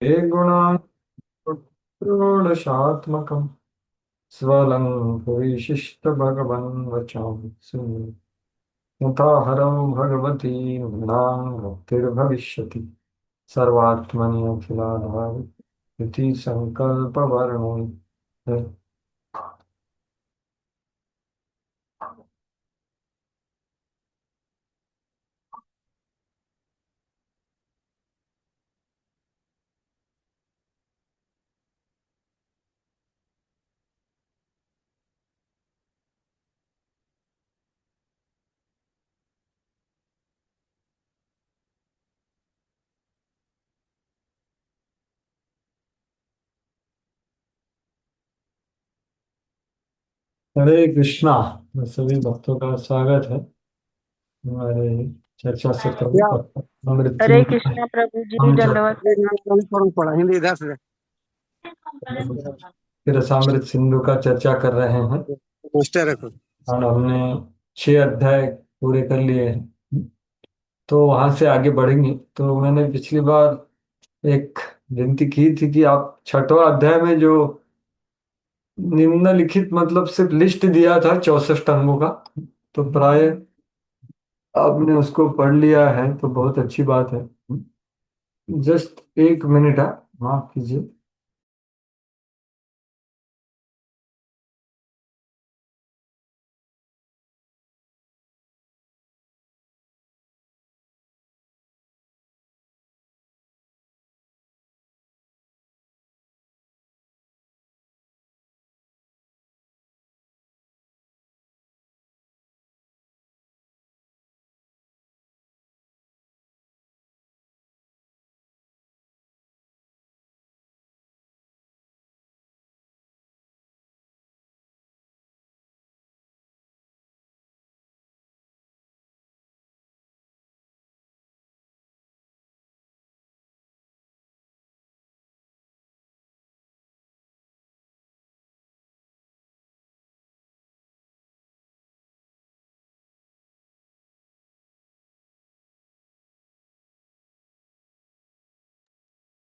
हे गुणात्मकं स्वलंघ्य भगवन् वचांसि यथाहरौ भगवती नृणां भक्तिर्भविष्यति सर्वात्मनि अखिलाधार इति संकल्पवर्णो। हरे कृष्णा। सभी भक्तों का स्वागत है हमारे चर्चा सत्र में। या अमृत हरे सिंह कृष्णा प्रभु जी, हम दंडवत फॉर्म पड़ा हिंदी 10 है। फिर अमृत सिंधु का चर्चा कर रहे हैं मास्टर रखो। और हमने 6 अध्याय पूरे कर लिए हैं। तो वहां से आगे बढ़ेंगे। तो मैंने पिछली बार एक विनती की थी कि आप 6वां अध्याय में जो निम्नलिखित मतलब सिर्फ लिस्ट दिया था 64 अंगों का, तो प्राय आपने उसको पढ़ लिया है तो बहुत अच्छी बात है। जस्ट 1 मिनट है, माफ कीजिए।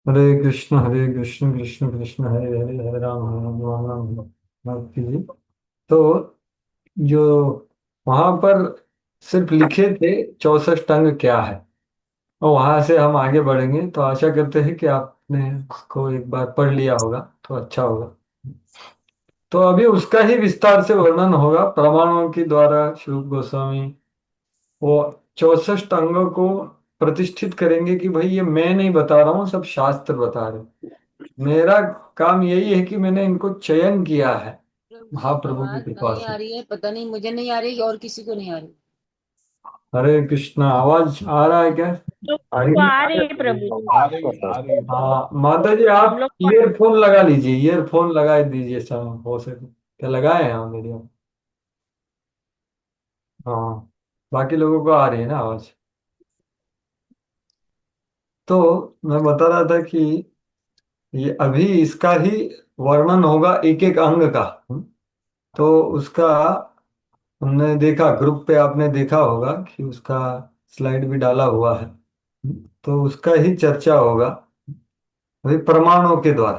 हरे कृष्ण कृष्ण कृष्ण हरे हरे, हरे राम राम माफ कीजिए। तो जो वहां पर सिर्फ लिखे थे 64 अंग क्या है, और वहां से हम आगे बढ़ेंगे। तो आशा करते हैं कि आपने उसको एक बार पढ़ लिया होगा तो अच्छा होगा। तो अभी उसका ही विस्तार से वर्णन होगा प्रमाणों के द्वारा। श्लोक गोस्वामी वो 64 अंगों को प्रतिष्ठित करेंगे कि भाई ये मैं नहीं बता रहा हूँ, सब शास्त्र बता रहे हैं। मेरा काम यही है कि मैंने इनको चयन किया है प्रभु जी, महाप्रभु की आवाज कृपा नहीं से। आ रही है। पता नहीं, मुझे नहीं आ रही और किसी को नहीं आ रही। हरे कृष्णा, आवाज आ रहा है क्या? लोग आ को रही आ है। रही है प्रभु जी। आ रही है। हाँ माता जी, हम आप लोग को ईयरफोन लगा लीजिए, ईयरफोन लगा दीजिए सब हो सके। क्या लगाए हैं मेरी? हाँ, बाकी लोगों को आ रही है ना आवाज। तो मैं बता रहा था कि ये अभी इसका ही वर्णन होगा एक एक अंग का। तो उसका हमने देखा, ग्रुप पे आपने देखा होगा कि उसका स्लाइड भी डाला हुआ है। तो उसका ही चर्चा होगा अभी प्रमाणों के द्वारा।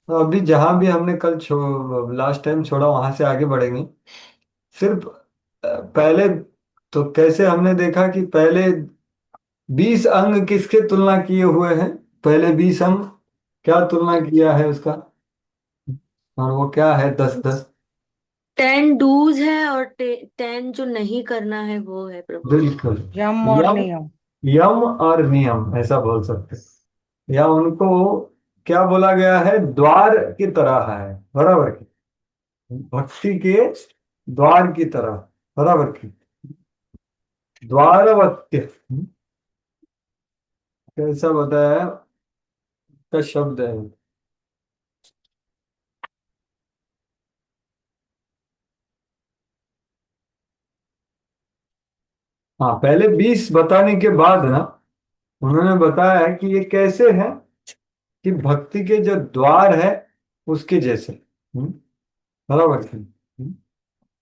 तो अभी जहां भी हमने कल लास्ट टाइम छोड़ा वहां से आगे बढ़ेंगे। सिर्फ पहले तो कैसे हमने देखा कि पहले 20 अंग किसके तुलना किए हुए हैं। पहले 20 अंग क्या तुलना किया है उसका, और वो क्या है? 10 10। 10 डूज है और 10 जो नहीं करना है वो है प्रभु जी। बिल्कुल। यम और यम, नियम। यम और नियम ऐसा बोल सकते हैं। या उनको क्या बोला गया है? द्वार की तरह है, बराबर की भक्ति के द्वार की तरह, बराबर की द्वारवत्य। कैसा बताया का शब्द है? हाँ, पहले 20 बताने के बाद ना उन्होंने बताया है कि ये कैसे है कि भक्ति के जो द्वार है उसके जैसे। बराबर की।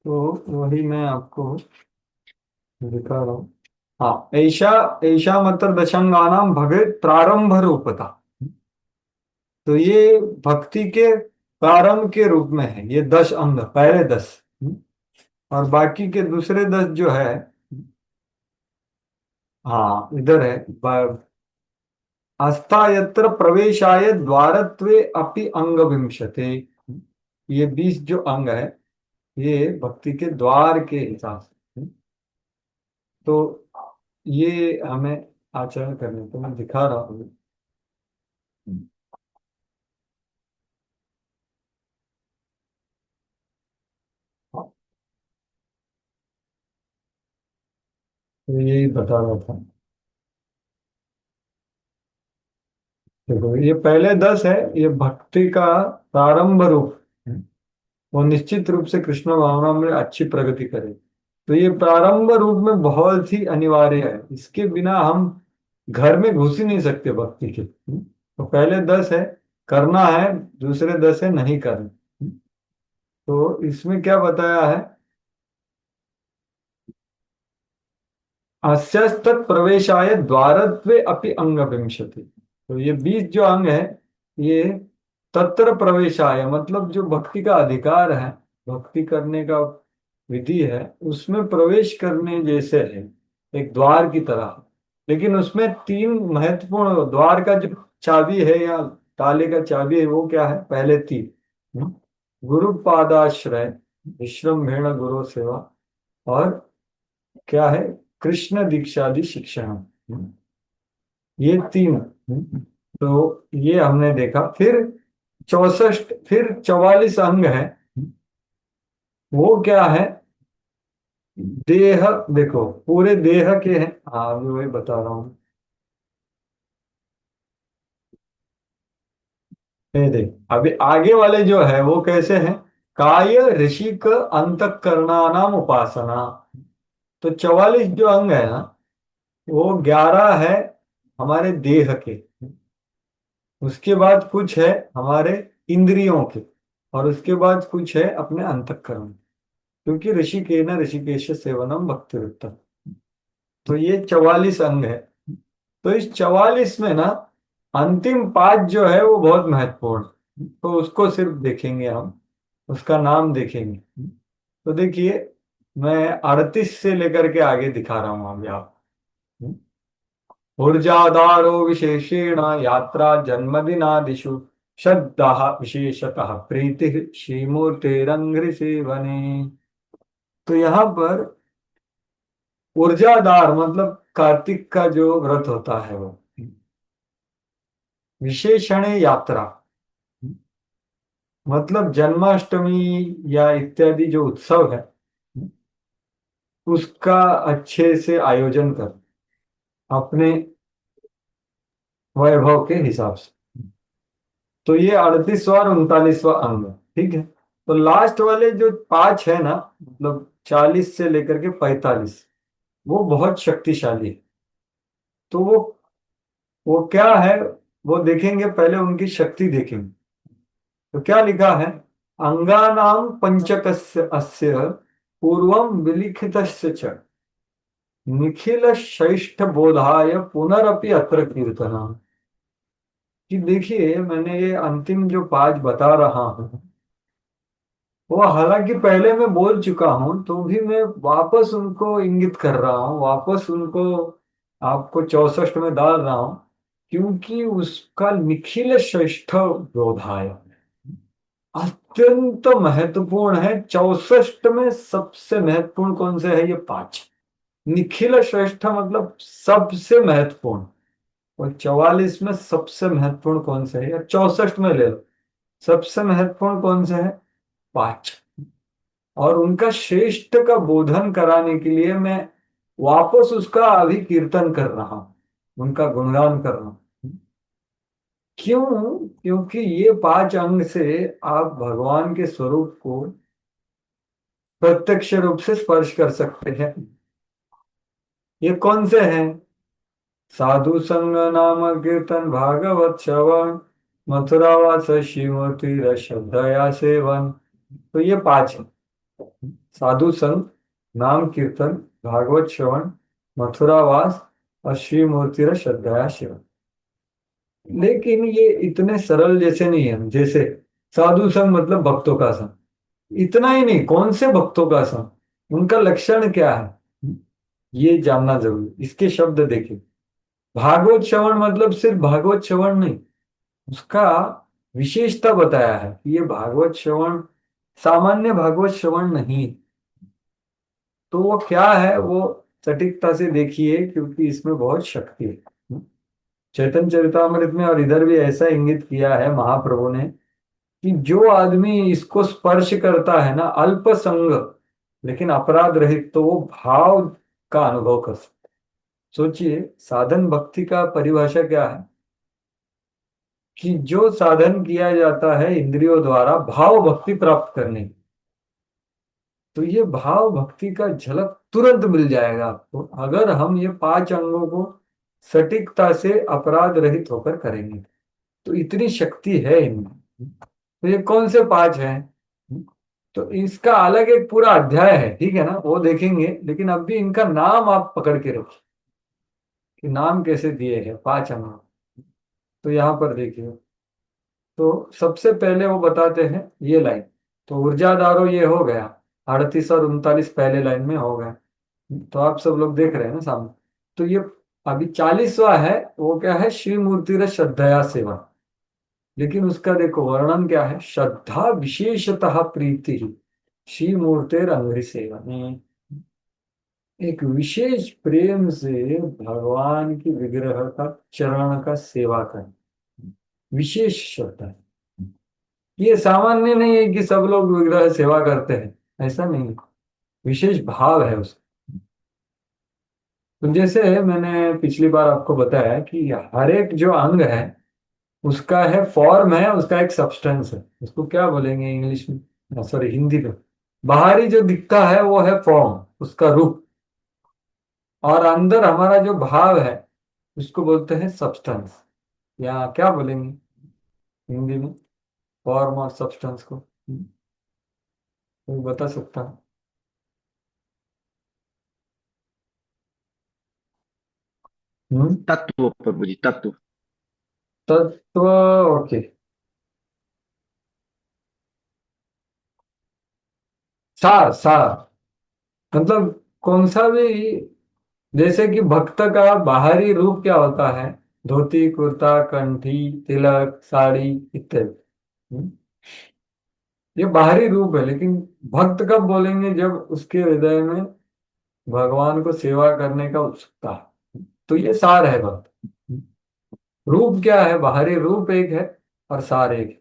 तो वही मैं आपको दिखा रहा हूँ। हाँ, ऐशा ऐशा मतलब दशंगानाम भवेत प्रारंभ रूपता। तो ये भक्ति के प्रारंभ के रूप में है, ये 10 अंग, पहले 10। और बाकी के दूसरे 10 जो है, हाँ इधर है, आस्था यत्र प्रवेशाय द्वारत्वे अपि अंग विंशते। ये 20 जो अंग है, ये भक्ति के द्वार के हिसाब से। तो ये हमें आचरण करने को मैं दिखा रहा हूँ। तो यही बता रहा था। देखो ये पहले 10 है, ये भक्ति का प्रारंभ रूप है। वो निश्चित रूप से कृष्ण भावना में अच्छी प्रगति करे, तो ये प्रारंभ रूप में बहुत ही अनिवार्य है। इसके बिना हम घर में घुस ही नहीं सकते भक्ति के। तो पहले 10 है करना है, दूसरे 10 है नहीं करना। तो इसमें क्या बताया है, अस्यस्तत् प्रवेशाय द्वारत्वे अपि अंग विंशति। तो ये 20 जो अंग है, ये तत्र प्रवेशाय मतलब जो भक्ति का अधिकार है, भक्ति करने का विधि है, उसमें प्रवेश करने जैसे है, एक द्वार की तरह। लेकिन उसमें 3 महत्वपूर्ण, द्वार का जो चाबी है या ताले का चाबी है, वो क्या है, पहले 3, गुरु पादाश्रय, विश्रम्भेण गुरु सेवा, और क्या है, कृष्ण दीक्षादि शिक्षण। ये 3। तो ये हमने देखा। फिर 64, फिर 44 अंग है, वो क्या है, देह। देखो पूरे देह के हैं, हाँ मैं वही बता रहा हूँ। ये देख, अभी आगे वाले जो है वो कैसे हैं, काय ऋषिक अंतःकरणानाम उपासना। तो 44 जो अंग है ना, वो 11 है हमारे देह के, उसके बाद कुछ है हमारे इंद्रियों के, और उसके बाद कुछ है अपने अंतःकरण। क्योंकि ऋषिकेन ऋषिकेश सेवनम भक्ति उत्तम। तो ये 44 अंग है। तो इस 44 में ना अंतिम 5 जो है वो बहुत महत्वपूर्ण है। तो उसको सिर्फ देखेंगे हम, उसका नाम देखेंगे। तो देखिए, मैं 38 से लेकर के आगे दिखा रहा हूं अभी आप। ऊर्जाधारो विशेषेण यात्रा जन्मदिनादिषु श्रद्धा विशेषतः प्रीति श्रीमूर्तेरंघ्रि सेवने। तो यहाँ पर ऊर्जाधार मतलब कार्तिक का जो व्रत होता है वो, विशेषण यात्रा मतलब जन्माष्टमी या इत्यादि जो उत्सव है, उसका अच्छे से आयोजन कर अपने वैभव के हिसाब से। तो ये 38वां और 39वां अंग है, ठीक है। तो लास्ट वाले जो 5 है ना, मतलब 40 से लेकर के 45, वो बहुत शक्तिशाली है। तो वो क्या है, वो देखेंगे, पहले उनकी शक्ति देखेंगे। तो क्या लिखा है, अंगानाम पंचकस्य अस्य पूर्वम विलिखितस्य च निखिल श्रेष्ठ बोधाय पुनरपि अत्र कीर्तना। कि देखिए, मैंने ये अंतिम जो 5 बता रहा हूं, वो हालांकि पहले मैं बोल चुका हूं, तो भी मैं वापस उनको इंगित कर रहा हूं, वापस उनको आपको 64 में डाल रहा हूं। क्योंकि उसका निखिल श्रेष्ठ बोधाय अत्यंत महत्वपूर्ण है। 64 में सबसे महत्वपूर्ण कौन से है, ये 5। निखिल श्रेष्ठ मतलब सबसे महत्वपूर्ण। और 44 में सबसे महत्वपूर्ण कौन से है, या 64 में ले लो, सबसे महत्वपूर्ण कौन से है, 5। और उनका श्रेष्ठ का बोधन कराने के लिए मैं वापस उसका अभी कीर्तन कर रहा हूं, उनका गुणगान कर रहा हूं। क्यों, क्योंकि ये 5 अंग से आप भगवान के स्वरूप को प्रत्यक्ष रूप से स्पर्श कर सकते हैं। ये कौन से हैं, साधु संग नाम कीर्तन भागवत श्रवण मथुरावास श्रीमूर्ति रसदया सेवन। तो ये 5 है, साधु संग, नाम कीर्तन, भागवत श्रवण, मथुरावास और श्री मूर्ति श्रद्धया सेवन। लेकिन ये इतने सरल जैसे नहीं है। जैसे साधु संग मतलब भक्तों का संग, इतना ही नहीं, कौन से भक्तों का संग, उनका लक्षण क्या है, ये जानना जरूरी। इसके शब्द देखिए, भागवत श्रवण मतलब सिर्फ भागवत श्रवण नहीं, उसका विशेषता बताया है कि ये भागवत श्रवण सामान्य भागवत श्रवण नहीं। तो वो क्या है, वो सटीकता से देखिए, क्योंकि इसमें बहुत शक्ति है। चैतन्य चरितामृत में और इधर भी ऐसा इंगित किया है महाप्रभु ने कि जो आदमी इसको स्पर्श करता है ना, अल्प संग लेकिन अपराध रहित, तो वो भाव का अनुभव कर सकता है। सोचिए, साधन भक्ति का परिभाषा क्या है, कि जो साधन किया जाता है इंद्रियों द्वारा भाव भक्ति प्राप्त करने की। तो ये भाव भक्ति का झलक तुरंत मिल जाएगा आपको, अगर हम ये पांच अंगों को सटीकता से अपराध रहित होकर करेंगे। तो इतनी शक्ति है इनमें। तो ये कौन से पांच हैं, तो इसका अलग एक पूरा अध्याय है, ठीक है ना, वो देखेंगे। लेकिन अब भी इनका नाम आप पकड़ के रखिए कि नाम कैसे दिए हैं पांच अंग। तो यहाँ पर देखिए, तो सबसे पहले वो बताते हैं ये लाइन। तो ऊर्जादारो ये हो गया, 38 और 39 पहले लाइन में हो गए। तो आप सब लोग देख रहे हैं ना सामने। तो ये अभी 40वां है, वो क्या है, श्री मूर्ति श्रद्धया सेवा। लेकिन उसका देखो वर्णन क्या है, श्रद्धा विशेषतः प्रीति ही श्री मूर्तेर अंग्रि सेवन। एक विशेष प्रेम से भगवान की विग्रह का चरण का सेवा करें, विशेष श्रद्धा है। ये सामान्य नहीं है कि सब लोग विग्रह सेवा करते हैं, ऐसा नहीं है, विशेष भाव है उसका। तो जैसे मैंने पिछली बार आपको बताया कि हर एक जो अंग है उसका है फॉर्म है, उसका एक सब्सटेंस है। उसको क्या बोलेंगे इंग्लिश में, सॉरी हिंदी में, बाहरी जो दिखता है वो है फॉर्म, उसका रूप। और अंदर हमारा जो भाव है उसको बोलते हैं सब्सटेंस, या क्या बोलेंगे हिंदी में फॉर्म और सब्सटेंस को, कोई बता सकता है? हम्म। तत्व प्रभु जी, तत्व। तत्व, ओके। सार, सार मतलब कौन सा भी, जैसे कि भक्त का बाहरी रूप क्या होता है, धोती कुर्ता कंठी तिलक साड़ी इत्यादि। हम्म, ये बाहरी रूप है। लेकिन भक्त कब बोलेंगे, जब उसके हृदय में भगवान को सेवा करने का उत्सुकता है। तो ये सार है भक्त। रूप क्या है, बाहरी रूप एक है और सार एक है।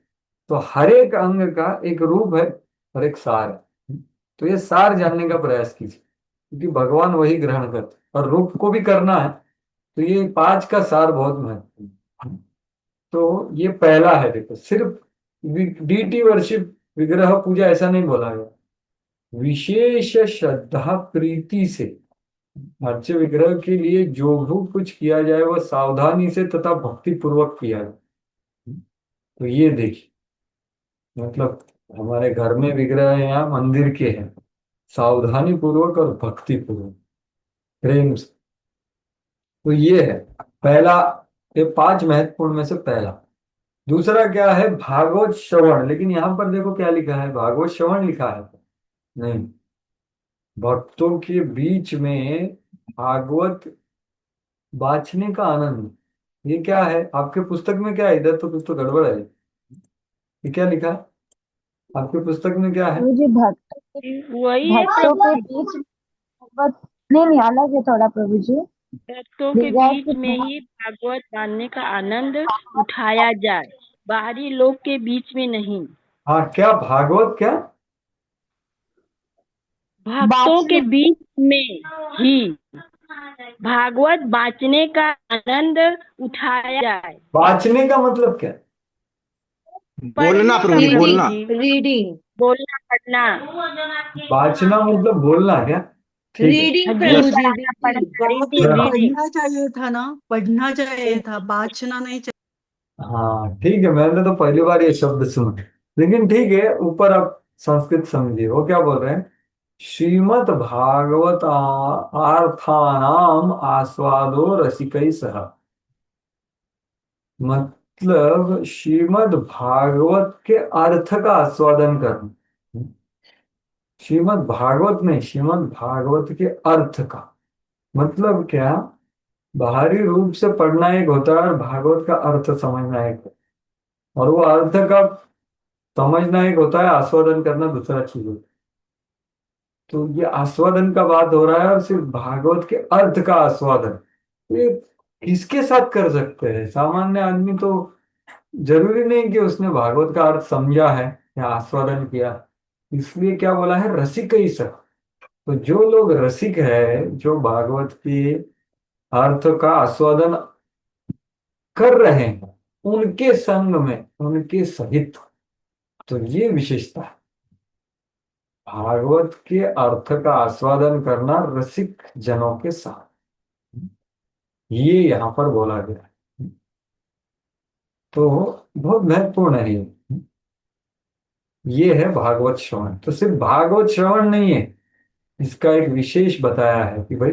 तो हर एक अंग का एक रूप है और एक सार है। तो ये सार जानने का प्रयास कीजिए, क्योंकि भगवान वही ग्रहण करते हैं और रूप को भी करना है। तो ये पांच का सार बहुत महत्वपूर्ण है। तो ये पहला है, देखो सिर्फ डीटी वर्शिप विग्रह पूजा ऐसा नहीं बोला गया, विशेष श्रद्धा प्रीति से अर्च्य विग्रह के लिए जो भी कुछ किया जाए वह सावधानी से तथा भक्ति पूर्वक किया जाए। तो ये देखिए, मतलब हमारे घर में विग्रह है या मंदिर के हैं, सावधानी पूर्वक और भक्ति पूर्वक प्रेम से। तो ये है पहला, ये पांच महत्वपूर्ण में से पहला। दूसरा क्या है, भागवत श्रवण। लेकिन यहां पर देखो क्या लिखा है, भागवत श्रवण लिखा है, नहीं, भक्तों के बीच में भागवत बांचने का आनंद। ये क्या है आपके पुस्तक में, क्या है, इधर तो कुछ तो गड़बड़ है। ये क्या लिखा है आपके पुस्तक में, क्या है? मुझे वही है भक्तों प्रभु के जी, बीच भागवत नहीं नहीं अलग है थोड़ा प्रभु जी। भक्तों के विग्रह बीच की में ही भागवत जानने का आनंद उठाया जाए, बाहरी लोग के बीच में नहीं। हाँ, क्या भागवत क्या? भक्तों के बाँचने बीच में ही भागवत बांचने का आनंद उठाया जाए। बांचने का मतलब क्या? बोलना पढ़ने का प्रभु जी, प्रभु बोलना। जी, रीडिंग, बोलना पढ़ना। बांचना मतलब बोलना क्या? ठीक है। रीडिंग जी, प्रभु जी, पढ़ना रीडिंग। पढ़ना, वहाँ तो रीडिंग हाँ रीडिंग। पढ़ना चाहिए था ना, पढ़ना चाहिए था, बाँचना नहीं चाहिए। हाँ, ठीक है, मैंने तो पहली बार ये शब्द सुना। लेकिन ठीक है, ऊपर आप संस्कृत समझिए, वो क्या बोल रहे हैं, श्रीमद् भागवत अर्थानाम आस्वादो रसिकै सह। मतलब श्रीमद् भागवत के अर्थ का आस्वादन करना। श्रीमद् भागवत नहीं, श्रीमद् भागवत के अर्थ का मतलब क्या? बाहरी रूप से पढ़ना एक होता है और भागवत का अर्थ समझना एक होता है। और वो अर्थ का समझना एक होता है, आस्वादन करना दूसरा चीज होता है। तो ये आस्वादन का बात हो रहा है और सिर्फ भागवत के अर्थ का आस्वादन ये किसके साथ कर सकते हैं? सामान्य आदमी तो जरूरी नहीं कि उसने भागवत का अर्थ समझा है या आस्वादन किया। इसलिए क्या बोला है? रसिक ही सब। तो जो लोग रसिक है, जो भागवत के अर्थ का आस्वादन कर रहे हैं, उनके संग में, उनके सहित, तो ये विशेषता है भागवत के अर्थ का आस्वादन करना रसिक जनों के साथ। ये यहां पर बोला गया है। तो बहुत महत्वपूर्ण है ये है भागवत श्रवण। तो सिर्फ भागवत श्रवण नहीं है, इसका एक विशेष बताया है कि भाई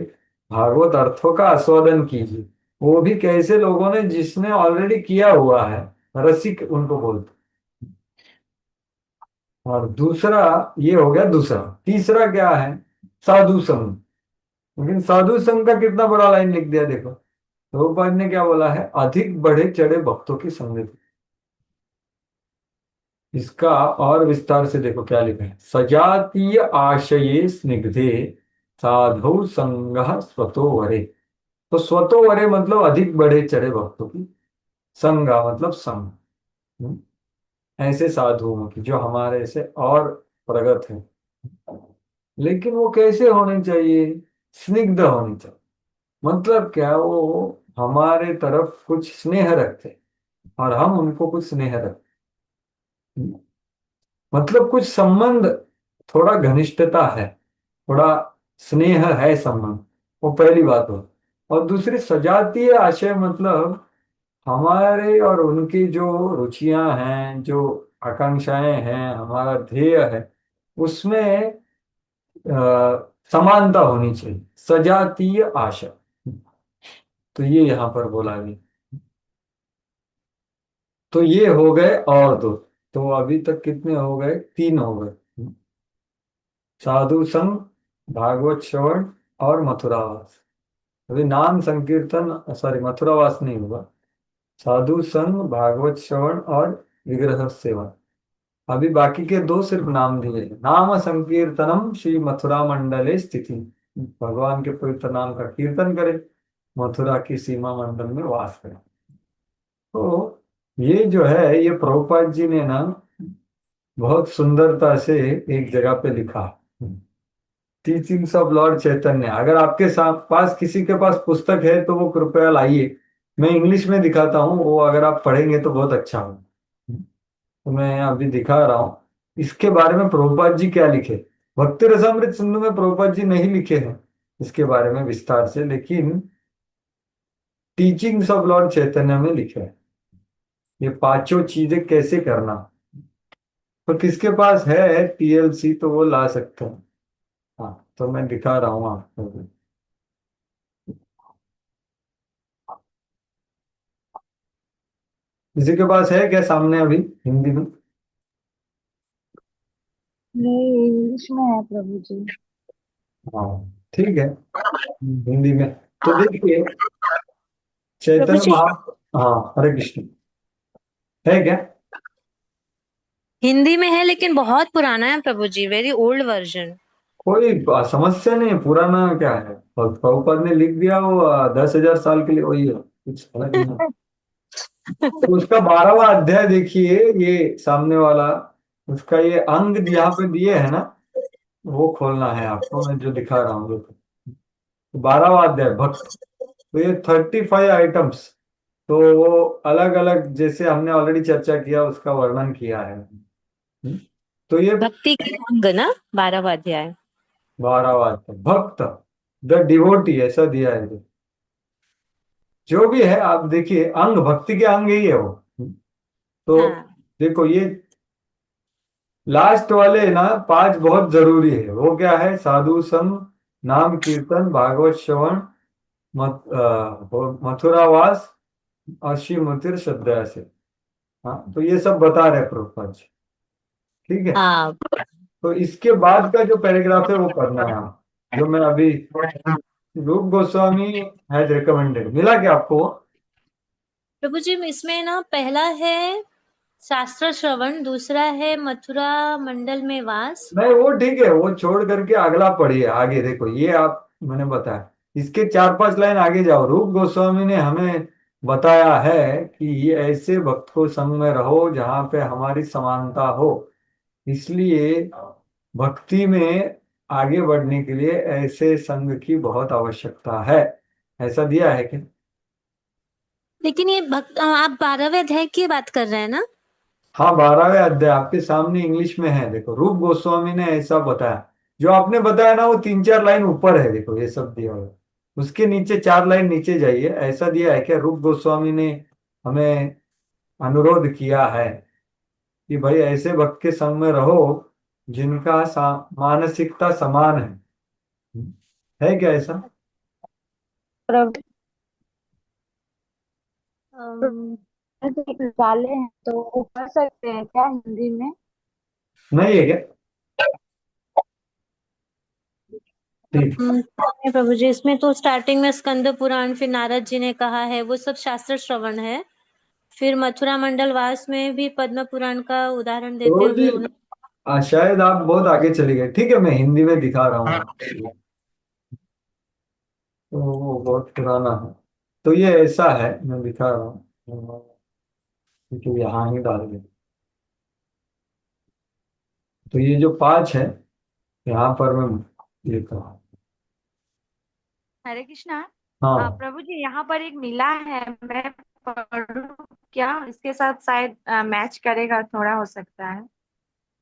भागवत अर्थों का आस्वादन कीजिए। वो भी कैसे? लोगों ने जिसने ऑलरेडी किया हुआ है, रसिक उनको बोलते। और दूसरा ये हो गया दूसरा। तीसरा क्या है? साधु संग। लेकिन साधु संघ का कितना बड़ा लाइन लिख दिया देखो। प्रभुपाद ने क्या बोला है? अधिक बढ़े चढ़े भक्तों की संगति। इसका और विस्तार से देखो क्या लिखा है। सजातीय आशये स्निग्धे साधु संग स्वतो वरे। तो स्वतो वरे मतलब अधिक बढ़े चढ़े भक्तों की, संगा मतलब संग। हम्म, ऐसे साधुओं की जो हमारे से और प्रगत है। लेकिन वो कैसे होने चाहिए? स्निग्ध होनी चाहिए। मतलब क्या? वो हमारे तरफ कुछ स्नेह रखते और हम उनको कुछ स्नेह रखते। मतलब कुछ संबंध, थोड़ा घनिष्ठता है, थोड़ा स्नेह है संबंध। वो पहली बात हो। और दूसरी सजातीय आशय मतलब हमारे और उनकी जो रुचियां हैं, जो आकांक्षाएं हैं, हमारा ध्येय है, उसमें समानता होनी चाहिए। सजातीय आशय। तो ये यहां पर बोला गया। तो ये हो गए और दो। तो अभी तक कितने हो गए? तीन हो गए। साधु संग, भागवत श्रवण और मथुरावास। अभी नाम संकीर्तन, सॉरी मथुरावास नहीं होगा। साधु संग, भागवत श्रवण और विग्रह सेवा। अभी बाकी के दो सिर्फ नाम दिए। नाम संकीर्तनम श्री मथुरा मंडले स्थिति। भगवान के पवित्र नाम का कीर्तन करें, मथुरा की सीमा मंडल में वास करें। तो ये जो है, ये प्रभुपाद जी ने ना बहुत सुंदरता से एक जगह पे लिखा। टीचिंग्स ऑफ लॉर्ड चैतन्य। अगर आपके साथ पास किसी के पास पुस्तक है तो वो कृपया लाइए। मैं इंग्लिश में दिखाता हूँ, वो अगर आप पढ़ेंगे तो बहुत अच्छा हो। तो मैं अभी दिखा रहा हूँ इसके बारे में प्रभुपाद जी क्या लिखे। भक्ति रसामृत सिंधु में प्रभुपाद जी नहीं लिखे हैं इसके बारे में विस्तार से, लेकिन टीचिंग्स ऑफ लॉर्ड चैतन्य में लिखे हैं ये पांचों चीजें कैसे करना। तो किसके पास है टीएलसी तो वो ला सकते हैं। हाँ, तो मैं दिखा रहा हूँ आपको। किसी के पास है क्या सामने अभी हिंदी में? नहीं, इंग्लिश में है प्रभु जी। हाँ, ठीक है, हिंदी में। तो देखिए प्रभु चैतन्य जी, महा, हाँ हरे कृष्ण, है क्या? हिंदी में है लेकिन बहुत पुराना है प्रभु जी, वेरी ओल्ड वर्जन। कोई समस्या नहीं है, पुराना क्या है। और प्रभुपाद ने लिख दिया वो 10,000 साल के लिए वही है, कुछ अलग नहीं है। तो उसका 12वां अध्याय देखिए, ये सामने वाला, उसका ये अंग यहाँ पे दिए है ना, वो खोलना है आपको, मैं जो दिखा रहा हूँ। देखो 12वां अध्याय भक्त। तो ये 35 आइटम्स। तो वो अलग अलग, जैसे हमने ऑलरेडी चर्चा किया, उसका वर्णन किया है। तो ये भक्ति के अंग ना, 12वां अध्याय। 12वां अध्याय भक्त, द डिवोटी, ऐसा दिया है। जो भी है आप देखिए, अंग भक्ति के अंग ही है वो। तो हाँ, देखो ये लास्ट वाले ना 5 बहुत जरूरी है। वो क्या है? साधु संग, नाम कीर्तन, भागवत श्रवण, मथुरावास अश्विमुतिर श्रद्धया से। हाँ, तो ये सब बता रहे प्रभुपाद जी। ठीक है। हाँ तो इसके बाद का जो पैराग्राफ है वो पढ़ना है आप, जो मैं अभी, रूप गोस्वामी हैज रिकमेंडेड, मिला क्या आपको? प्रभु जी, इसमें ना पहला है शास्त्र श्रवण, दूसरा है मथुरा मंडल में वास। नहीं वो ठीक है, वो छोड़ करके अगला पढ़िए। आगे देखो, ये आप मैंने बताया, इसके 4-5 लाइन आगे जाओ। रूप गोस्वामी ने हमें बताया है कि ये ऐसे भक्त को संग में रहो जहां पे हमारी समानता हो। इसलिए भक्ति में आगे बढ़ने के लिए ऐसे संग की बहुत आवश्यकता है। ऐसा दिया है कि, लेकिन ये भक्त, आप 12वें अध्याय की बात कर रहे हैं ना? हाँ 12वें अध्याय आपके सामने इंग्लिश में है। देखो, रूप गोस्वामी ने ऐसा बताया। जो आपने बताया ना वो 3-4 लाइन ऊपर है, देखो ये सब दिया हुआ है। उसके नीचे 4 लाइन नीचे जाइए, ऐसा दिया है क्या? रूप गोस्वामी ने हमें अनुरोध किया है कि भाई ऐसे भक्त के संग में रहो जिनका मानसिकता समान है क्या ऐसा? प्रभु अम, निकाले हैं तो वो पढ़ सकते हैं क्या हिंदी में? नहीं है क्या? ठीक। नहीं प्रभु जी, इसमें तो स्टार्टिंग में स्कंद पुराण, फिर नारद जी ने कहा है, वो सब शास्त्र श्रवण है। फिर मथुरा मंडल वास में भी पद्म पुराण का उदाहरण देते तो जी, हुए उन्होंने। शायद आप बहुत आगे चले गए। ठीक है, मैं हिंदी में दिखा रहा हूँ आपको। तो वो बहुत पुराना है, तो ये ऐसा है, मैं दिखा रहा हूँ। तो यहाँ ही डाल दे। तो ये जो 5 है, यहाँ पर मैं लिखता हूँ। हरे कृष्णा। हाँ प्रभु जी, यहाँ पर एक मिला है, मैं पढ़ूं क्या? इसके साथ शायद मैच करेगा, थोड़ा हो सकता है।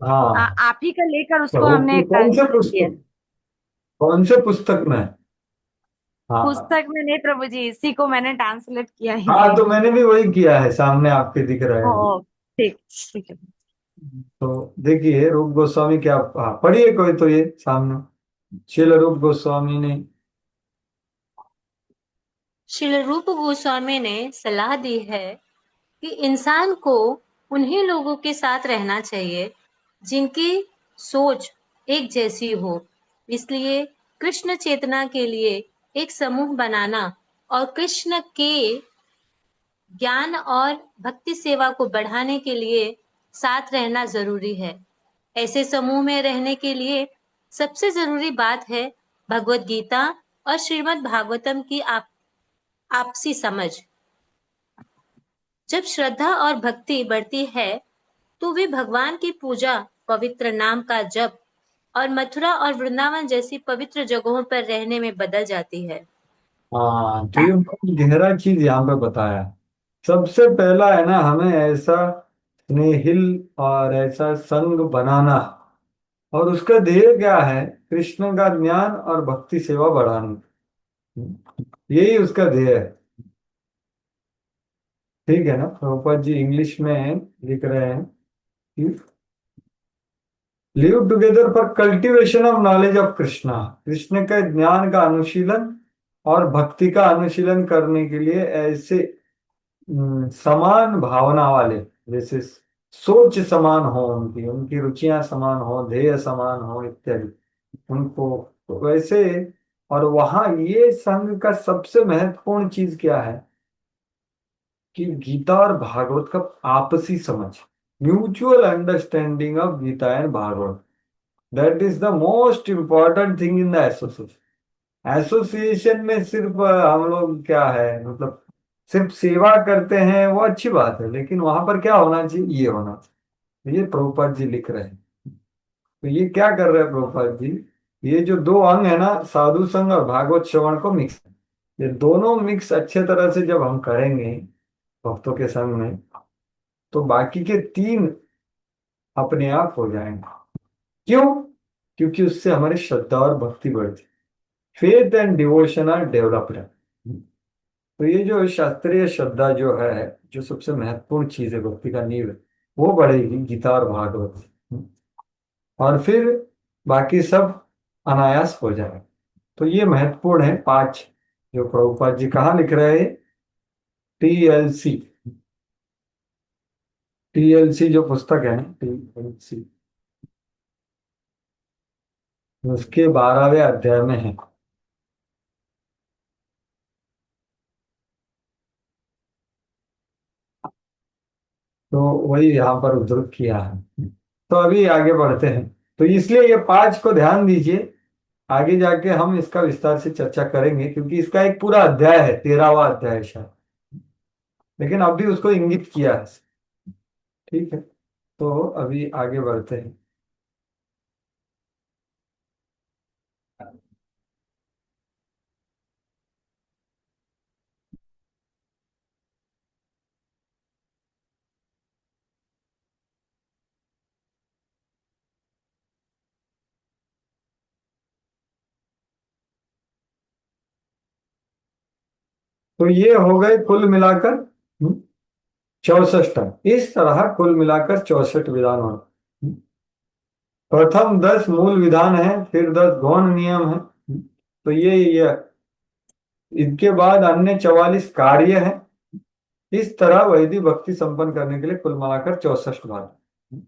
हाँ। आप ही का लेकर उसको हमने तो कौन से कंसीडर किया। पुस्तक, कौन से पुस्तक में है? हाँ पुस्तक में नहीं प्रभु जी, इसी को मैंने ट्रांसलेट किया हिंदी हाँ, तो में। मैंने भी वही किया है, सामने आपके दिख रहा है। ओ, ठीक ठीक है। तो देखिए रूप गोस्वामी क्या, हाँ, पढ़िए कोई तो ये सामने। शिल रूप गोस्वामी ने, श्रील रूप गोस्वामी ने सलाह दी है कि इंसान को उन्हीं लोगों के साथ रहना चाहिए जिनकी सोच एक जैसी हो। इसलिए कृष्ण चेतना के लिए एक समूह बनाना और कृष्ण के ज्ञान और भक्ति सेवा को बढ़ाने के लिए साथ रहना जरूरी है। ऐसे समूह में रहने के लिए सबसे जरूरी बात है भगवत गीता और श्रीमद् भागवतम की आपसी समझ। जब श्रद्धा और भक्ति बढ़ती है तो वे भगवान की पूजा, पवित्र नाम का जप और मथुरा और वृंदावन जैसी पवित्र जगहों पर रहने में बदल जाती है। हाँ तो ये बहुत गहरा चीज यहाँ पे बताया है। सबसे पहला है ना, हमें ऐसा स्नेहिल और ऐसा संग बनाना, और उसका ध्येय क्या है? कृष्ण का ज्ञान और भक्ति सेवा बढ़ानी, यही उसका ध्येय है। ठीक है ना? प्रभुपाद जी इंग्लिश में लिख रहे हैं कि live together for cultivation of knowledge of Krishna. Krishna के ज्ञान का अनुशीलन और भक्ति का अनुशीलन करने के लिए ऐसे समान भावना वाले, जैसे सोच समान हो, उनकी उनकी रुचियां समान हो, ध्येय समान हो इत्यादि, उनको तो वैसे। और वहां ये संघ का सबसे महत्वपूर्ण चीज क्या है कि गीता और भागवत का आपसी समझ, mutual understanding of Gita and Bhagavat, that is the most important thing in the association. Association में सिर्फ हम लोग क्या है, मतलब सिर्फ सेवा करते हैं, वो अच्छी बात है, लेकिन वहां पर क्या होना चाहिए? ये होना चाहिए। ये प्रभुपाद जी लिख रहे हैं। तो ये क्या कर रहे हैं प्रभुपाद जी? ये जो 2 अंग है ना, साधु संग और भागवत श्रवण को मिक्स, ये दोनों मिक्स अच्छे तरह से जब हम करेंगे भक्तों के संग में, तो बाकी के 3 अपने आप हो जाएंगे। क्यों? क्योंकि उससे हमारी श्रद्धा और भक्ति बढ़ती, faith and devotion are developed. तो ये जो शास्त्रीय श्रद्धा जो है, जो सबसे महत्वपूर्ण चीज है, भक्ति का नींव है, वो बढ़ेगी गीता और भागवत से। और फिर बाकी सब अनायास हो जाए। तो ये महत्वपूर्ण है 5, जो प्रभुपाद जी कहाँ लिख रहे हैं? TLC, TLC जो पुस्तक है ना, TLC, उसके 12वें अध्याय में है। तो वही यहाँ पर उद्धृत किया है। तो अभी आगे बढ़ते हैं। तो इसलिए ये 5 को ध्यान दीजिए, आगे जाके हम इसका विस्तार से चर्चा करेंगे, क्योंकि इसका एक पूरा अध्याय है, 13वां अध्याय है शायद, लेकिन अभी उसको इंगित किया है। ठीक है, तो अभी आगे बढ़ते हैं। तो ये हो गए कुल मिलाकर 64 अंग। इस तरह कुल मिलाकर 64 विधान हो। प्रथम 10 मूल विधान है, फिर 10 गौण नियम है। तो ये इनके बाद अन्य 44 कार्य है। इस तरह वैदिक भक्ति संपन्न करने के लिए कुल मिलाकर 64 भाग।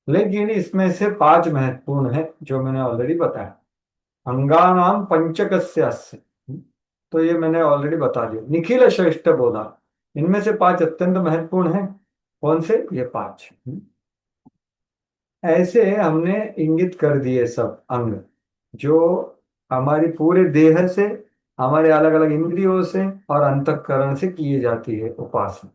लेकिन इसमें से 5 महत्वपूर्ण है, जो मैंने ऑलरेडी बताया। अंगानाम पंचकस्य। तो ये मैंने ऑलरेडी बता दिया। निखिल श्रेष्ठ बोधा, इनमें से 5 अत्यंत महत्वपूर्ण है। कौन से? ये 5। ऐसे हमने इंगित कर दिए सब अंग, जो हमारी पूरे देह से, हमारे अलग अलग इंद्रियों से और अंतःकरण से किए जाती है उपासना।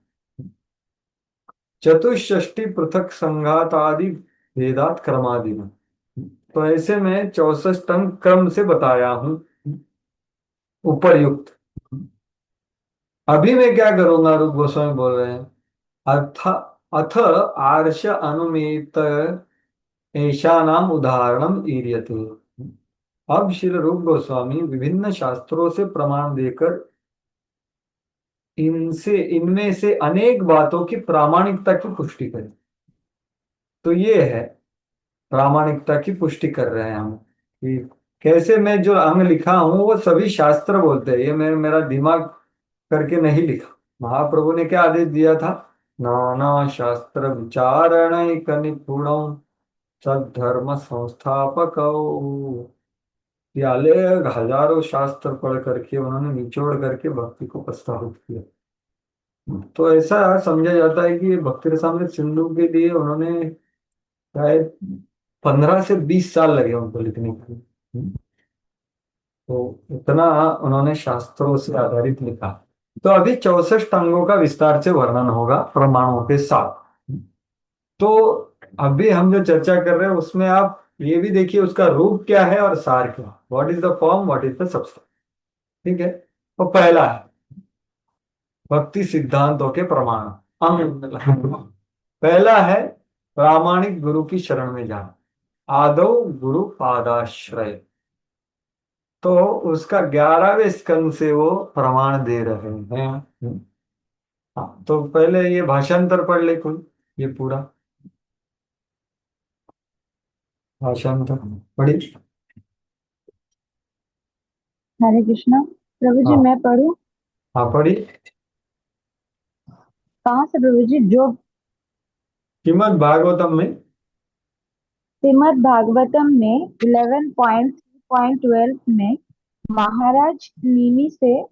चतुष्षष्टि पृथक संघात आदि भेदात क्रमादि में। तो ऐसे में 64 अंग क्रम से बताया हूं, उपर्युक्त। अभी मैं क्या करूंगा, रूप गोस्वामी बोल रहे हैं, अर्थ अथ आर्ष अनुमेत ऐशा नाम उदाहरणम ईर्यते। अब श्री रूप गोस्वामी विभिन्न शास्त्रों से प्रमाण देकर इनमें से अनेक बातों की प्रामाणिकता की पुष्टि करें। तो ये है, प्रामाणिकता की पुष्टि कर रहे हैं हम कि कैसे मैं जो अंग लिखा हूं वो सभी शास्त्र बोलते हैं। ये मैं मेरा दिमाग करके नहीं लिखा। महाप्रभु ने क्या आदेश दिया था? नाना शास्त्र विचारण निपुण सद्धर्म संस्थापक। याले हजारों शास्त्र पढ़ करके उन्होंने निचोड़ करके भक्ति को प्रस्तावित किया। तो ऐसा समझा जाता है कि भक्ति रसामृत सिंधु के लिए उन्होंने शायद 15 से 20 साल लगे उनको लिखने के लिए। तो इतना उन्होंने शास्त्रों से आधारित लिखा। तो अभी 64 अंगों का विस्तार से वर्णन होगा प्रमाणों के साथ। तो अभी हम जो चर्चा कर रहे हैं उसमें आप ये भी देखिए उसका रूप क्या है और सार क्या। What is the form, what is the substance. ठीक है। तो पहला है भक्ति सिद्धांतों के प्रमाण। पहला है प्रामाणिक गुरु की शरण में जाना, आदौ गुरु पादाश्रय। तो उसका 11वें स्कंद से वो प्रमाण दे रहे हैं। हाँ, तो पहले ये भाषांतर पढ़ ले कोई, ये पूरा भाषांतर पढ़ी। हरे कृष्णा। प्रभु जी हाँ मैं पढ़ूं? हाँ पढ़ी। कहाँ से प्रभु जी? जो श्रीमद् भागवतम में, श्रीमद् भागवतम में 11.12 में महाराज निमि से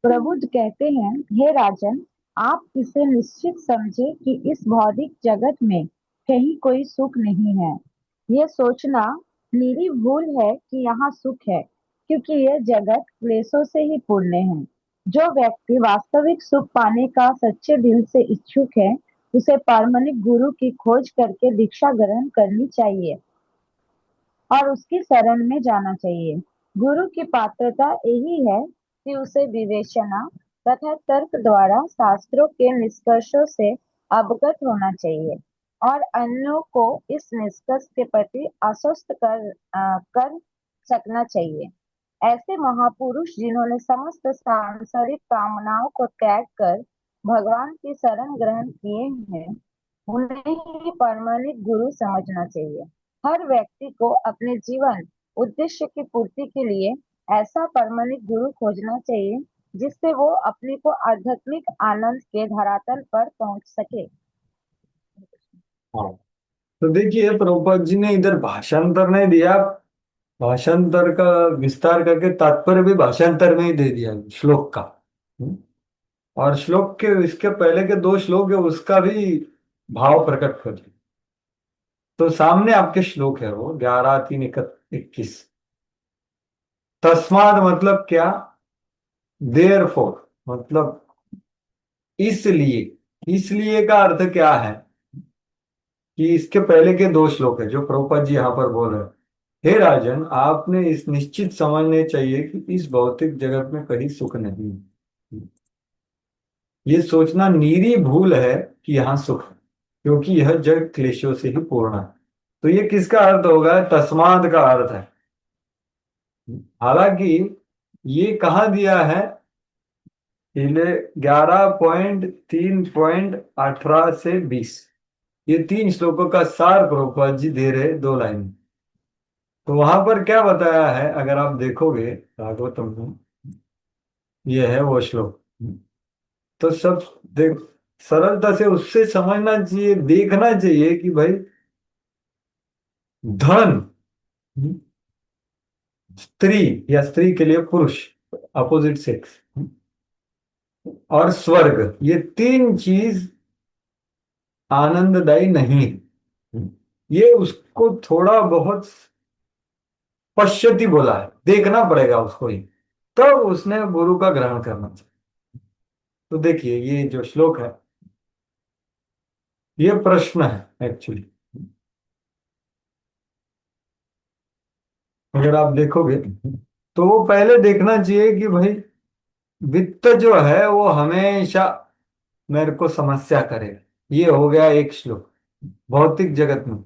प्रबुद्ध कहते हैं, हे राजन, आप इसे निश्चित समझे कि इस भौतिक जगत में कहीं कोई सुख नहीं है। यह सोचना मेरी भूल है कि यहाँ सुख है, क्योंकि यह जगत क्लेशों से ही पूर्ण है। जो व्यक्ति वास्तविक सुख पाने का सच्चे दिल से इच्छुक है, उसे पारमाणिक गुरु की खोज करके दीक्षा ग्रहण करनी चाहिए और उसकी शरण में जाना चाहिए। गुरु की पात्रता यही है कि उसे विवेचना तथा तर्क द्वारा शास्त्रों के निष्कर्षों से अवगत होना चाहिए और अन्यों को इस निष्कर्ष के प्रति आश्वस्त कर सकना चाहिए। ऐसे महापुरुष जिन्होंने समस्त सांसारिक कामनाओं को त्याग कर भगवान की शरण ग्रहण किए हैं, उन्हें ही परमानेंट गुरु समझना चाहिए। हर व्यक्ति को अपने जीवन उद्देश्य की पूर्ति के लिए ऐसा परमानेंट गुरु खोजना चाहिए जिससे वो अपने को आध्यात्मिक आनंद के धरातल पर पहुंच सके। हाँ, तो देखिए प्रभुपाद जी ने इधर भाषांतर नहीं दिया, भाषांतर का विस्तार करके तात्पर्य भी भाषांतर में ही दे दिया श्लोक का। हम्म? और श्लोक के इसके पहले के दो श्लोक है उसका भी भाव प्रकट कर दिया। तो सामने आपके श्लोक है वो 11 3 21। तस्माद मतलब क्या, देयर फोर मतलब इसलिए, इसलिए का अर्थ क्या है कि इसके पहले के दो श्लोक है जो प्रभुपाद जी यहाँ पर बोल रहे हैं। हे राजन, आपने इस निश्चित समझने चाहिए कि इस भौतिक जगत में कहीं सुख नहीं है। ये सोचना नीरी भूल है कि यहाँ सुख है, क्योंकि यह जग क्लेशों से ही पूर्ण है। तो ये किसका अर्थ होगा, तस्माद का अर्थ है। हालांकि ये कहाँ दिया है, 11.3.18 से 20, ये तीन श्लोकों का सार प्रभुपाद जी दे रहे दो लाइन। तो वहां पर क्या बताया है अगर आप देखोगे भागवतम में, ये है वो श्लोक। तो सब देख, सरलता से उससे समझना चाहिए, देखना चाहिए कि भाई धन, स्त्री या स्त्री के लिए पुरुष, अपोजिट सेक्स, और स्वर्ग, ये तीन चीज आनंददायी नहीं है। ये उसको थोड़ा बहुत पश्यति बोला है, देखना पड़ेगा उसको ही, तब उसने गुरु का ग्रहण करना चाहिए। तो देखिए ये जो श्लोक है ये प्रश्न है एक्चुअली। अगर आप देखोगे तो वो पहले देखना चाहिए कि भाई वित्त जो है वो हमेशा मेरे को समस्या करेगा। ये हो गया एक श्लोक। भौतिक जगत में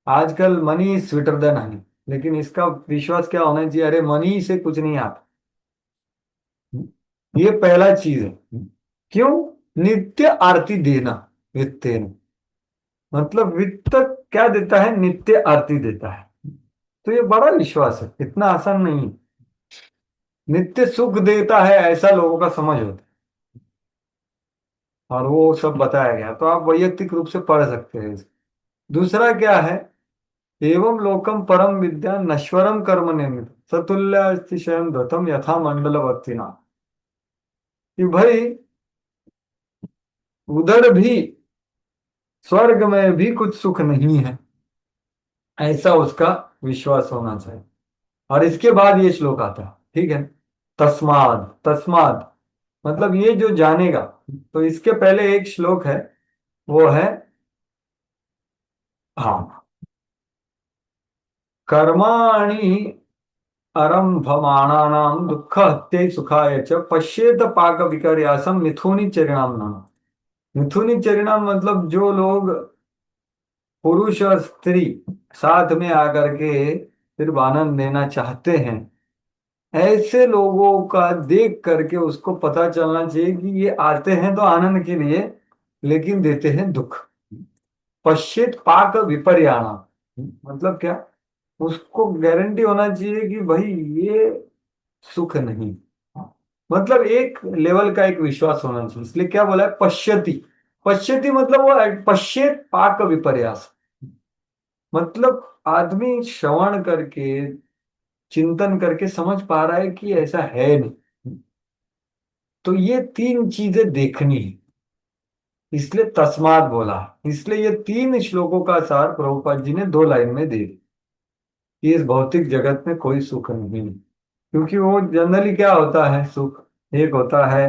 आजकल money is sweeter than Honey, लेकिन इसका विश्वास क्या होना चाहिए, अरे मनी से कुछ नहीं आता। ये पहला चीज है। क्यों, नित्य आरती देना वित्त, मतलब वित्त क्या देता है, नित्य आरती देता है। तो ये बड़ा विश्वास है, इतना आसान नहीं है। नित्य सुख देता है ऐसा लोगों का समझ होता है, और वो सब बताया गया, तो आप वैयक्तिक रूप से पढ़ सकते हैं इसको। दूसरा क्या है, एवं लोकम परम विद्या नश्वरम कर्म निमित्त सतुल्य अतिशयम धतम यथा मंडलवर्तिना, कि भाई उधर भी स्वर्ग में भी कुछ सुख नहीं है, ऐसा उसका विश्वास होना चाहिए। और इसके बाद ये श्लोक आता है, ठीक है। तस्माद, तस्माद मतलब ये जो जानेगा। तो इसके पहले एक श्लोक है, वो है, हाँ, कर्माणि आरंभमाणानां दुःख हत्यै सुखाय च पश्येत पाक विपर्यासम मिथुनी चरिणाम नाम। मिथुनी चरिणाम मतलब जो लोग पुरुष और स्त्री साथ में आकर के सिर्फ आनंद लेना चाहते हैं, ऐसे लोगों का देख करके उसको पता चलना चाहिए कि ये आते हैं तो आनंद के लिए, लेकिन देते हैं दुख। पश्चित पाक विपर्याणा मतलब क्या, उसको गारंटी होना चाहिए कि भाई ये सुख नहीं, मतलब एक लेवल का एक विश्वास होना चाहिए। इसलिए क्या बोला है, पश्यति। पश्यति मतलब वो पश्चेत पाक विपर्यास, मतलब आदमी श्रवण करके चिंतन करके समझ पा रहा है कि ऐसा है नहीं। तो ये तीन चीजें देखनी है, इसलिए तस्मात बोला। इसलिए ये तीन श्लोकों का सार प्रभुपाद जी ने दो लाइन में दे दिया कि इस भौतिक जगत में कोई सुख नहीं है। क्योंकि वो जनरली क्या होता है सुख, एक होता है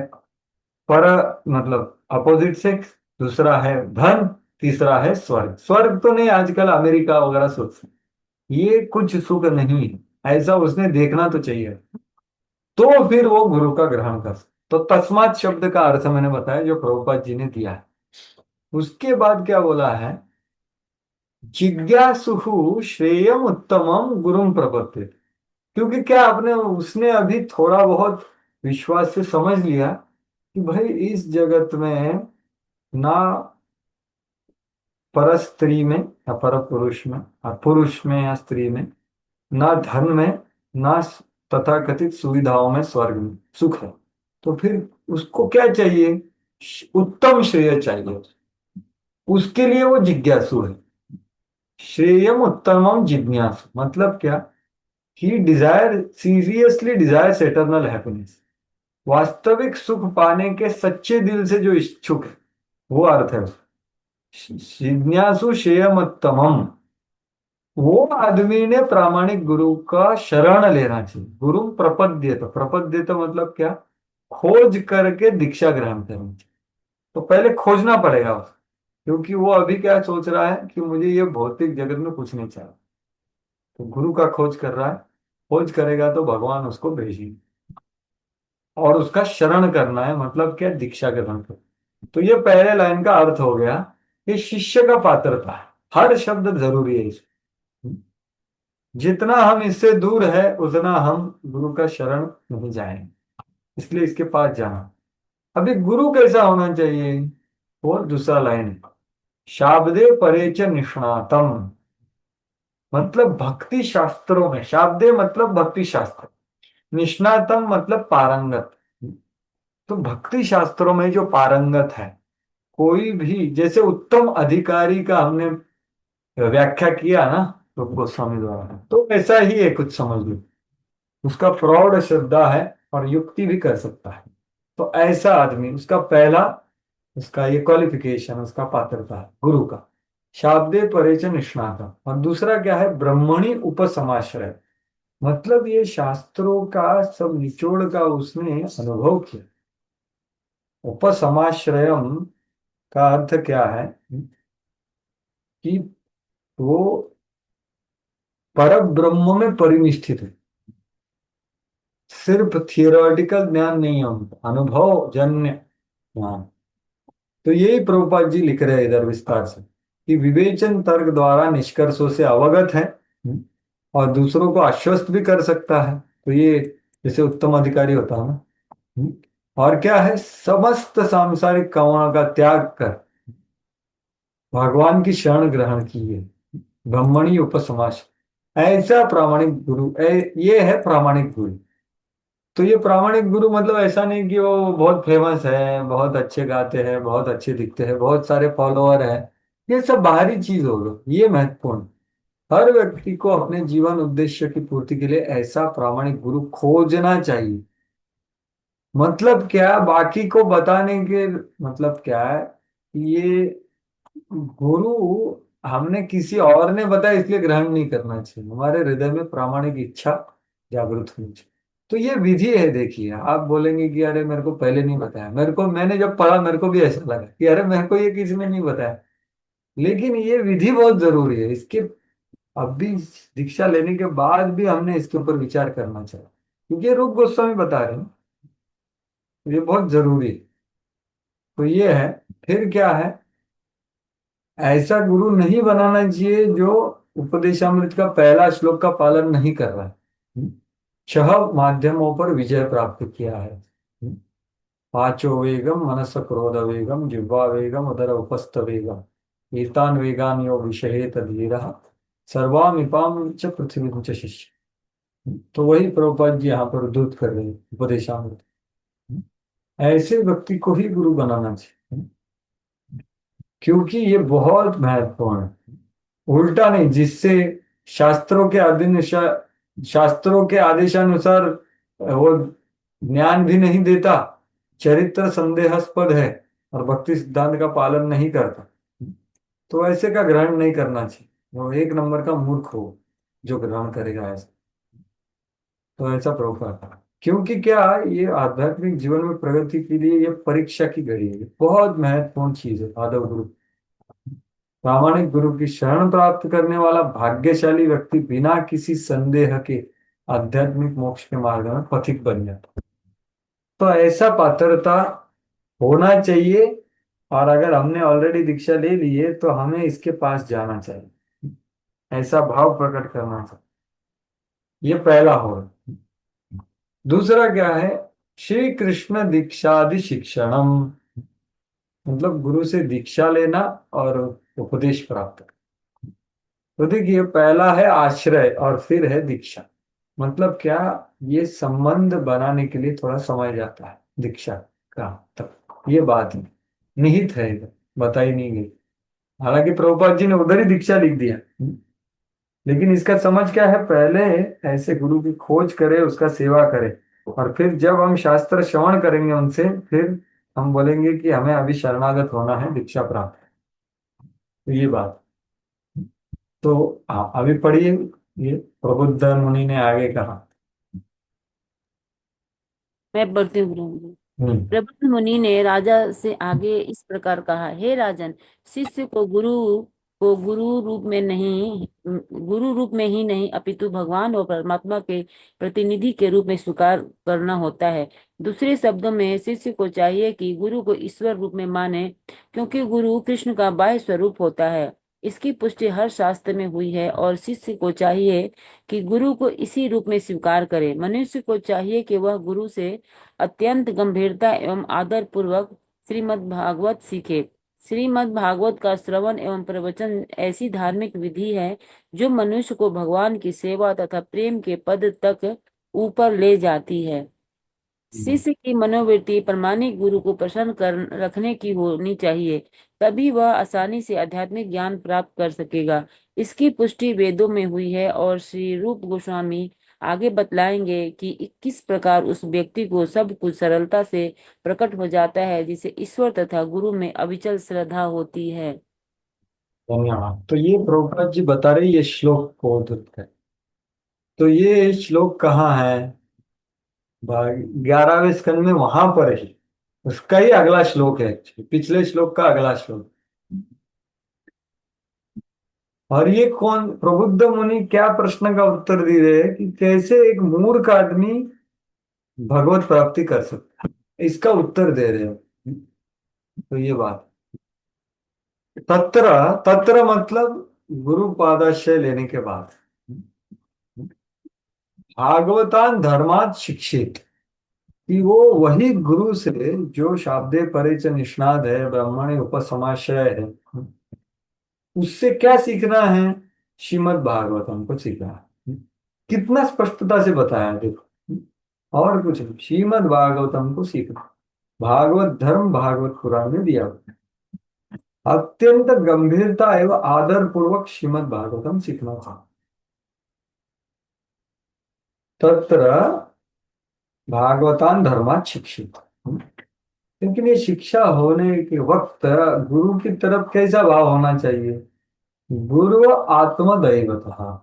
पर मतलब अपोजिट सेक्स, दूसरा है धन, तीसरा है स्वर्ग। स्वर्ग तो नहीं, आजकल अमेरिका वगैरह सोचते हैं, ये कुछ सुख नहीं है, ऐसा उसने देखना तो चाहिए, तो फिर वो गुरु का ग्रहण कर सकते। तो तस्मात शब्द का अर्थ मैंने बताया जो प्रभुपाद जी ने दिया है। उसके बाद क्या बोला है, जिज्ञासुहु श्रेयम उत्तमम गुरुम प्रपत्ति। क्योंकि क्या आपने उसने अभी थोड़ा बहुत विश्वास से समझ लिया कि भाई इस जगत में ना पर स्त्री में या पर पुरुष में, और पुरुष में या स्त्री में, ना धन में, ना तथाकथित सुविधाओं में स्वर्ग में सुख है। तो फिर उसको क्या चाहिए? उत्तम श्रेय चाहिए। उसके लिए वो जिज्ञासु है। श्रेयम उत्तमम जिज्ञासु मतलब क्या? He desire seriously desires eternal happiness. वास्तविक सुख पाने के सच्चे दिल से जो इच्छुक है, वो अर्थ है उसका। जिज्ञासु श्रेयमुत्तमम। वो आदमी ने प्रामाणिक गुरु का शरण लेना चाहिए। गुरु प्रपद्येत, प्रपद्येत मतलब क्या? खोज करके दीक्षा ग्रहण करनी चाहिए। तो पहले खोजना पड़ेगा उसको, क्योंकि वो अभी क्या सोच रहा है कि मुझे ये भौतिक जगत में कुछ नहीं चाहिए। तो गुरु का खोज कर रहा है। खोज करेगा तो भगवान उसको भेजेंगे, और उसका शरण करना है मतलब क्या? दीक्षा ग्रहण कर। तो ये पहले लाइन का अर्थ हो गया। ये शिष्य का पात्रता है। हर शब्द जरूरी है इसमें। जितना हम इससे दूर है उतना हम गुरु का शरण नहीं जाएंगे, इसलिए इसके पास जाना। अभी गुरु कैसा होना चाहिए? वो दूसरा लाइन है। शाब्दे परेच निष्णातम मतलब भक्ति शास्त्रों में। शाब्दे मतलब भक्ति शास्त्र, निष्णातम मतलब पारंगत। तो भक्ति शास्त्रों में जो पारंगत है, कोई भी, जैसे उत्तम अधिकारी का हमने व्याख्या किया ना रूप गोस्वामी द्वारा, तो ऐसा ही है कुछ समझ लो। उसका प्रौढ़ श्रद्धा है और युक्ति भी कर सकता है। तो ऐसा आदमी, उसका पहला, उसका ये क्वालिफिकेशन, उसका पात्रता है गुरु का। शाब्दे परेच निष्णाता। और दूसरा क्या है? ब्रह्मणि उपसमाश्रय मतलब ये शास्त्रों का सब निचोड़ का उसने अनुभव किया। उपसमाश्रयम का अर्थ क्या है? कि वो पर ब्रह्म में परिनिष्ठित है। सिर्फ थियोरेटिकल ज्ञान नहीं है उनका, अनुभव जन्य ज्ञान। तो यही प्रभुपाद जी लिख रहे हैं इधर विस्तार से, कि विवेचन तर्क द्वारा निष्कर्षों से अवगत है और दूसरों को आश्वस्त भी कर सकता है। तो ये जैसे उत्तम अधिकारी होता है ना। और क्या है? समस्त सांसारिक कामना का त्याग कर भगवान की शरण ग्रहण की है। ब्रह्मणी उपसमास। ऐसा प्रामाणिक गुरु, ये है प्रामाणिक गुरु। तो ये प्रामाणिक गुरु मतलब ऐसा नहीं कि वो बहुत फेमस है, बहुत अच्छे गाते हैं, बहुत अच्छे दिखते हैं, बहुत सारे फॉलोअर हैं। ये सब बाहरी चीज हो गई, ये महत्वपूर्ण। हर व्यक्ति को अपने जीवन उद्देश्य की पूर्ति के लिए ऐसा प्रामाणिक गुरु खोजना चाहिए। मतलब क्या? बाकी को बताने के मतलब क्या है? ये गुरु हमने किसी और ने बताया इसलिए ग्रहण नहीं करना चाहिए। हमारे हृदय में प्रामाणिक इच्छा जागृत होनी चाहिए। तो ये विधि है। देखिए, आप बोलेंगे कि अरे मेरे को पहले नहीं बताया। मेरे को, मैंने जब पढ़ा मेरे को भी ऐसा लगा कि अरे मेरे को ये किसी ने नहीं बताया। लेकिन ये विधि बहुत जरूरी है। इसके अब भी दीक्षा लेने के बाद भी हमने इसके ऊपर विचार करना चाहिए, क्योंकि ये रूप गोस्वामी बता रहे हैं। ये बहुत जरूरी है। तो ये है। फिर क्या है? ऐसा गुरु नहीं बनाना चाहिए जो उपदेशामृत का पहला श्लोक का पालन नहीं कर रहा है। 6 माध्यमों पर विजय प्राप्त किया है। पांचो वेगम मनस क्रोध वेगम जिह्वा वेगम उदर उपस्थ वेगम एतान वेगान यो विषयेत धीरः सर्वामिपाम च पृथ्वी च शिष्य। तो वही प्रभुपाद जी यहाँ पर उद्धृत कर रहे हैं उपदेशामृत। ऐसे व्यक्ति को ही गुरु बनाना चाहिए, क्योंकि ये बहुत महत्वपूर्ण है। उल्टा नहीं, जिससे शास्त्रों के शास्त्रों के आदेशानुसार वो ज्ञान भी नहीं देता, चरित्र संदेहास्पद है और भक्ति सिद्धांत का पालन नहीं करता, तो ऐसे का ग्रहण नहीं करना चाहिए। वो एक नंबर का मूर्ख हो जो ग्रहण करेगा ऐसा। तो ऐसा प्रभुपाद, क्योंकि क्या, ये आध्यात्मिक जीवन में प्रगति के लिए ये परीक्षा की घड़ी है। बहुत महत्वपूर्ण चीज है आदव गुरु। प्रामाणिक गुरु की शरण प्राप्त करने वाला भाग्यशाली व्यक्ति बिना किसी संदेह के आध्यात्मिक मोक्ष के मार्ग में पथिक बन जाता। तो ऐसा पात्रता होना चाहिए। और अगर हमने ऑलरेडी दीक्षा ले ली है तो हमें इसके पास जाना चाहिए, ऐसा भाव प्रकट करना चाहिए। ये पहला हो। दूसरा क्या है? श्री कृष्ण दीक्षादि शिक्षणम मतलब गुरु से दीक्षा लेना और उपदेश प्राप्त करना। तो देखिए, पहला है आश्रय और फिर है दीक्षा। मतलब क्या? ये संबंध बनाने के लिए थोड़ा समय जाता है। दीक्षा का, तब ये बात है, निहित है इधर, बताई नहीं गई। हालांकि प्रभुपाद जी ने उधर ही दीक्षा लिख दिया, लेकिन इसका समझ क्या है, पहले ऐसे गुरु की खोज करे, उसका सेवा करे, और फिर जब हम शास्त्र श्रवण करेंगे उनसे, फिर हम बोलेंगे कि हमें अभी शरणागत होना है, दीक्षा प्राप्त है। तो ये बात। तो हाँ, अभी पढ़िए, ये प्रबुद्ध मुनि ने आगे कहा। मैं पढ़ती हूँ गुरु जी। हम्म। प्रबुद्ध मुनि ने राजा से आगे इस प्रकार कहा, हे राजन, शिष्य को गुरु रूप में ही नहीं अपितु भगवान और परमात्मा के प्रतिनिधि के रूप में स्वीकार करना होता है। दूसरे शब्दों में, शिष्य को चाहिए कि गुरु को ईश्वर रूप में माने, क्योंकि गुरु कृष्ण का बाह्य स्वरूप होता है। इसकी पुष्टि हर शास्त्र में हुई है। और शिष्य को चाहिए कि गुरु को इसी रूप में स्वीकार करे। मनुष्य को चाहिए कि वह गुरु से अत्यंत गंभीरता एवं आदर पूर्वक श्रीमद् भागवत सीखे। श्रीमद् भागवत का श्रवण एवं प्रवचन ऐसी धार्मिक विधि है जो मनुष्य को भगवान की सेवा तथा प्रेम के पद तक ऊपर ले जाती है। शिष्य की मनोवृत्ति प्रामाणिक गुरु को प्रसन्न कर रखने की होनी चाहिए, तभी वह आसानी से आध्यात्मिक ज्ञान प्राप्त कर सकेगा। इसकी पुष्टि वेदों में हुई है। और श्री रूप गोस्वामी आगे बतलाएंगे कि किस प्रकार उस व्यक्ति को सब कुछ सरलता से प्रकट हो जाता है जिसे ईश्वर तथा गुरु में अविचल श्रद्धा होती है। धन्यवाद। तो ये प्रभुपाद जी बता रहे, ये श्लोक को उद्धृत है। तो ये श्लोक कहाँ है? 11वें स्कंद में, वहां पर ही, उसका ही अगला श्लोक है, पिछले श्लोक का अगला श्लोक। और ये कौन, प्रबुद्ध मुनि क्या प्रश्न का उत्तर दे रहे हैं कि कैसे एक मूर्ख आदमी भगवत प्राप्ति कर सकता है, इसका उत्तर दे रहे हैं। तो ये बात, तत्र, तत्र मतलब गुरु पादाश्रय लेने के बाद, भागवतान धर्मात शिक्षित, कि वो वही गुरु से जो शाब्दे परे च निष्णात है, ब्राह्मणे उपसमाश्रय है, उससे क्या सीखना है? श्रीमद् भागवतम को सीखना है। कितना स्पष्टता से बताया, देखो, और कुछ नहीं, श्रीमद् भागवतम को सीखना। भागवत धर्म भागवत पुराण में दिया हुआ है। अत्यंत गंभीरता एवं आदर पूर्वक श्रीमद् भागवतम सीखना चाहिए। तत्र भागवतान धर्मात शिक्षित। लेकिन ये शिक्षा होने के वक्त गुरु की तरफ कैसा भाव होना चाहिए? गुरु आत्मदैवतः,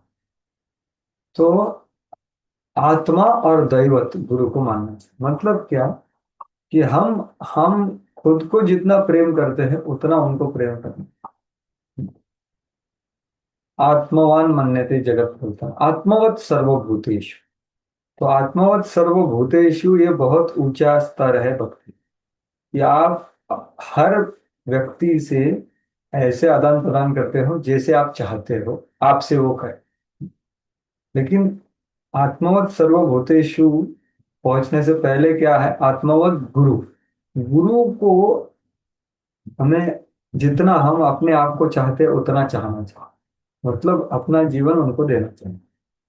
तो आत्मा और दैवत गुरु को मानना चाहिए। मतलब क्या कि हम खुद को जितना प्रेम करते हैं उतना उनको प्रेम करना। आत्मवान मन्यते जगत बोलता, आत्मवत सर्वभूतेषु। तो आत्मवत सर्वभूतेषु ये बहुत ऊंचा स्तर है भक्ति, कि आप हर व्यक्ति से ऐसे आदान प्रदान करते हो जैसे आप चाहते हो आपसे वो करे। लेकिन आत्मवत सर्वभूतेषु पहुंचने से पहले क्या है? आत्मवत गुरु। गुरु को हमें जितना हम अपने आप को चाहते हैं उतना चाहना चाहिए, मतलब अपना जीवन उनको देना चाहिए।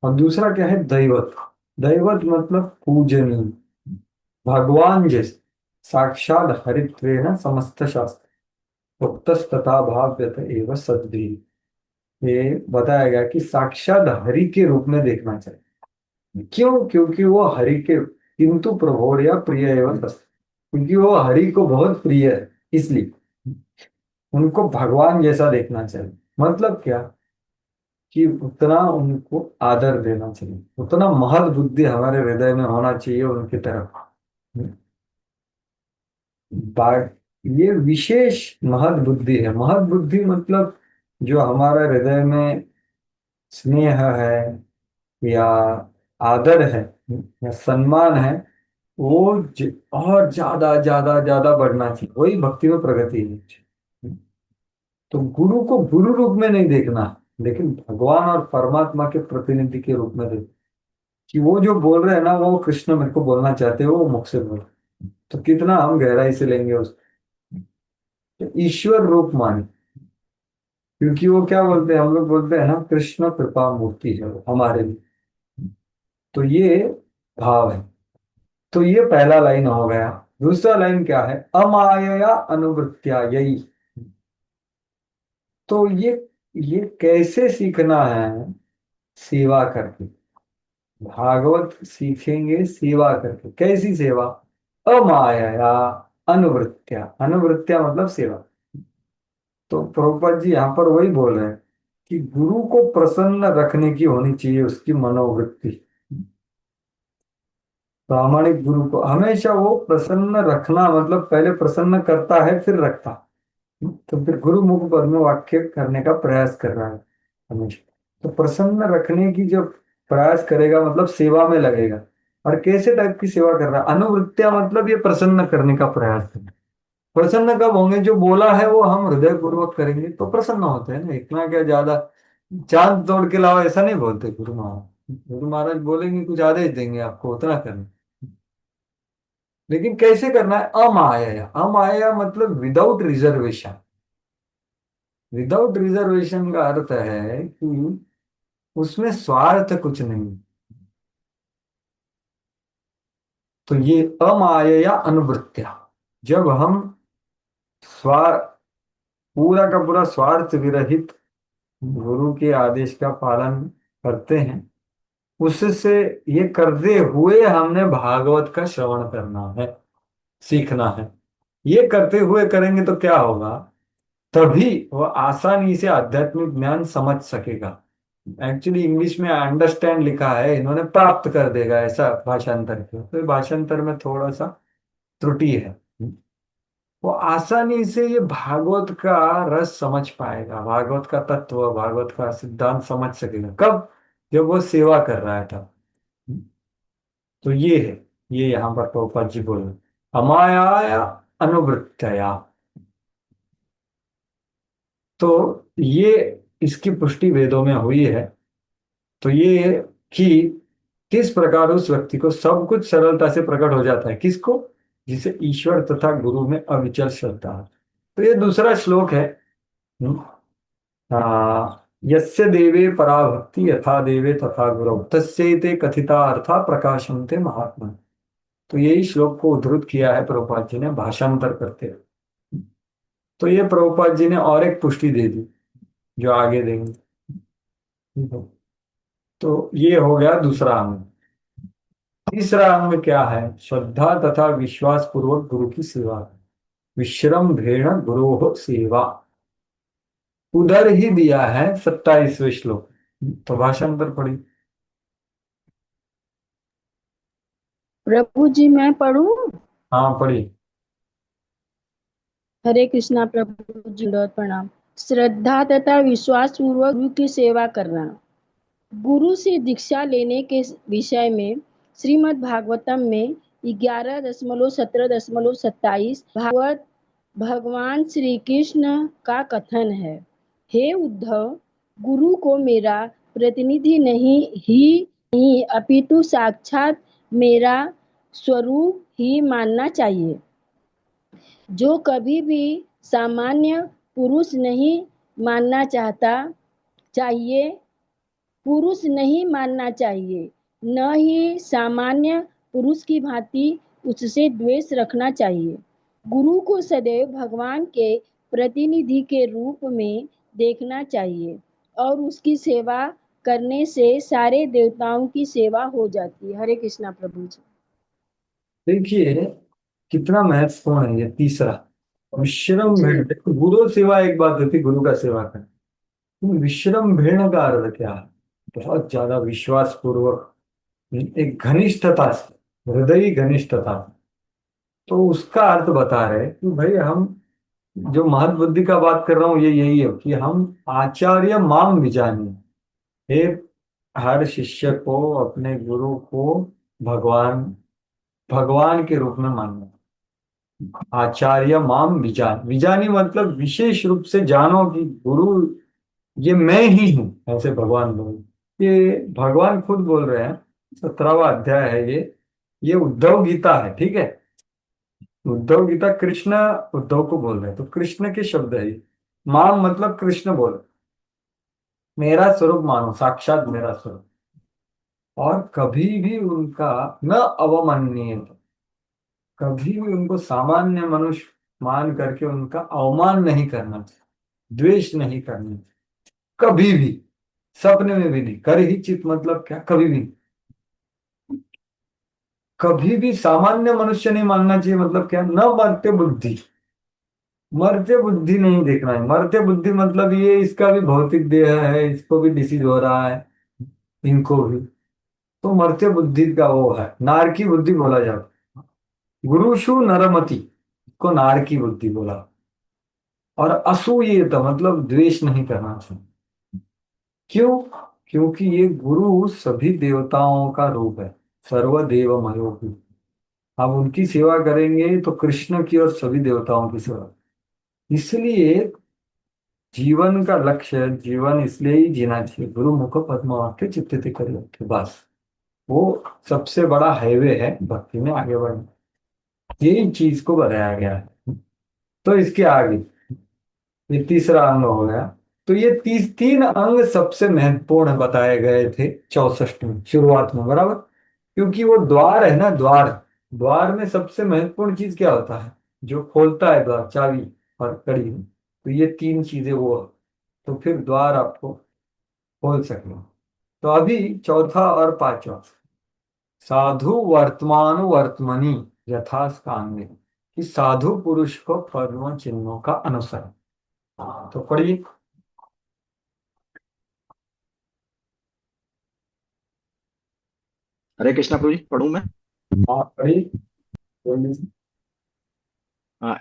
और दूसरा क्या है? दैवत। दैवत मतलब पूजनीय, भगवान जैसे, साक्षात हरित्वेन समस्त शास्त्र उक्तस्तथा भाव्यत एव सद्भिः। ये बताया गया कि साक्षात हरि के रूप में देखना चाहिए। क्यों? क्योंकि वो हरि के, किंतु प्रभोर्या प्रिय एवं तस्, क्योंकि वो हरि को बहुत प्रिय है, इसलिए उनको भगवान जैसा देखना चाहिए। मतलब क्या कि उतना उनको आदर देना चाहिए, उतना महद बुद्धि हमारे हृदय में होना चाहिए उनकी तरफ। ये विशेष महद बुद्धि है। महद बुद्धि मतलब जो हमारा हृदय में स्नेह है या आदर है या सम्मान है, वो और ज्यादा ज्यादा ज्यादा बढ़ना चाहिए, वही भक्ति में प्रगति है। तो गुरु को गुरु रूप में नहीं देखना, लेकिन भगवान और परमात्मा के प्रतिनिधि के रूप में देखना, कि वो जो बोल रहे हैं ना, वो कृष्ण मेरे को बोलना चाहते हैं, वो मुख से बोल रहे हैं। तो कितना हम गहराई से लेंगे उस, तो ईश्वर रूप माने, क्योंकि वो क्या बोलते हैं, हम लोग बोलते हैं ना, कृष्ण कृपा मूर्ति है वो हमारे लिए। तो ये भाव है। तो ये पहला लाइन हो गया। दूसरा लाइन क्या है, अमायया अनुवृत्त्या यही। तो ये कैसे सीखना है, सेवा करके। भागवत सीखेंगे सेवा करके। कैसी सेवा, अमायया अनुवृत्त्या, अनुवृत्त्या मतलब सेवा। तो प्रभुपाद जी यहाँ पर वही बोल रहे हैं कि गुरु को प्रसन्न रखने की होनी चाहिए उसकी मनोवृत्ति। प्रामाणिक गुरु को हमेशा वो प्रसन्न रखना, मतलब पहले प्रसन्न करता है फिर रखता। तो फिर गुरु मुख कर्म वाक्य करने का प्रयास कर रहा है हमेशा। तो प्रसन्न रखने की जब प्रयास करेगा मतलब सेवा में लगेगा। और कैसे टाइप की सेवा कर रहा है, अनुवृत्तियां मतलब ये प्रसन्न करने का प्रयास करना। प्रसन्न कब होंगे, जो बोला है वो हम हृदय पूर्वक करेंगे तो प्रसन्न होते हैं ना। इतना क्या ज्यादा चांद तोड़ के लाओ ऐसा नहीं बोलते गुरु महाराज। गुरु महाराज बोलेंगे कुछ आदेश देंगे आपको उतना करना। लेकिन कैसे करना है, अमाया, अमाया मतलब विदाउट रिजर्वेशन। विदाउट रिजर्वेशन का अर्थ है कि उसमें स्वार्थ कुछ नहीं। तो ये अमाया अनुवृत्तिया, जब हम स्वार पूरा का पूरा स्वार्थ विरहित गुरु के आदेश का पालन करते हैं, उससे ये करते हुए हमने भागवत का श्रवण करना है, सीखना है। ये करते हुए करेंगे तो क्या होगा, तभी वह आसानी से आध्यात्मिक ज्ञान समझ सकेगा। एक्चुअली इंग्लिश में अंडरस्टैंड लिखा है, इन्होंने प्राप्त कर देगा ऐसा भाषांतर किया, तो भाषांतर में थोड़ा सा त्रुटि है। वो आसानी से ये भागवत का रस समझ पाएगा, भागवत का तत्व, भागवत का सिद्धांत समझ सकेगा। कब, जब वो सेवा कर रहा है तब। तो ये है, ये यहाँ पर प्रभुपाद जी बोल रहे हैं, अमाया अनुवृत्तया। तो ये इसकी पुष्टि वेदों में हुई है। तो ये कि किस प्रकार उस व्यक्ति को सब कुछ सरलता से प्रकट हो जाता है, किसको, जिसे ईश्वर तथा गुरु में अविचल श्रद्धा है। तो ये दूसरा श्लोक है। यस्य देवे पराभक्ति यथा देवे तथा गुरौ तस्यैते कथिता अर्था प्रकाशन्ते महात्मा। तो यही श्लोक को उद्धृत किया है प्रभुपाद जी ने भाषांतर करते हुए। तो ये प्रभुपाद जी ने और एक पुष्टि दे दी जो आगे देंगे। तो ये हो गया दूसरा अंग। तीसरा अंग क्या है, श्रद्धा तथा विश्वास पूर्वक गुरु की सेवा, विश्रम्भेण गुरोः सेवा। उधर ही दिया है 27वें श्लोक। तो भाषांतर पढ़ी। प्रभु जी मैं पढ़ूं? हाँ पढ़ी। हरे कृष्णा प्रभु जी दंडवत प्रणाम। श्रद्धा तथा विश्वास पूर्वक गुरु की सेवा करना। गुरु से दीक्षा लेने के विषय में श्रीमद् भागवतम में 11.17.27 भागवत भगवान श्री कृष्ण का कथन है। हे उद्धव, गुरु को मेरा प्रतिनिधि नहीं अपितु साक्षात मेरा स्वरूप ही मानना चाहिए। जो कभी भी सामान्य पुरुष नहीं मानना चाहिए, पुरुष नहीं मानना चाहिए, न ही सामान्य पुरुष की भांति उससे द्वेष रखना चाहिए। गुरु को सदैव भगवान के प्रतिनिधि के रूप में देखना चाहिए और उसकी सेवा करने से सारे देवताओं की सेवा हो जाती है। हरे कृष्णा प्रभु जी। देखिए कितना महत्वपूर्ण है ये तीसरा, विश्रम जी। भेड़। देखो गुरु सेवा एक बात होती, गुरु का सेवा करना। विश्रम भेड़ का अर्थ क्या है, बहुत ज्यादा विश्वास पूर्वक, एक घनिष्ठता से, हृदय घनिष्ठता। तो उसका अर्थ बता रहे कि भाई हम जो महत बुद्धि का बात कर रहा हूँ ये यही है कि हम आचार्य माम विजानी, हे हर शिष्य को, अपने गुरु को भगवान भगवान के रूप में मानना। आचार्य माम विजानी, विजानी मतलब विशेष रूप से जानो कि गुरु ये मैं ही हूं, ऐसे भगवान बोल। ये भगवान खुद बोल रहे हैं, 17वां अध्याय है ये उद्धव गीता है, ठीक है। उद्धव गीता कृष्ण उद्धव को बोल रहे हैं, तो कृष्ण के शब्द है ये। माम मतलब कृष्ण बोल, मेरा स्वरूप मानो, साक्षात मेरा स्वरूप। और कभी भी उनका न अवमाननीय, कभी भी उनको सामान्य मनुष्य मान करके उनका अवमान नहीं करना चाहिए, द्वेष नहीं करना चाहिए, कभी भी, सपने में भी नहीं। कर ही चित मतलब क्या, कभी भी, कभी भी सामान्य मनुष्य नहीं मानना चाहिए। मतलब क्या, न मरते बुद्धि, मरते बुद्धि नहीं देखना है। मरते बुद्धि मतलब ये इसका भी भौतिक देह है, इसको भी डिसीज हो रहा है, इनको भी, तो मरते बुद्धि का वो है, नारकी बुद्धि बोला जाता है। गुरुषु नरमति को नारकी बुद्धि बोला। और असूयेत मतलब द्वेष नहीं करना चाहिए। क्यों? क्योंकि ये गुरु सभी देवताओं का रूप है, सर्वदेवमयो की। हम उनकी सेवा करेंगे तो कृष्ण की और सभी देवताओं की सेवा। इसलिए जीवन का लक्ष्य, जीवन इसलिए ही जीना चाहिए, गुरु मुख पद्म वाक्य चित्तित करिए, बस वो सबसे बड़ा हाईवे है भक्ति में आगे बढ़ना। यही चीज को बताया गया है। तो इसके आगे ये तीसरा अंग हो गया। तो ये तीन अंग सबसे महत्वपूर्ण बताए गए थे 64 में, शुरुआत में, बराबर। क्योंकि वो द्वार है ना, द्वार, द्वार में सबसे महत्वपूर्ण चीज क्या होता है, जो खोलता है द्वार, चाबी और कड़ी। तो ये तीन चीजें वो, तो फिर द्वार आपको खोल सके। तो अभी चौथा और पांचवा, साधु वर्तमान वर्तमनी यथा कांगे, कि साधु पुरुष को पद्म चिन्हों का अनुसरण। तो पढ़िए। हरे कृष्णा प्रभु जी, पढ़ूं मैं? आप पढ़िए, बोलिए।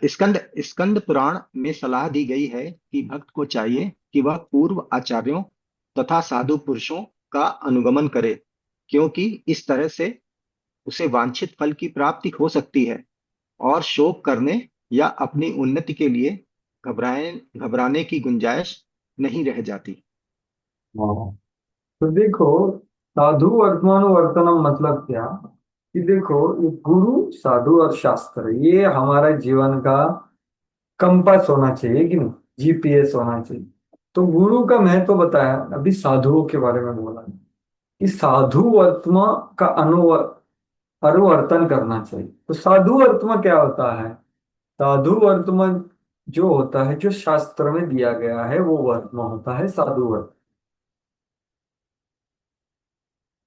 स्कंद स्कंद पुराण में सलाह दी गई है कि भक्त को चाहिए कि वह पूर्व आचार्यों तथा साधु पुरुषों का अनुगमन करे, क्योंकि इस तरह से उसे वांछित फल की प्राप्ति हो सकती है और शोक करने या अपनी उन्नति के लिए घबराने की गुंजाइश नहीं रह जाती। हाँ। तो देखो, साधु वर्तमान वर्तनम मतलब क्या, कि देखो ये गुरु साधु और शास्त्र ये हमारा जीवन का कंपास होना चाहिए कि नहीं, जीपीएस होना चाहिए। तो गुरु का महत्व बताया, अभी साधुओं के बारे में बोला कि साधु वर्तमा का अनुवर्तन करना चाहिए। तो साधु वर्तमा क्या होता है, साधु वर्तमा जो होता है, जो शास्त्र में दिया गया है वो वर्तमा होता है साधु वर्तमा।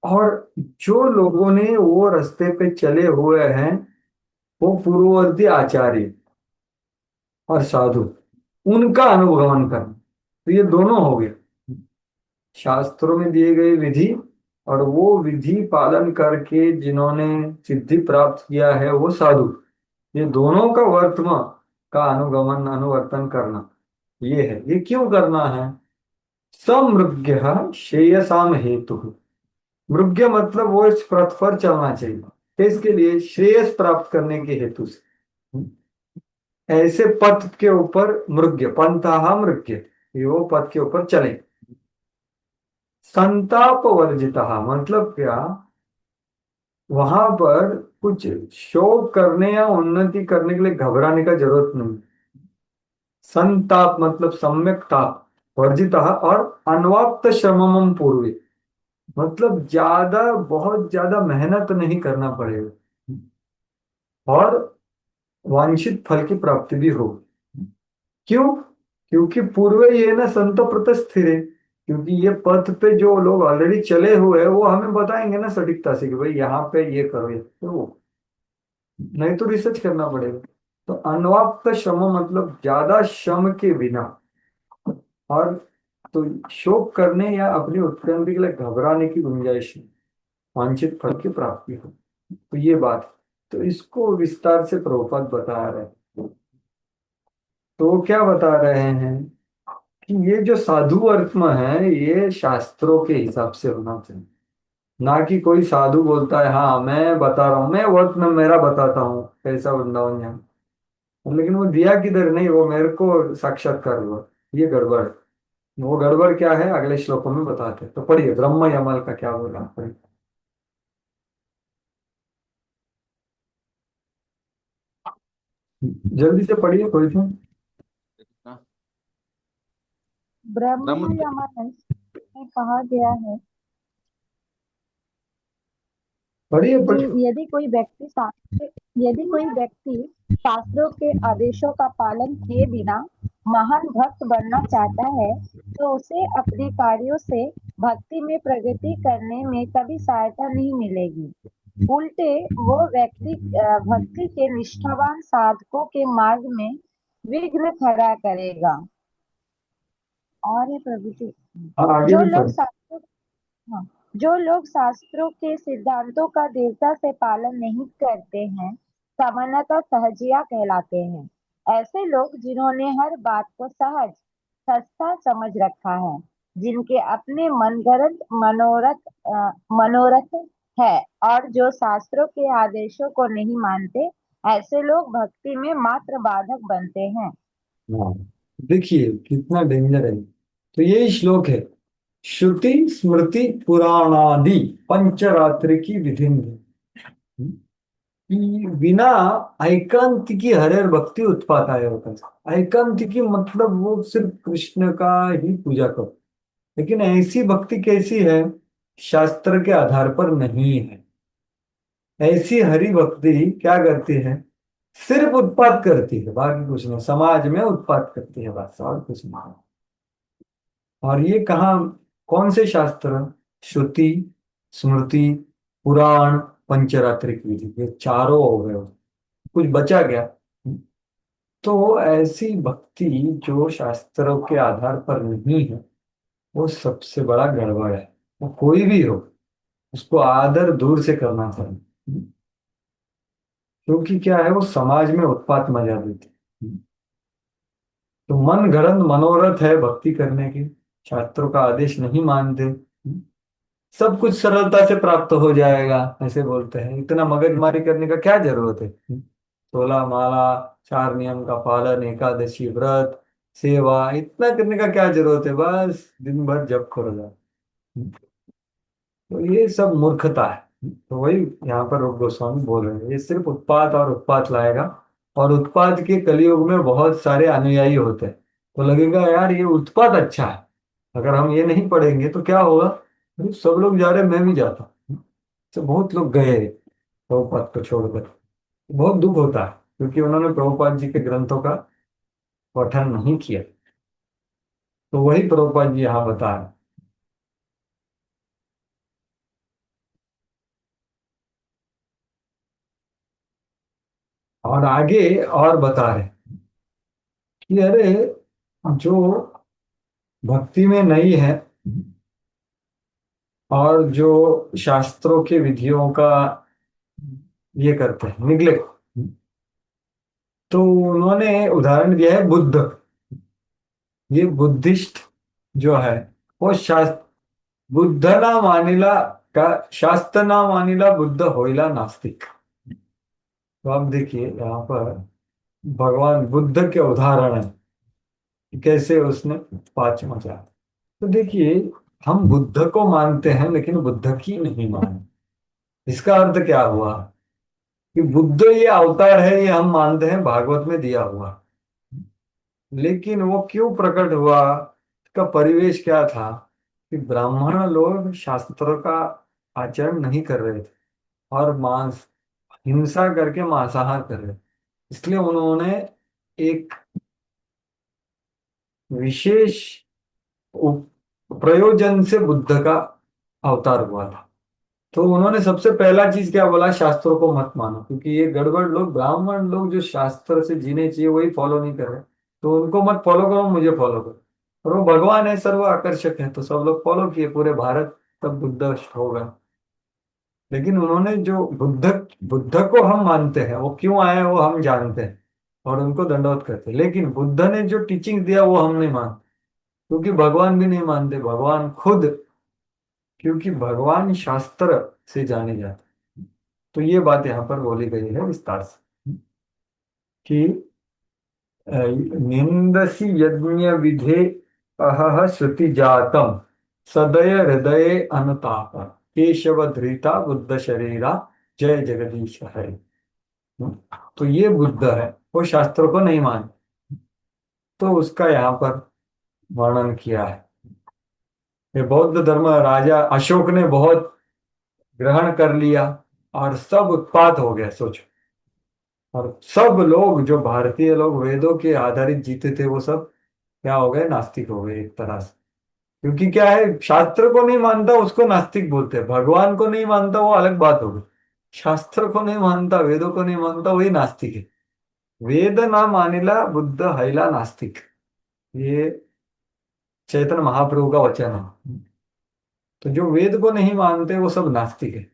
और जो लोगों ने वो रास्ते पे चले हुए हैं वो पूर्ववर्ती आचार्य और साधु, उनका अनुगमन करना। तो ये दोनों हो गए, शास्त्रों में दिए गए विधि और वो विधि पालन करके जिन्होंने सिद्धि प्राप्त किया है वो साधु। ये दोनों का वर्तमान का अनुगमन अनुवर्तन करना, ये है। ये क्यों करना है, समृग्य श्रेयसाम हेतु। मृग्य मतलब वो इस पथ पर चलना चाहिए, इसके लिए श्रेयस प्राप्त करने के हेतु से। ऐसे पथ के ऊपर मृग्य, पंथा मृग्य, ये वो पथ के ऊपर चले। संताप वर्जिता मतलब क्या, वहां पर कुछ शोक करने या उन्नति करने के लिए घबराने का जरूरत नहीं। संताप मतलब सम्यक ताप, वर्जिता और अनवाप्त श्रमम पूर्वे, मतलब ज्यादा, बहुत ज्यादा मेहनत नहीं करना पड़ेगा और वांछित फल की प्राप्ति भी हो। क्यों? क्योंकि पूर्व ये ना संत प्रतस्थिर है, क्योंकि ये पथ पे जो लोग ऑलरेडी चले हुए हैं वो हमें बताएंगे ना सटीकता से कि भाई यहाँ पे ये करो, ये तो वो, नहीं तो रिसर्च करना पड़ेगा। तो अनवाप्त श्रम मतलब ज्यादा श्रम के बिना, और तो शोक करने या अपनी उत्क्रांति के लिए घबराने की गुंजाइश नहीं, वांछित फल की प्राप्ति हो। तो ये बात है। तो इसको विस्तार से प्रभुपाद बता रहे हैं। तो वो क्या बता रहे हैं कि ये जो साधु अर्थ है ये शास्त्रों के हिसाब से होना चाहिए, ना कि कोई साधु बोलता है हाँ मैं बता रहा हूँ, मैं वर्त में मेरा बताता हूँ कैसा वृंदावन यहाँ, लेकिन वो दिया किधर, नहीं वो मेरे को साक्षात्कार हुआ, ये गड़बड़ है। वो गड़बड़ क्या है अगले श्लोकों में बताते हैं। तो पढ़िए ब्रह्म यमल का क्या बोला, पढ़िए। जल्दी से पढ़िए कोई तो। ब्रह्म ब्रह्म यमन में कहा गया है पढ़िए कि पढ़िए। यदि कोई व्यक्ति सांख्य यदि कोई व्यक्ति शास्त्रों के आदेशों का पालन किए बिना महान भक्त बनना चाहता है तो उसे अपने कार्यों से भक्ति में प्रगति करने में कभी सहायता नहीं मिलेगी। उल्टे वो व्यक्ति भक्ति के निष्ठावान साधकों के मार्ग में विघ्न खड़ा करेगा। और ये प्रभु जी, आगे जो भी लोग पढ़ो। शास्त्रों हाँ, जो लोग शास्त्रों के सिद्धांतों का दृढ़ता से पालन नहीं करते हैं सामान्यतः सहजिया कहलाते हैं। ऐसे लोग जिन्होंने हर बात को सहज सस्ता समझ रखा है, जिनके अपने मनगढ़ंत मनोरथ है और जो शास्त्रों के आदेशों को नहीं मानते, ऐसे लोग भक्ति में मात्र बाधक बनते हैं। हाँ, देखिए कितना डेंजर है। तो ये श्लोक है, श्रुति स्मृति पुराणादि पंचरात्रि की विधि कि बिना ऐकांतिकी हरेर भक्ति उत्पात आया होता है। ऐकांतिकी मतलब वो सिर्फ कृष्ण का ही पूजा करो, लेकिन ऐसी भक्ति कैसी है, शास्त्र के आधार पर नहीं है। ऐसी हरि भक्ति क्या करती है, सिर्फ उत्पात करती है, बाकी कुछ नहीं, समाज में उत्पात करती है बस, और कुछ नहीं। और ये कहाँ, कौन से शास्त्र, श्रुति स्मृति पुराण पंचरात्रिक विधि, ये चारों हो गए, कुछ बचा गया। तो ऐसी भक्ति जो शास्त्रों के आधार पर नहीं है वो सबसे बड़ा गड़बड़ है। वो कोई भी हो उसको आदर दूर से करना चाहिए, क्योंकि क्या है, वो समाज में उत्पात मचा देती है। तो मन गढ़ंत मनोरथ है भक्ति करने की, शास्त्रों का आदेश नहीं मानते, सब कुछ सरलता से प्राप्त हो जाएगा ऐसे बोलते हैं। इतना मगजमारी करने का क्या जरूरत है, 16 माला, 4 नियम का पालन, एकादशी व्रत, सेवा, इतना करने का क्या जरूरत है, बस दिन भर जप करो जाओ। तो ये सब मूर्खता है। तो वही यहाँ पर रूप गोस्वामी बोल रहे हैं, ये सिर्फ उत्पात और उत्पात लाएगा। और उत्पात के कलयुग में बहुत सारे अनुयायी होते हैं, तो लगेगा यार ये उत्पात अच्छा है, अगर हम ये नहीं पढ़ेंगे तो क्या होगा, अरे सब लोग जा रहे मैं भी जाता हूँ। तो बहुत लोग गए प्रभुपाद को छोड़कर, बहुत दुख होता है, क्योंकि उन्होंने प्रभुपाद जी के ग्रंथों का पठन नहीं किया। तो वही प्रभुपाद जी यहाँ बता रहे हैं। और आगे और बता रहे हैं कि अरे जो भक्ति में नहीं है और जो शास्त्रों के विधियों का ये करते हैं निग्लेक्ट, तो उन्होंने उदाहरण दिया है बुद्ध। ये बुद्धिस्ट जो है वो शास्त्र, बुद्ध ना मानिला का शास्त्र ना मानिला बुद्ध होइला नास्तिक। तो आप देखिए यहाँ पर भगवान बुद्ध के उदाहरण है कि कैसे उसने पाँच मचा। तो देखिए हम बुद्ध को मानते हैं लेकिन बुद्ध की नहीं मानते। इसका अर्थ क्या हुआ कि बुद्ध ये अवतार है, ये हम मानते हैं भागवत में दिया हुआ, लेकिन वो क्यों प्रकट हुआ, इसका परिवेश क्या था कि ब्राह्मण लोग शास्त्रों का आचरण नहीं कर रहे थे और मांस हिंसा करके मांसाहार कर रहे थे। इसलिए उन्होंने एक विशेष प्रयोजन से बुद्ध का अवतार हुआ था। तो उन्होंने सबसे पहला चीज क्या बोला, शास्त्रों को मत मानो, क्योंकि ये गड़बड़ लोग, ब्राह्मण लोग जो शास्त्र से जीने चाहिए वही फॉलो नहीं कर रहे, तो उनको मत फॉलो करो, मुझे फॉलो करो। और वो भगवान है, सर्व आकर्षक है, तो सब लोग फॉलो किए पूरे भारत, तब बुद्ध हो गए। लेकिन उन्होंने जो बुद्ध बुद्ध को हम मानते हैं, वो क्यों आए वो हम जानते हैं और उनको दंडवत करते हैं, लेकिन बुद्ध ने जो टीचिंग दिया वो हम नहीं मानते, क्योंकि भगवान भी नहीं मानते भगवान खुद, क्योंकि भगवान शास्त्र से जाने जाते। तो ये बात यहाँ पर बोली गई है विस्तार से कि निंदसी यज्ञ विधे अहह श्रुति जातम सदय हृदय अनुताप केशव धृता बुद्ध शरीरा जय जगदीश हरे। तो ये बुद्ध है, वो शास्त्रों को नहीं मानते, तो उसका यहाँ पर वर्णन किया है। ये बौद्ध धर्म राजा अशोक ने बहुत ग्रहण कर लिया और सब उत्पात हो गया, सोचो। और सब लोग जो भारतीय लोग वेदों के आधारित जीते थे वो सब क्या हो गए, नास्तिक हो गए एक तरह से। क्योंकि क्या है, शास्त्र को नहीं मानता उसको नास्तिक बोलते हैं, भगवान को नहीं मानता वो अलग बात हो गई, शास्त्र को नहीं मानता वेदों को नहीं मानता वही नास्तिक है। वेद ना मानिला बुद्ध हैला नास्तिक, ये चैतन्य महाप्रभु का वचन है। तो जो वेद को नहीं मानते वो सब नास्तिक है,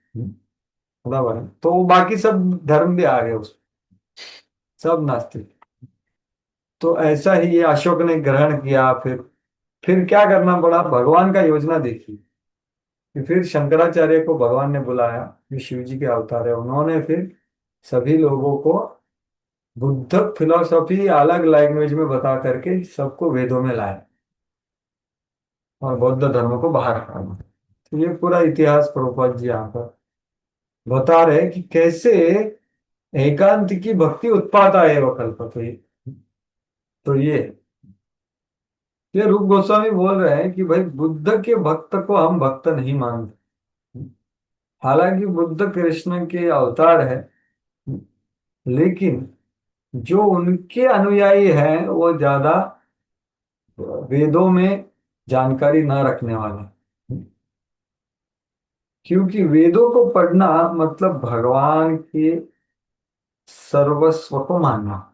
बराबर है। तो वो बाकी सब धर्म भी आ गए उस, सब नास्तिक। तो ऐसा ही ये अशोक ने ग्रहण किया। फिर क्या करना पड़ा, भगवान का योजना देखी कि फिर शंकराचार्य को भगवान ने बुलाया, जो शिव जी के अवतार है, उन्होंने फिर सभी लोगों को बुद्ध फिलोसॉफी अलग लैंग्वेज में बता करके सबको वेदों में लाया और बौद्ध धर्म को बाहर काढ़ा। तो ये पूरा इतिहास प्रभुपाद जी यहाँ पर बता रहे हैं कि कैसे एकांत की भक्ति उत्पाता है वो कल्पते। तो ये रूप गोस्वामी बोल रहे हैं कि भाई बुद्ध के भक्त को हम भक्त नहीं मानते, हालांकि बुद्ध कृष्ण के अवतार है, लेकिन जो उनके अनुयायी हैं वो ज्यादा वेदों में जानकारी ना रखने वाले। क्योंकि वेदों को पढ़ना मतलब भगवान के सर्वस्व को मानना।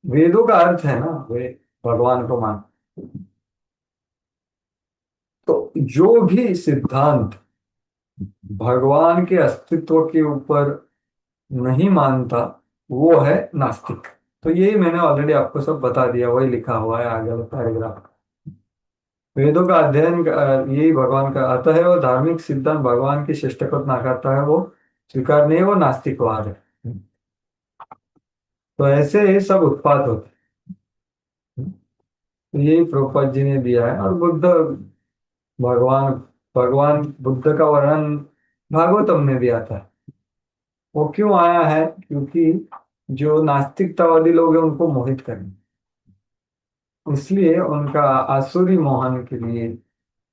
वेदों का अर्थ है ना वे भगवान को मान। तो जो भी सिद्धांत भगवान के अस्तित्व के ऊपर नहीं मानता वो है नास्तिक। तो यही मैंने ऑलरेडी आपको सब बता दिया, वही लिखा हुआ है आगे वाला पैराग्राफ। वेदों का अध्ययन यही भगवान का आता है, और धार्मिक सिद्धांत भगवान की शिष्ट को नकारता है वो स्वीकार नहीं, वो नास्तिकवाद है। तो ऐसे सब उत्पाद होते हैं। तो यही प्रभुपाद जी ने दिया है। और भगवान भगवान बुद्ध का वर्णन भागवतम में भी आता है। वो क्यों आया है, क्योंकि जो नास्तिकतावादी लोग हैं उनको मोहित करने, इसलिए उनका आसुरी मोहन के लिए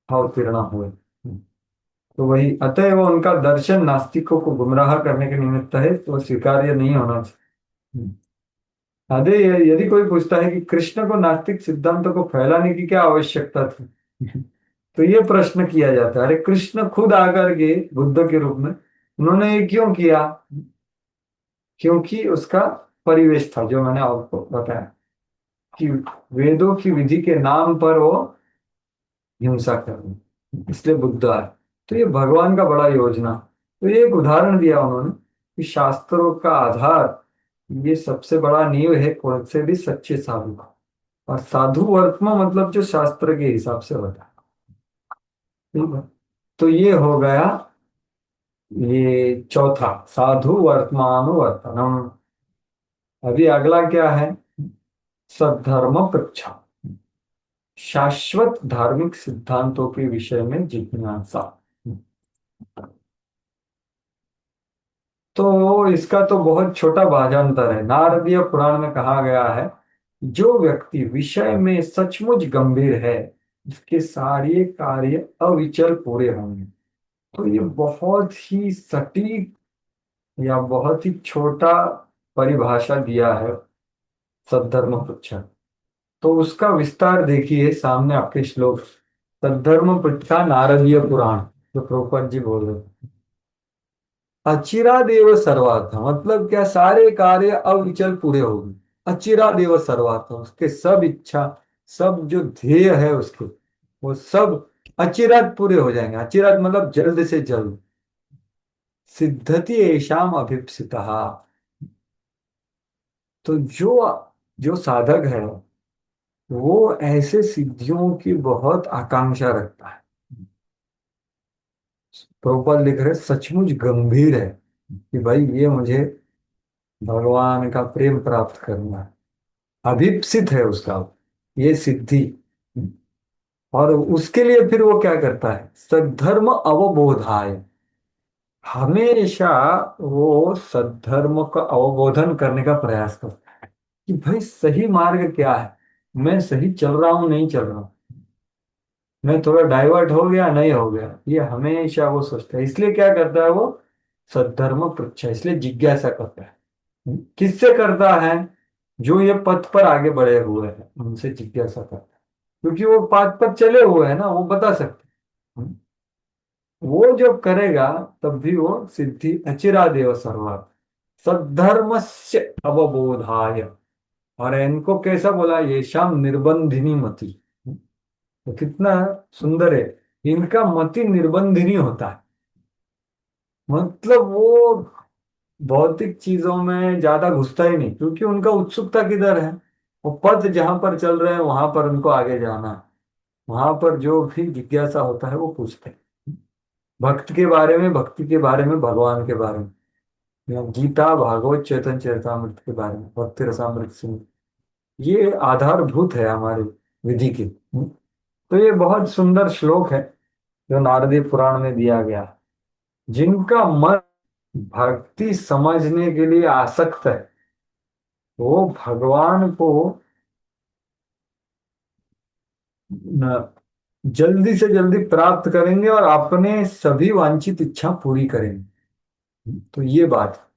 अवतीर्ण हुए। तो वही अतएव उनका दर्शन नास्तिकों को गुमराह करने के निमित्त है, तो स्वीकार्य नहीं होना चाहिए। अरे यदि कोई पूछता है कि कृष्ण को नास्तिक सिद्धांतों को फैलाने की क्या आवश्यकता थी, तो ये प्रश्न किया जाता है। अरे कृष्ण खुद आकर के बुद्ध के रूप में उन्होंने ये क्यों किया, क्योंकि उसका परिवेश था जो मैंने आपको बताया कि वेदों की विधि के नाम पर वो हिंसा कर रहे, इसलिए बुद्ध आए। तो ये भगवान का बड़ा योजना। तो ये एक उदाहरण दिया उन्होंने कि शास्त्रों का आधार ये सबसे बड़ा नींव है कौन से भी सच्चे साधु का। और साधु वर्तमान मतलब जो शास्त्र के हिसाब से होता है, ठीक है। तो ये हो गया ये चौथा, साधु वर्तमानुवर्तनम। अभी अगला क्या है, सद्धर्म पृच्छा, शाश्वत धार्मिक सिद्धांतों के विषय में जिज्ञासा। तो इसका तो बहुत छोटा भाषांतर है। नारदीय पुराण में कहा गया है, जो व्यक्ति विषय में सचमुच गंभीर है उसके सारे कार्य अविचल पूरे होंगे। तो ये बहुत ही सटीक या बहुत ही छोटा परिभाषा दिया है सद्धर्म पृच्छा। तो उसका विस्तार देखिए सामने आपके श्लोक, सद्धर्म पृच्छा नारदीय पुराण, जो प्रभुपाद जी बोल रहे हैं। अचिरादेव सर्वार्थ मतलब क्या, सारे कार्य अविचल पूरे होंगे। अचिरादेव सर्वार्थ, उसके सब इच्छा सब जो ध्येय है उसके वो सब अचिरात पूरे हो जाएंगे। अचिरात मतलब जल्द से जल्द। सिद्धति येषाम अभीप्सितः, तो जो जो साधक है वो ऐसे सिद्धियों की बहुत आकांक्षा रखता है। प्रभुपाद लिख रहे सचमुच गंभीर है कि भाई ये मुझे भगवान का प्रेम प्राप्त करना है, अभीप्सित है उसका ये सिद्धि। और उसके लिए फिर वो क्या करता है, सद्धर्म अवबोधाय, हमेशा वो सद्धर्म का अवबोधन करने का प्रयास करता है कि भाई सही मार्ग क्या है, मैं सही चल रहा हूं नहीं चल रहा हूं, मैं थोड़ा डाइवर्ट हो गया नहीं हो गया, ये हमेशा वो सोचता है। इसलिए क्या करता है वो, सद्धर्म पृच्छा, इसलिए जिज्ञासा करता है किससे करता है? जो ये पथ पर आगे बढ़े हुए हैं उनसे जिज्ञासा करता है, क्योंकि वो पाथ पर चले हुए हैं ना, वो बता सकते हैं। वो जब करेगा तब भी वो सिद्धि अचिरादेव सर्वात् सद्धर्मस्य अवबोधाय। और इनको कैसा बोला? ये शाम निर्बंधिनी मति। तो कितना सुंदर है, इनका मति निर्बंधिनी होता है। मतलब वो भौतिक चीजों में ज्यादा घुसता ही नहीं, क्योंकि उनका उत्सुकता किधर है? वो पद जहां पर चल रहे हैं वहां पर उनको आगे जाना है। वहां पर जो भी जिज्ञासा होता है वो पूछते हैं, भक्त के बारे में, भक्ति के बारे में, भगवान के बारे में, या गीता भागवत चैतन्य चरितामृत के बारे में, भक्ति रसामृत सिंह। ये आधारभूत है हमारी विधि की। तो ये बहुत सुंदर श्लोक है जो नारदी पुराण में दिया गया। जिनका मन भक्ति समझने के लिए आसक्त है वो भगवान को न- जल्दी से जल्दी प्राप्त करेंगे और अपने सभी वांछित इच्छा पूरी करेंगे। तो ये बात,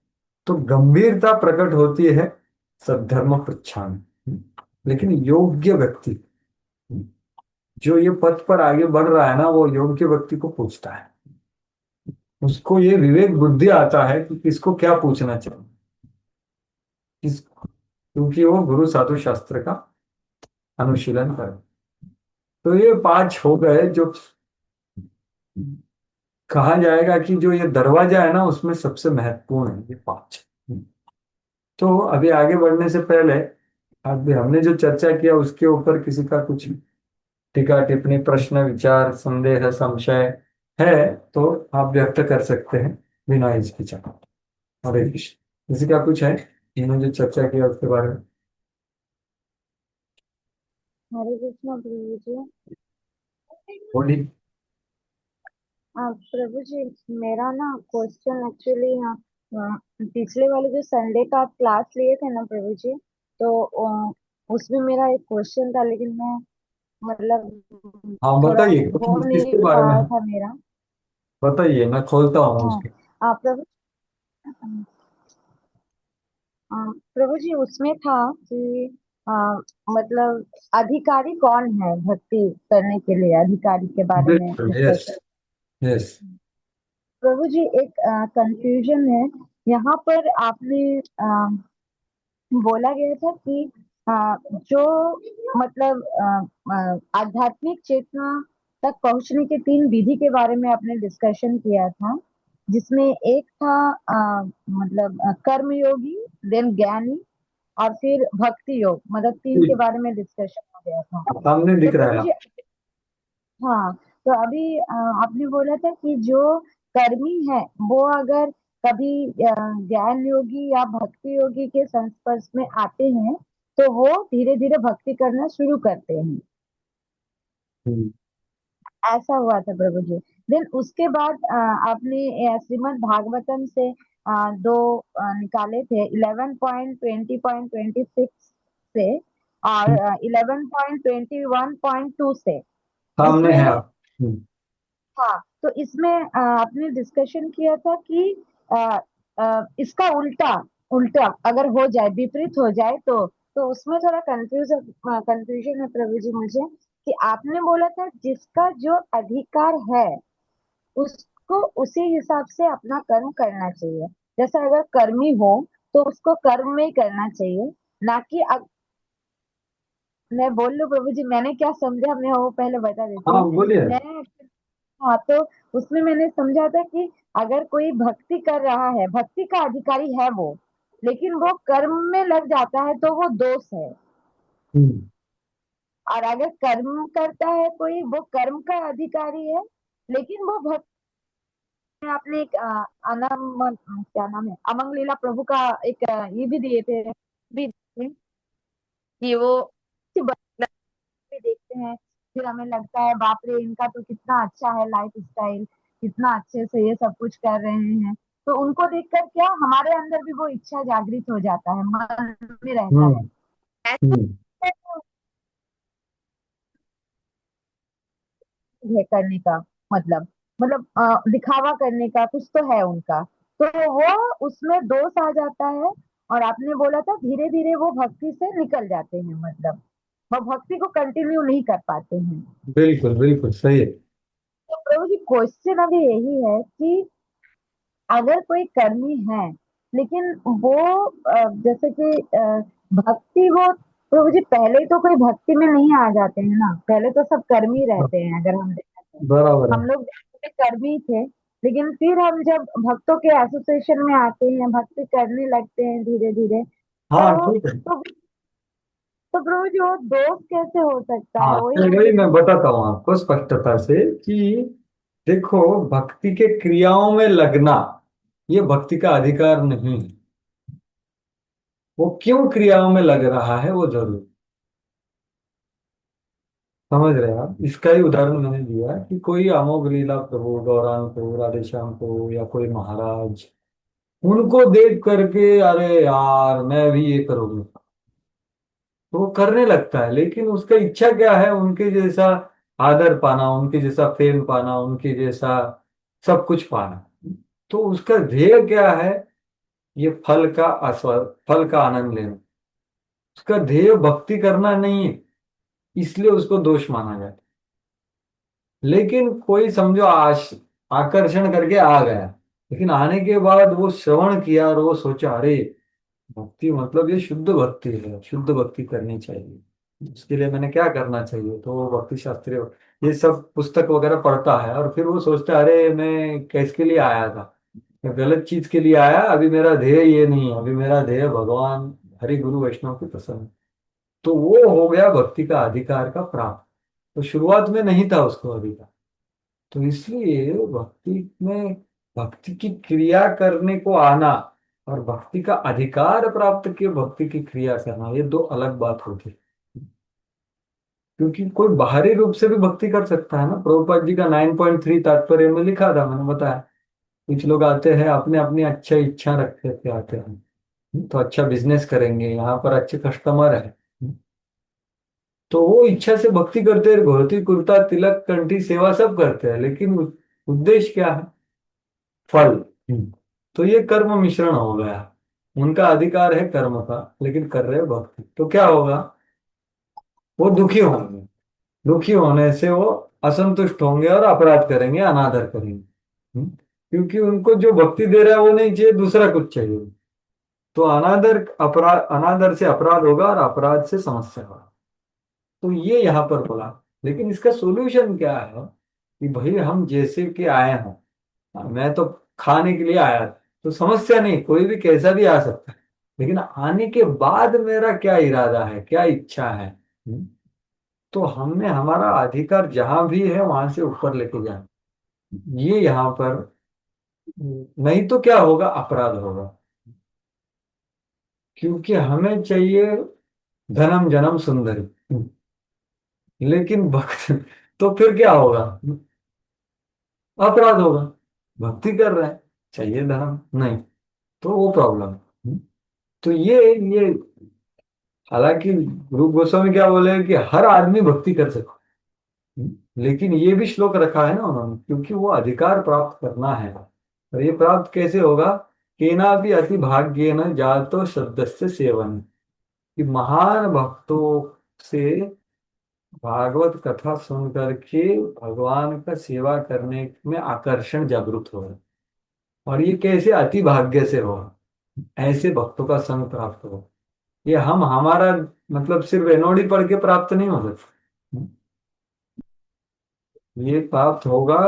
तो गंभीरता प्रकट होती है सद्धर्म प्रच्छान। लेकिन योग्य व्यक्ति, जो ये पथ पर आगे बढ़ रहा है ना, वो योग्य व्यक्ति को पूछता है। उसको ये विवेक बुद्धि आता है कि किसको क्या पूछना चाहिए, किस, क्योंकि वो गुरु साधु शास्त्र का अनुशीलन करे। तो ये पांच हो गए जो कहा जाएगा कि जो ये दरवाजा है ना उसमें सबसे महत्वपूर्ण है ये पांच। तो अभी आगे बढ़ने से पहले अभी हमने जो चर्चा किया उसके ऊपर किसी का कुछ टीका टिप्पणी, प्रश्न, विचार, संदेह, संशय है तो आप व्यक्त कर सकते हैं बिना हिचकिचाहट। हरे कृष्ण। किसी का कुछ है इन्होंने जो चर्चा किया उसके बारे में? हरे कृष्ण प्रभु जी। बोलिए। प्रभु जी, मेरा ना क्वेश्चन एक्चुअली पिछले वाले जो संडे का आप क्लास लिए थे ना प्रभु जी, तो उसमें मेरा एक क्वेश्चन था, लेकिन मैं मतलब हाँ थोड़ा बताइए, हो नहीं किसके बारे में पाया है? था मेरा। बताइए, मैं खोलता हूँ हाँ। उसको। प्रभु प्रभु जी, उसमें था कि अ, मतलब अधिकारी कौन है भक्ति करने के लिए, अधिकारी के बारे में बिल्कुल, यस। डिस्कशन। यस। प्रभु जी, एक कंफ्यूजन है यहाँ पर। आपने बोला गया था कि जो मतलब आध्यात्मिक चेतना तक पहुंचने के तीन विधि के बारे में आपने डिस्कशन किया था, जिसमें एक था मतलब कर्म योगी, देन ज्ञानी, और फिर भक्ति योग, मतलब तीन के बारे में डिस्कशन हो गया था। सामने तो दिख रहा है प्रभु जी, आप। हाँ, तो अभी आपने बोला था कि जो कर्मी है वो अगर कभी ज्ञान योगी या भक्ति योगी के संस्पर्श में आते हैं तो वो धीरे धीरे भक्ति करना शुरू करते हैं। हम्म। ऐसा हुआ था प्रभु जी। देन उसके बाद आपने श्रीमद् भागवतम से दो निकाले थे, 11.20.26 से और 11.21.2 से। सामने है इसमें आप। हाँ, तो इसमें आपने डिस्कशन किया था कि इसका उल्टा उल्टा अगर हो जाए, विपरीत हो जाए तो उसमें थोड़ा कंफ्यूजन है प्रभु जी मुझे। कि आपने बोला था जिसका जो अधिकार है उसको उसी हिसाब से अपना कर्म करना चाहिए। जैसे अगर कर्मी हो तो उसको कर्म में ही करना चाहिए, ना कि मैं बोल लूं प्रभु जी, मैंने क्या समझा मैं वो पहले बता देती हाँ हूँ। बोलिए। मैं हाँ, तो उसमें मैंने समझा था कि अगर कोई भक्ति कर रहा है, भक्ति का अधिकारी है वो, लेकिन वो कर्म में लग जाता है तो वो दोष है। हम्म। और अगर कर्म करता है कोई, वो कर्म का अधिकारी है, लेकिन वो भक्ति में आपने एक क्या नाम है, अमंग लीला प्रभु का एक ये भी दिए थे, भी कि वो भी देखते हैं, फिर हमें लगता है बाप रे इनका तो कितना अच्छा है लाइफ स्टाइल, कितना अच्छे से ये सब कुछ कर रहे हैं। तो उनको देखकर क्या हमारे अंदर भी वो इच्छा जागृत हो जाता है, मन में रहता है हम्म। ऐसा हम्म। है करने का, मतलब दिखावा करने का कुछ तो है उनका, तो वो उसमें दोष आ जाता है। और आपने बोला था धीरे धीरे वो भक्ति से निकल जाते हैं, मतलब वो भक्ति को कंटिन्यू नहीं कर पाते हैं। बिल्कुल बिल्कुल सही है। तो प्रभु जी क्वेश्चन अभी यही है कि अगर कोई कर्मी है लेकिन वो जैसे कि भक्ति वो, प्रभु जी पहले तो कोई भक्ति में नहीं आ जाते हैं ना, पहले तो सब कर्मी रहते हैं। अगर हम देखें तो बराबर है। हम लोग जैसे कर्मी थे, लेकिन फिर हम जब भक्तों के एसोसिएशन में आते हैं, भक्ति करने लगते हैं धीरे धीरे, हाँ तो ठीक है। तो प्रभु जी वो दोष कैसे हो सकता है? हाँ वही तो हम वही मैं देखो। बताता हूँ आपको स्पष्टता से कि देखो, भक्ति के क्रियाओं में लगना ये भक्ति का अधिकार नहीं है। वो क्यों क्रियाओं में लग रहा है वो जरूर समझ रहे हैं आप। इसका ही उदाहरण मैंने दिया कि कोई अमोघ लीला प्रभु गौरांग को, राधेश्याम को, या कोई महाराज, उनको देख करके अरे यार मैं भी ये करूंगा, तो वो करने लगता है। लेकिन उसका इच्छा क्या है? उनके जैसा आदर पाना, उनके जैसा फेम पाना, उनके जैसा सब कुछ पाना। तो उसका ध्येय क्या है? ये फल का आस्वाद, फल का आनंद लेना। उसका ध्येय भक्ति करना नहीं है, इसलिए उसको दोष माना जाता है। लेकिन कोई समझो आकर्षण करके आ गया, लेकिन आने के बाद वो श्रवण किया और वो सोचा अरे भक्ति मतलब ये शुद्ध भक्ति है, शुद्ध भक्ति करनी चाहिए, उसके लिए मैंने क्या करना चाहिए? तो वो भक्ति शास्त्री ये सब पुस्तक वगैरह पढ़ता है और फिर वो सोचता है अरे मैं किसके लिए आया था, मैं गलत चीज के लिए आया, अभी मेरा ध्येय ये नहीं है, अभी मेरा ध्येय भगवान हरि गुरु वैष्णव की प्रसन्न। तो वो हो गया भक्ति का अधिकार का प्राप्त। तो शुरुआत में नहीं था उसको अधिकार। तो इसलिए भक्ति में भक्ति की क्रिया करने को आना और भक्ति का अधिकार प्राप्त के भक्ति की क्रिया करना, ये दो अलग बात होती है। क्योंकि कोई बाहरी रूप से भी भक्ति कर सकता है ना। प्रभुपाद जी का 9.3 तात्पर्य में लिखा था, मैंने बताया। कुछ लोग आते हैं अपने अपनी अच्छा इच्छा रखते थे, आते हैं तो अच्छा बिजनेस करेंगे, यहाँ पर अच्छे कस्टमर है, तो वो इच्छा से भक्ति करते हैं, धोती कुर्ता तिलक कंठी सेवा सब करते हैं, लेकिन उद्देश्य क्या है? फल। तो ये कर्म मिश्रण हो गया। उनका अधिकार है कर्म का, लेकिन कर रहे हैं भक्ति, तो क्या होगा? वो दुखी होंगे। दुखी होने से वो असंतुष्ट होंगे और अपराध करेंगे, अनादर करेंगे। क्योंकि उनको जो भक्ति दे रहा है वो नहीं चाहिए, दूसरा कुछ चाहिए। तो अनादर अपराध, अनादर से अपराध होगा और अपराध से समस्या होगा। तो ये यहाँ पर बोला। लेकिन इसका सोल्यूशन क्या है? कि भाई हम जैसे कि आए हों, मैं तो खाने के लिए आया था तो समस्या नहीं, कोई भी कैसा भी आ सकता है, लेकिन आने के बाद मेरा क्या इरादा है, क्या इच्छा है। तो हमने हमारा अधिकार जहां भी है वहां से ऊपर लेके जाना, ये यहाँ पर। नहीं तो क्या होगा? अपराध होगा। क्योंकि हमें चाहिए धनम जन्म सुंदरी, लेकिन भक्त तो फिर क्या होगा? अपराध होगा। भक्ति कर रहे हैं, चाहिए धर्म नहीं, तो वो प्रॉब्लम है। तो ये हालांकि रूप गोस्वामी क्या बोले कि हर आदमी भक्ति कर सकता है, लेकिन ये भी श्लोक रखा है ना उन्होंने, क्योंकि वो अधिकार प्राप्त करना है। और ये प्राप्त कैसे होगा? केना भी अति भाग्य न जातो शब्दस्य सेवन, कि महान भक्तों से भागवत कथा सुन करके भगवान का सेवा करने में आकर्षण जागृत हो रहा है। और ये कैसे? अति भाग्य से हो, ऐसे भक्तों का संग प्राप्त हो। ये हम हमारा मतलब सिर्फ एनओडी पढ़ के प्राप्त नहीं हो सकता, ये प्राप्त होगा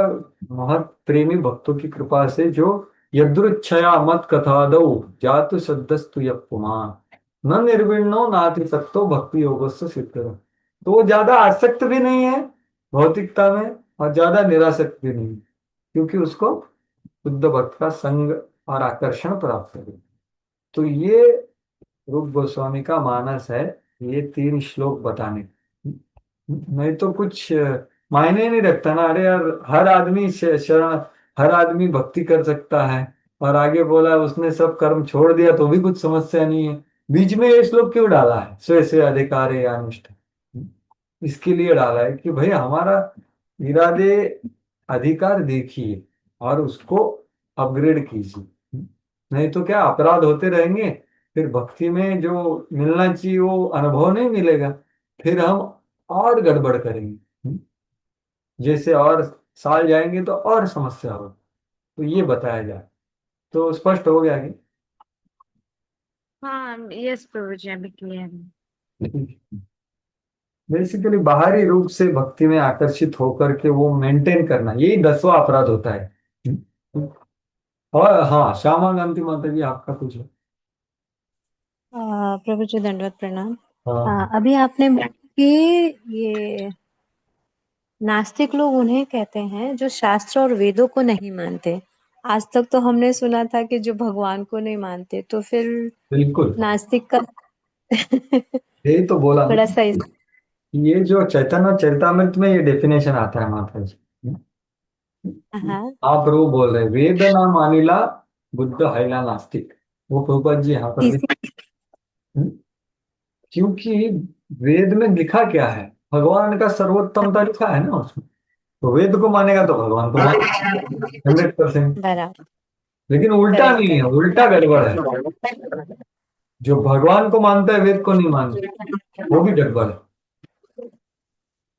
महत प्रेमी भक्तों की कृपा से, जो यदृच्छया मत कथा दो जातु सद्दस्तु यपुमान न निर्विण्णो नाति सक्तो भक्ति योग से सिद्ध। तो वो ज्यादा आसक्त भी नहीं है भौतिकता में और ज्यादा निरासक्त भी नहीं, क्योंकि उसको शुद्ध भक्त का संग और आकर्षण प्राप्त है। तो ये रूप गोस्वामी का मानस है, ये 3 श्लोक बताने। नहीं तो कुछ मायने नहीं रखता ना। अरे यार हर आदमी शरण, हर आदमी भक्ति कर सकता है, और आगे बोला उसने सब कर्म छोड़ दिया तो भी कुछ समस्या नहीं है। बीच में ये श्लोक क्यों डाला है? स्वे से अधिकार या अनिष्ट, इसके लिए डाला है कि भाई हमारा इरादे अधिकार देखिए और उसको अपग्रेड कीजिए। नहीं तो क्या अपराध होते रहेंगे, फिर भक्ति में जो मिलना चाहिए वो अनुभव नहीं मिलेगा, फिर हम और गड़बड़ करेंगे। जैसे और साल जाएंगे तो और समस्या हो। तो ये बताया जाए तो स्पष्ट हो गया हाँ यस प्रभु जी, अभी क्लियर है। कि बेसिकली बाहरी रूप से भक्ति में आकर्षित होकर के वो मेंटेन करना, यही 10वां अपराध होता है। और हाँ, श्यामा गांधी माता जी आपका कुछ है? प्रभु जी दंडवत प्रणाम। हाँ अभी आपने बोला कि ये नास्तिक लोग उन्हें कहते हैं जो शास्त्र और वेदों को नहीं मानते। आज तक तो हमने सुना था कि जो भगवान को नहीं मानते, तो फिर बिल्कुल, नास्तिक का यही तो बोला थोड़ा ना। सा ये जो चैतन्य चरितामृत में ये डेफिनेशन आता है माता जी। हाँ आप वो बोल रहे वेद ना मानिला बुद्ध हैला नास्तिक, वो प्रभुपाद जी यहाँ पर भी। तीसरी हम्म, क्योंकि वेद में लिखा क्या है, भगवान का सर्वोत्तमता लिखा है ना उसमें। तो वेद को मानेगा तो भगवान को मानेगा 100%। बराबर, लेकिन उल्टा करेक्ट नहीं है, उल्टा गड़बड़ है। करेक्ट। जो भगवान को मानता है वेद को नहीं मानता, वो भी गड़बड़ है।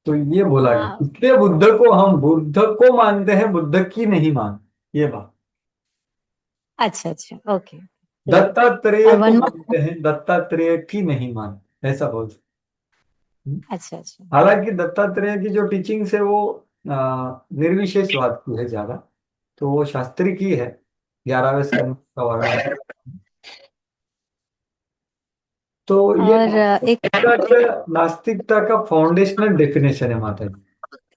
तो ये बोला गया, हाँ, इसलिए बुद्ध को हम बुद्ध को मानते हैं, बुद्ध की नहीं मानते, ये बात। अच्छा अच्छा, ओके। दत्तात्रेय और को वन मानते हैं, दत्तात्रेय की नहीं मानते, ऐसा बोल सकते हैं। अच्छा अच्छा, हालांकि दत्तात्रेय की जो टीचिंग्स है वो निर्विशेषवाद की है ज्यादा, तो वो शास्त्री की है, 11वें स्कंद का वर्णन। तो ये और एक नास्तिकता का फाउंडेशनल डेफिनेशन है माता जी।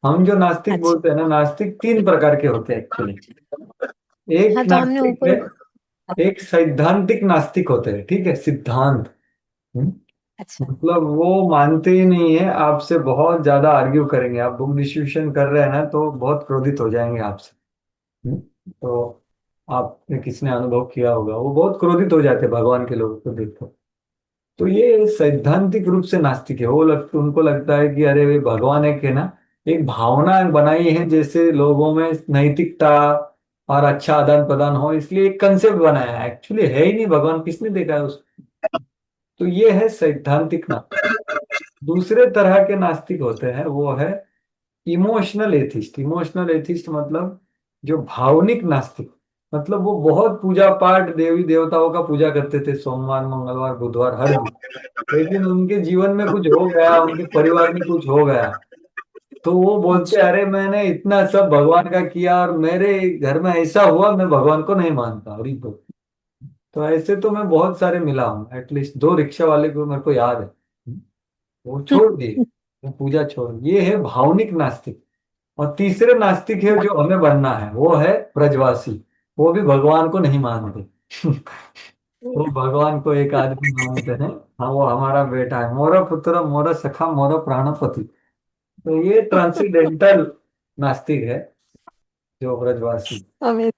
हम जो नास्तिक अच्छा, बोलते हैं ना, नास्तिक 3 प्रकार के होते हैं एक्चुअली। हाँ एक तो हमने नास्तिक ऊपर है, एक सैद्धांतिक नास्तिक होते हैं, ठीक है, सिद्धांत। हम्म? अच्छा मतलब वो मानते ही नहीं है, आपसे बहुत ज्यादा आर्ग्यू करेंगे, आप बुक डिस्ट्रीब्यूशन कर रहे हैं ना तो बहुत क्रोधित हो जाएंगे आपसे। तो आपने किसने अनुभव किया होगा, वो बहुत क्रोधित हो जाते हैं भगवान के लोगों को देखकर। तो ये सैद्धांतिक रूप से नास्तिक है, उनको लगता है कि अरे वे भगवान एक है ना, एक भावना बनाई है जैसे लोगों में नैतिकता और अच्छा आदान प्रदान हो, इसलिए एक कंसेप्ट बनाया है, एक्चुअली है ही नहीं भगवान, किसने देखा है उसको। तो ये है सैद्धांतिक नास्तिक। दूसरे तरह के नास्तिक होते हैं, वो है इमोशनल एथिस्ट। इमोशनल एथिस्ट मतलब जो भावनिक नास्तिक, मतलब वो बहुत पूजा पाठ देवी देवताओं का पूजा करते थे सोमवार मंगलवार बुधवार हर दिन, लेकिन उनके जीवन में कुछ हो गया, उनके परिवार में कुछ हो गया, तो वो बोलते अच्छा अरे मैंने इतना सब भगवान का किया और मेरे घर में ऐसा हुआ, मैं भगवान को नहीं मानता। अरे तो ऐसे तो मैं बहुत सारे मिला हूँ, एटलीस्ट 2 रिक्शा वाले को मेरे को याद है, वो छोड़ दिए, वो पूजा छोड़, ये है भावनिक नास्तिक। और तीसरे नास्तिक है जो हमें बनना है, वो है ब्रजवासी। वो भी भगवान को नहीं मानते। वो भगवान को एक आदमी मानते हैं, हाँ वो हमारा बेटा है, मोरा पुत्र मोरा सखा मोरा प्राणपति। तो ये ट्रांसेंडेंटल नास्तिक है जो ब्रजवासी। हमें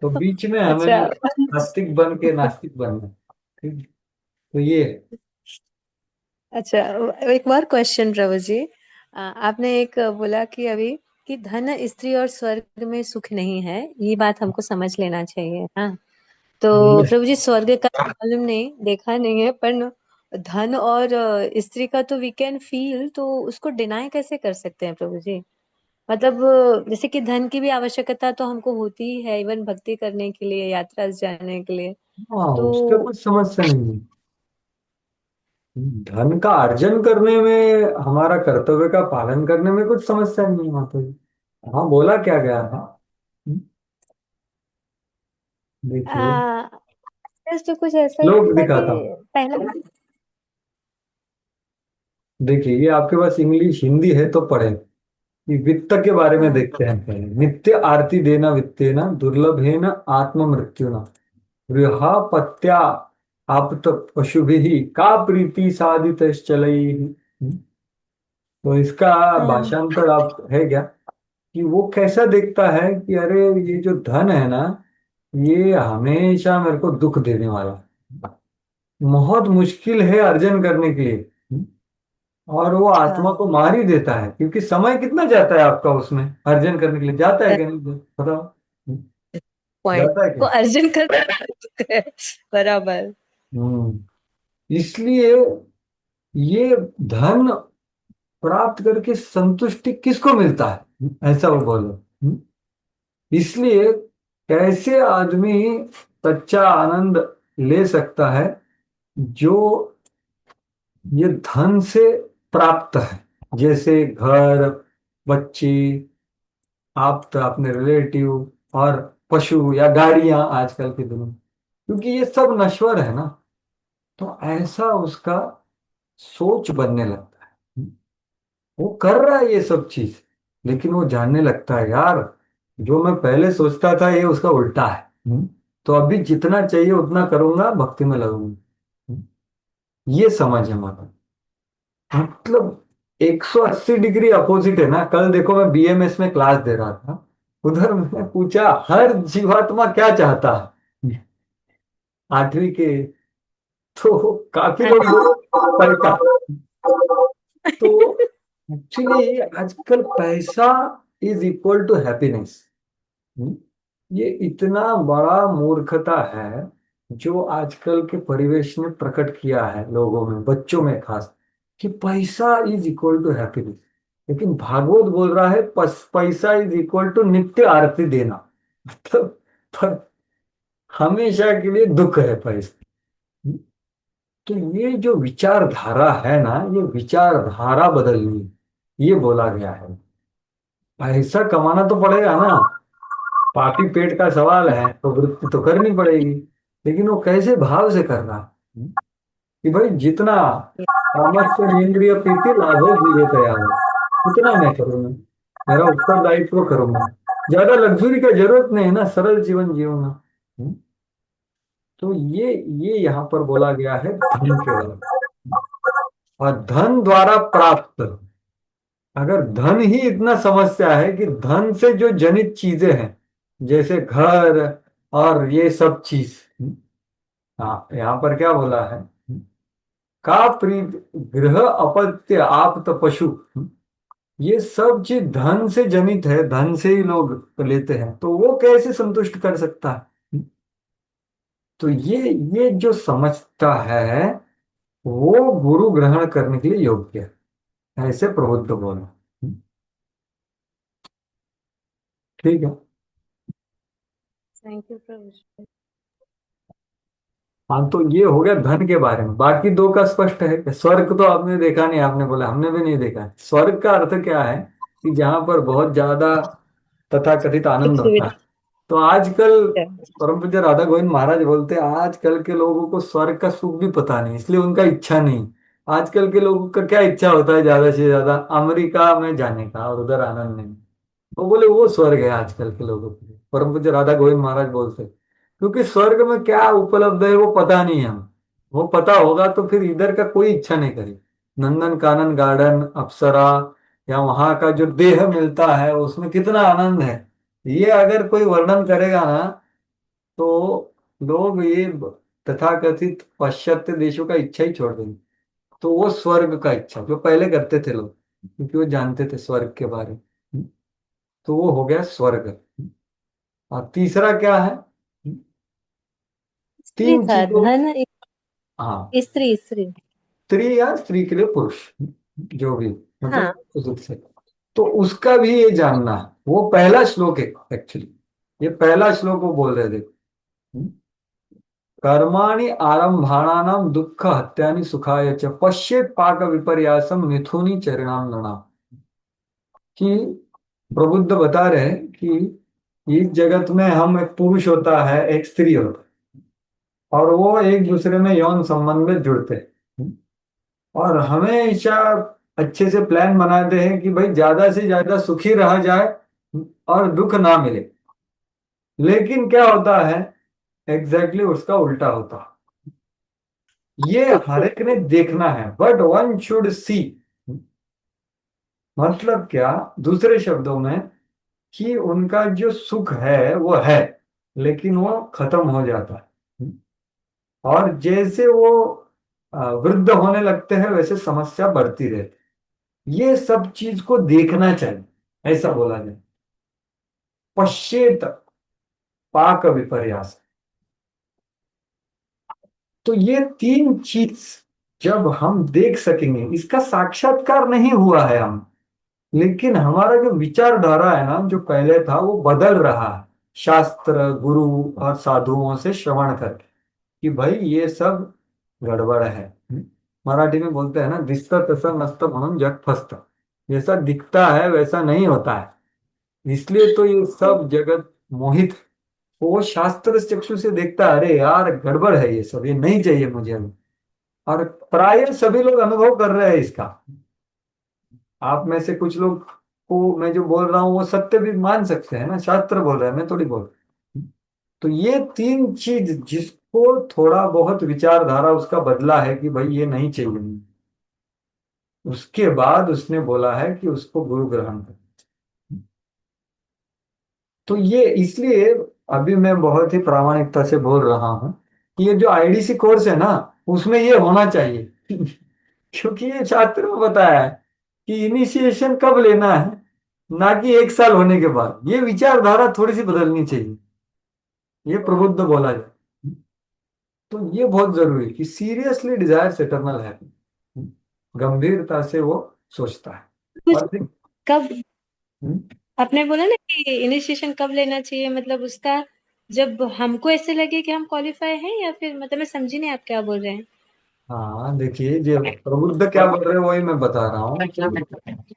तो बीच में हमें अच्छा नास्तिक बन के नास्तिक बनना है। ठीक है? तो ये है। अच्छा, एक और क्वेश्चन प्रभु जी। आपने एक बोला कि अभी कि धन स्त्री और स्वर्ग में सुख नहीं है, ये बात हमको समझ लेना चाहिए। हाँ, तो ये प्रभु जी स्वर्ग का मालूम नहीं, देखा नहीं है, पर धन और स्त्री का तो वी कैन फील, तो उसको डिनाई कैसे कर सकते हैं प्रभु जी? मतलब जैसे कि धन की भी आवश्यकता तो हमको होती ही है, इवन भक्ति करने के लिए, यात्रा जाने के लिए। हाँ, उसका तो कुछ समस्या नहीं है। धन का अर्जन करने में, हमारा कर्तव्य का पालन करने में कुछ समस्या नहीं है माता जी। हाँ, बोला क्या गया था। देखिए, आ, तो कुछ ऐसा लोग था कि दिखाता हूँ। पहले देखिए, ये आपके पास इंग्लिश हिंदी है तो पढ़े, कि वित्त के बारे में हाँ, देखते हैं पहले। नित्य आरती देना वित्तेन दुर्लभेन आत्म मृत्युना गृहापत्या आप्त पशुभिः का प्रीति साधितश्चलैः। तो इसका हाँ, भाषांतर आप है क्या, कि वो कैसा देखता है कि अरे ये जो धन है ना, ये हमेशा मेरे को दुख देने वाला है। बहुत मुश्किल है अर्जन करने के लिए। और वो अच्छा, आत्मा को मार ही देता है, क्योंकि समय कितना जाता है आपका उसमें अर्जन करने के लिए, जाता है कि नहीं, बताओ। पॉइंट जाता है को क्या? अर्जन कर बराबर। इसलिए ये धन प्राप्त करके संतुष्टि किसको मिलता है, ऐसा वो बोलो। इसलिए कैसे आदमी सच्चा आनंद ले सकता है, जो ये धन से प्राप्त है, जैसे घर, बच्ची, आप तो अपने रिलेटिव, और पशु या गाड़ियां आजकल के दिनों में, क्योंकि ये सब नश्वर है ना। तो ऐसा उसका सोच बनने लगता है। वो कर रहा है ये सब चीज, लेकिन वो जानने लगता है यार, जो मैं पहले सोचता था ये उसका उल्टा है। तो अभी जितना चाहिए उतना करूंगा, भक्ति में लगूंगा। ये समझ है हमारा, मतलब 180 डिग्री अपोजिट है ना। कल देखो मैं बीएमएस में क्लास दे रहा था, उधर मैंने पूछा हर जीवात्मा क्या चाहता है, 8वीं के। तो काफी लोग बोले पैसा। तो एक्चुअली आजकल पैसा इज इक्वल टू हैप्पीनेस। ये इतना बड़ा मूर्खता है जो आजकल के परिवेश ने प्रकट किया है लोगों में, बच्चों में खास, कि पैसा इज इक्वल टू हैप्पीनेस। लेकिन भागवत बोल रहा है पैसा इज इक्वल टू नित्य आरती देना। मतलब पर हमेशा के लिए दुख है पैसा। तो ये जो विचारधारा है ना, ये विचारधारा बदलनी है, ये बोला गया है। पैसा कमाना तो पड़ेगा ना, पापी पेट का सवाल है, तो वृत्ति तो करनी पड़ेगी। लेकिन वो कैसे भाव से करना है, कि भाई जितना सामर्थ्य इंद्रिय प्रीति लाभो जीवे तैयार है, उतना मैं करूंगा, मेरा उत्तरदायित्व करूंगा। ज्यादा लग्जरी का जरूरत नहीं है ना, सरल जीवन जीऊंगा। हम्म? तो ये यहाँ पर बोला गया है धन के बारे में। और धन द्वारा प्राप्त, अगर धन ही इतना समस्या है कि धन से जो जनित चीजें हैं, जैसे घर और ये सब चीज, हाँ यहाँ पर क्या बोला है, का प्रीत, गृह, अपत्य, आप्त, पशु, ये सब चीज धन से जनित है, धन से ही लोग लेते हैं, तो वो कैसे संतुष्ट कर सकता है। तो ये जो समझता है वो गुरु ग्रहण करने के लिए योग्य है, ऐसे प्रबुद्ध बोला। ठीक है। थैंक यू प्रभु। हाँ, तो ये हो गया धन के बारे में। बाकी दो का स्पष्ट है कि स्वर्ग तो आपने देखा नहीं, आपने बोला हमने भी नहीं देखा। स्वर्ग का अर्थ क्या है, कि जहां पर बहुत ज्यादा तथाकथित सुख आनंद होता है। सुविधा तो आजकल है। परम पूज्य राधा गोविंद महाराज बोलते हैं, आजकल के लोगों को स्वर्ग का सुख भी पता नहीं, इसलिए उनका इच्छा नहीं। आजकल के लोगों का क्या इच्छा होता है, ज्यादा से ज्यादा अमेरिका में जाने का और उधर आनंद नहीं। वो बोले वो स्वर्ग है आजकल के लोगों के लिए, परम पूज्य राधा गोविंद महाराज बोलते हैं। क्योंकि स्वर्ग में क्या उपलब्ध है वो पता नहीं है हमें। वो पता होगा तो फिर इधर का कोई इच्छा नहीं करे। नंदन कानन गार्डन, अप्सरा, या वहां का जो देह मिलता है उसमें कितना आनंद है, ये अगर कोई वर्णन करेगा ना, तो लोग ये तथाकथित पाश्चात्य देशों का इच्छा ही छोड़ देंगे। तो वो स्वर्ग का इच्छा जो पहले करते थे लोग, क्योंकि वो जानते थे स्वर्ग के बारे में। तो वो हो गया स्वर्ग। और तीसरा क्या है, स्त्री तीन था चीजों, धन। हाँ, स्त्री स्त्री। स्त्री या स्त्री के लिए पुरुष, जो भी, मतलब हाँ। उस से। तो उसका भी ये जानना है, वो पहला श्लोक है एक्चुअली। ये पहला श्लोक वो बोल रहे थे, कर्माणि आरंभाणानाम दुख हत्यानि सुखाय च पश्येत पाक विपर्यासम मिथुनी चरणाम नृणाम। कि प्रबुद्ध बता रहे हैं कि इस जगत में हम, एक पुरुष होता है एक स्त्री होता है, और वो एक दूसरे में यौन संबंध में जुड़ते हैं, और हमेशा अच्छे से प्लान बनाते हैं कि भाई ज्यादा से ज्यादा सुखी रहा जाए और दुख ना मिले। लेकिन क्या होता है, एग्जैक्टली उसका उल्टा होता है। ये हर एक ने देखना है, बट वन शुड सी। मतलब क्या, दूसरे शब्दों में, कि उनका जो सुख है वो है, लेकिन वो खत्म हो जाता है। और जैसे वो वृद्ध होने लगते हैं वैसे समस्या बढ़ती रहती है। ये सब चीज को देखना चाहिए, ऐसा बोला जाए। पश्चेत पाक विपर्यास, तो ये तीन चीज जब हम देख सकेंगे, इसका साक्षात्कार नहीं हुआ है हम, लेकिन हमारा जो विचारधारा है ना, जो पहले था वो बदल रहा है शास्त्र, गुरु और साधुओं से श्रवण करके, कि भाई ये सब गड़बड़ है। मराठी में बोलते हैं ना, दिसतं तसं नसतं म्हणून जग फसतं। जैसा दिखता है वैसा नहीं होता है, इसलिए तो ये सब जगत मोहित है। वो शास्त्र चक्षु से देखता है, अरे यार गड़बड़ है, ये सब ये नहीं चाहिए मुझे अभी। और प्राय सभी लोग अनुभव कर रहे हैं इसका। आप में से कुछ लोग को मैं जो बोल रहा हूँ वो सत्य भी मान सकते हैं ना, शास्त्र बोल रहा है, मैं थोड़ी बोल रहा हूँ। तो ये तीन चीज जिसको थोड़ा बहुत विचारधारा उसका बदला है कि भाई ये नहीं चाहिए मुझे, उसके बाद उसने बोला है कि उसको गुरु ग्रहण कर। तो ये इसलिए अभी मैं बहुत ही प्रामाणिकता से बोल रहा हूँ कि ये जो आईडीसी कोर्स है ना, उसमें ये होना चाहिए। क्योंकि ये शास्त्र में बताया है कि इनिशिएशन कब लेना है, ना कि 1 साल होने के बाद। ये विचारधारा थोड़ी सी बदलनी चाहिए, ये प्रबुद्ध बोला जाए। तो ये बहुत जरूरी है कि सीरियसली डिजायर एटर्नल है, गंभीरता से वो सोचता है। कुछ और फिर कब हम्म, आपने बोला ना कि इनिशिएशन कब लेना चाहिए, मतलब उसका जब हमको ऐसे लगे कि हम क्वालिफाई हैं, या फिर मतलब मैं समझी नहीं आप क्या बोल रहे हैं। हाँ देखिए, जो प्रबुद्ध क्या बोल रहे हैं वही मैं बता रहा हूँ कि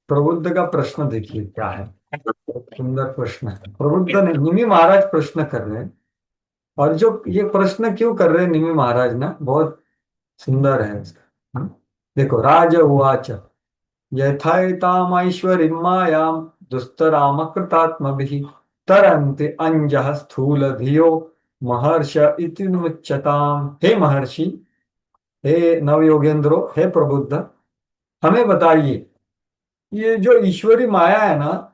प्रबुद्ध का प्रश्न देखिए क्या है। सुंदर प्रश्न है, प्रबुद्ध ने निमि महाराज प्रश्न कर रहे हैं। और जो ये प्रश्न क्यों कर रहे हैं निमि महाराज ना, बहुत सुंदर है इसका। देखो, राज उवाच यथैतामैश्वरीं मायां दुस्तराम कृतात्मभिः तरन्ति अंजः स्थूल धियो महर्ष इति मुच्यताम्। हे महर्षि, हे नवयोगेंद्रो, हे प्रबुद्ध, हमें बताइए, ये जो ईश्वरी माया है ना,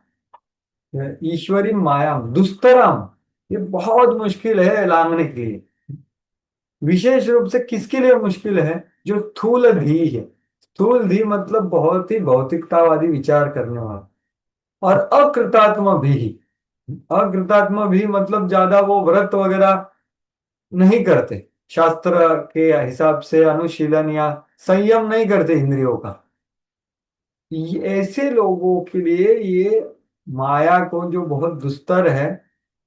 ईश्वरी माया दुस्तरम, ये बहुत मुश्किल है लांघने के लिए। विशेष रूप से किसके लिए मुश्किल है? जो स्थूल धी है। स्थूल धी मतलब बहुत ही भौतिकतावादी विचार करने वाला। और अकृतात्म भी, अकृतात्म भी मतलब ज्यादा वो व्रत वगैरह नहीं करते, शास्त्र के हिसाब से अनुशीलन या संयम नहीं करते इंद्रियों का। ऐसे लोगों के लिए ये माया को जो बहुत दुस्तर है,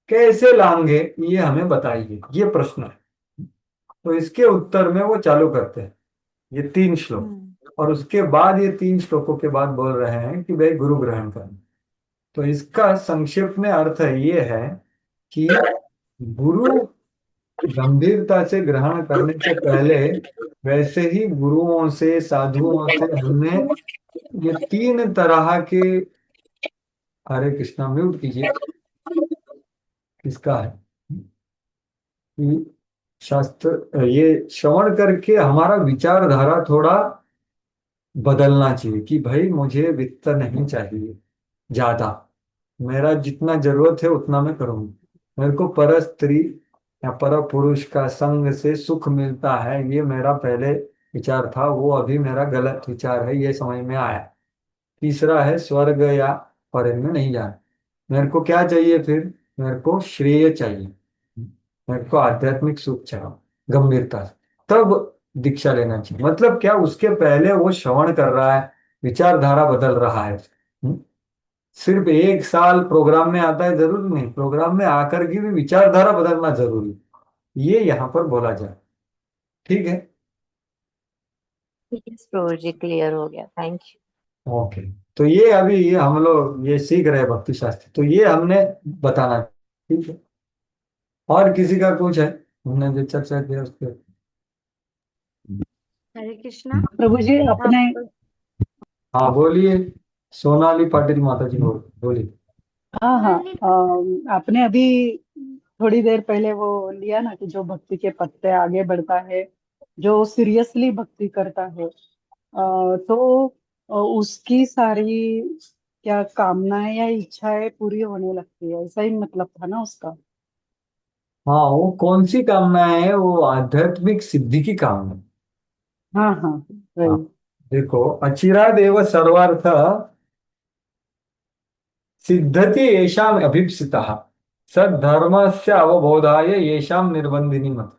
कैसे लांघे, ये हमें बताइए, ये प्रश्न है। तो इसके उत्तर में वो चालू करते हैं ये 3 श्लोक, और उसके बाद ये 3 श्लोकों के बाद बोल रहे हैं कि भाई गुरु ग्रहण करना। तो इसका संक्षिप्त में अर्थ ये है कि गुरु गंभीरता से ग्रहण करने से पहले वैसे ही गुरुओं से, साधुओं से हमने ये 3 तरह के, हरे कृष्णा म्यूट कीजिए, किसका है कि शास्त्र ये श्रवण करके हमारा विचारधारा थोड़ा बदलना चाहिए कि भाई मुझे वित्त नहीं चाहिए ज्यादा, मेरा जितना जरूरत है उतना मैं करूंगा। मेरे को पर स्त्री या पर पुरुष का संग से सुख मिलता है, ये मेरा पहले विचार था, वो अभी मेरा गलत विचार है, ये समझ में आया। तीसरा है स्वर्ग या पर में नहीं जाना। मेरे को क्या चाहिए फिर? मेरे को श्रेय चाहिए, मेरे को आध्यात्मिक सुख चाहिए गंभीरता से, तब दीक्षा लेना चाहिए। मतलब क्या, उसके पहले वो श्रवण कर रहा है, विचारधारा बदल रहा है। सिर्फ 1 साल प्रोग्राम में आता है जरूरी नहीं, प्रोग्राम में आकर की भी विचारधारा बदलना जरूरी, ये यहाँ पर बोला जाए। ठीक है, यस प्रभु जी, क्लियर हो गया, थैंक यू। ओके। तो ये अभी ये हम लोग ये सीख रहे हैं भक्ति शास्त्र, तो ये हमने बताना, ठीक है। और किसी का कुछ है? हमने जो चर्चा किया उसके। हरे कृष्णा। प्रभु जी अपने आप हाँ बोलिए, सोनाली पाटिल माता जी बोलिए। हाँ हाँ आपने अभी थोड़ी देर पहले वो लिया ना कि जो भक्ति के पत्ते आगे बढ़ता है, जो सीरियसली भक्ति करता है, तो उसकी सारी क्या कामनाएं या इच्छाएं पूरी होने लगती है, ऐसा ही मतलब था ना उसका। हाँ, वो कौन सी कामना है? वो आध्यात्मिक सिद्धि की कामना। हाँ हाँ हाँ, वही। देखो, अचिरादेव सर्वार्थ सिद्धति येषाम अभीप्सितः सद्धर्मस्य अवबोधाय येषाम निर्बंधिनी मत।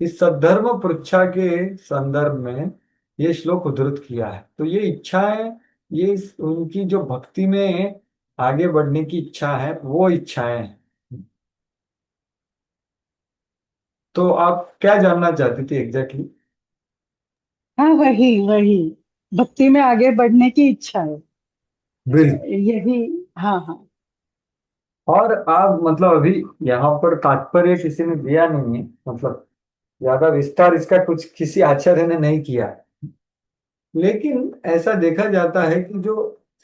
इस सद्धर्म पृच्छा के संदर्भ में ये श्लोक उद्धृत किया है। तो ये इच्छाएं, उनकी जो भक्ति में आगे बढ़ने की इच्छा है, वो इच्छाएं हैं। तो आप क्या जानना चाहती थी एग्जैक्टली? हाँ, वही वही भक्ति में आगे बढ़ने की इच्छा है, बिल्कुल। यही। हाँ हाँ। और आप मतलब अभी यहाँ पर तात्पर्य किसी ने दिया नहीं है, मतलब ज्यादा विस्तार इसका कुछ किसी आचार्य ने नहीं किया है। लेकिन ऐसा देखा जाता है कि जो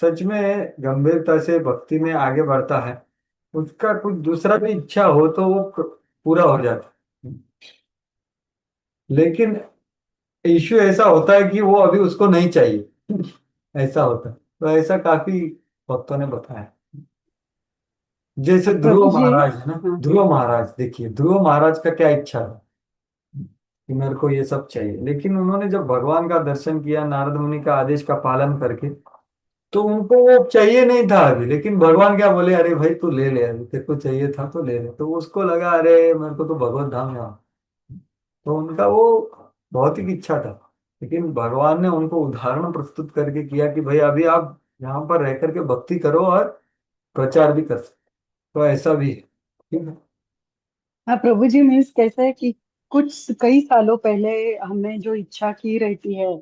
सच में गंभीरता से भक्ति में आगे बढ़ता है, उसका कुछ दूसरा भी इच्छा हो तो वो पूरा हो जाता है। लेकिन इश्यू ऐसा होता है कि वो अभी उसको नहीं चाहिए, ऐसा होता है। तो ऐसा काफी भक्तों ने बताया। जैसे प्रभु ध्रुव जी। महाराज है ना, हाँ ध्रुव महाराज, देखिए ध्रुव महाराज का क्या इच्छा था कि मेरे को ये सब चाहिए। लेकिन उन्होंने जब भगवान का दर्शन किया नारद मुनि का आदेश का पालन करके, तो उनको वो चाहिए नहीं था अभी। लेकिन भगवान क्या बोले, अरे भाई तू ले ले, अभी तेरे को चाहिए था तो ले ले। तो उसको लगा अरे मेरे को तो भगवत धाम जाना। तो उनका वो भौतिक इच्छा था। लेकिन भगवान ने उनको उदाहरण प्रस्तुत करके किया कि भाई अभी आप यहाँ पर रह करके भक्ति करो और प्रचार भी कर सकते। तो ऐसा भी है, ठीक है। हाँ। प्रभु जी, मीन्स कैसा है कि कुछ कई सालों पहले हमने जो इच्छा की रहती है,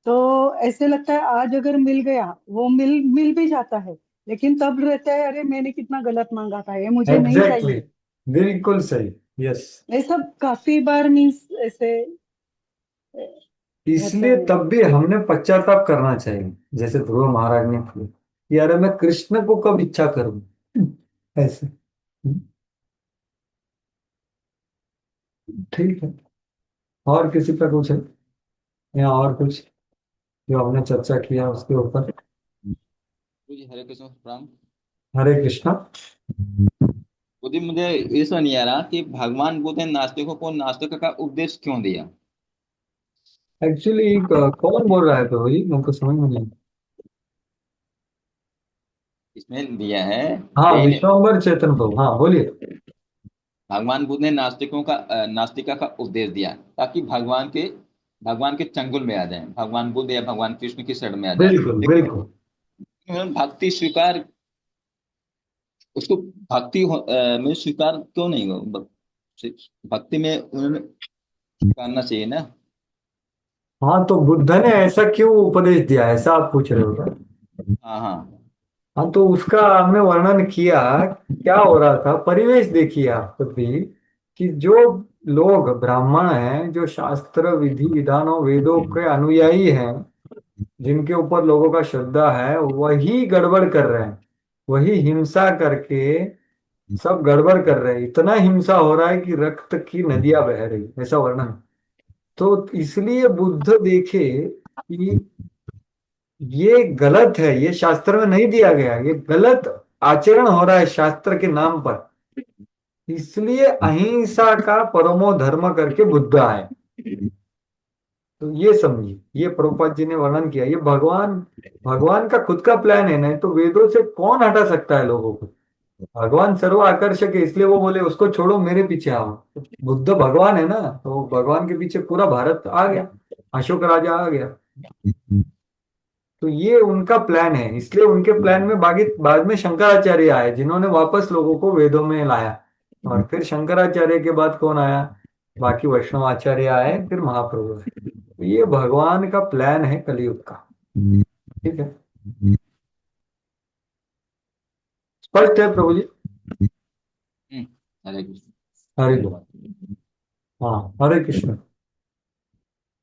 तो ऐसे लगता है आज अगर मिल गया, वो मिल मिल भी जाता है, लेकिन तब रहता है अरे मैंने कितना गलत मांगा था, ये मुझे नहीं एग्जैक्टली, चाहिए। बिल्कुल सही। यस। ये सब काफी बार मीन्स ऐसे होते इसलिए हैं। तब भी हमने पश्चाताप करना चाहिए, जैसे ध्रुव महाराज ने किया कि अरे मैं कृष्ण को कब इच्छा करूं, ऐसे। ठीक है। और किसी का कुछ है या और कुछ जो हमने चर्चा किया उसके ऊपर? जी हरे कृष्ण प्रणाम। हरे कृष्णा। बुद्धि मुझे ये समझ नहीं आ रहा कि भगवान बुद्ध ने नास्तिकों को नास्तिक का उपदेश क्यों दिया। एक्चुअली कौन बोल रहा है तो भाई, मुझको समझ में नहीं। इसमें दिया है हाँ, यही ने विश्वम्बर चेतन प्रभु, हाँ बोलिए। भगवान बुद्ध ने नास्तिका का उपदेश दिया ताकि भगवान के चंगुल में आ जाए, भगवान बुद्ध या भगवान कृष्ण की शरण में आ जाए। बिल्कुल लेकिन बिल्कुल। उन्होंने भक्ति स्वीकार उसको में स्वीकार क्यों नहीं हो भक्ति में उन्होंने करना चाहिए ना। हाँ, तो बुद्ध ने ऐसा क्यों उपदेश दिया, ऐसा आप पूछ रहे हो क्या? हाँ हाँ। हाँ, तो उसका हमने वर्णन किया। क्या हो रहा था, परिवेश देखिए आप खुद भी, कि जो लोग ब्राह्मण हैं, जो शास्त्र विधि विधानों वेदों के अनुयायी हैं, जिनके ऊपर लोगों का श्रद्धा है, वही गड़बड़ कर रहे हैं। वही हिंसा करके सब गड़बड़ कर रहे हैं। इतना हिंसा हो रहा है कि रक्त की नदियां बह रही, ऐसा वर्णन। तो इसलिए बुद्ध देखे कि ये गलत है, ये शास्त्र में नहीं दिया गया, ये गलत आचरण हो रहा है शास्त्र के नाम पर। इसलिए अहिंसा का परमो धर्म करके बुद्ध आए। तो ये समझिए, ये प्रभुपाद जी ने वर्णन किया। ये भगवान भगवान का खुद का प्लान है, नहीं तो वेदों से कौन हटा सकता है लोगों को। भगवान सर्व आकर्षक है, इसलिए वो बोले उसको छोड़ो मेरे पीछे आओ। तो बुद्ध भगवान है ना, तो भगवान के पीछे पूरा भारत आ गया, अशोक राजा आ गया। तो ये उनका प्लान है, इसलिए उनके प्लान में बाद में शंकराचार्य आए, जिन्होंने वापस लोगों को वेदों में लाया। और फिर शंकराचार्य के बाद कौन आया? बाकी वैष्णव आचार्य आए, फिर महाप्रभु आए। तो ये भगवान का प्लान है कलयुग का। ठीक है, स्पष्ट है प्रभु जी? हम्म, हरे कृष्ण। हरे बोल। धन्यवाद। हाँ, हरे कृष्ण।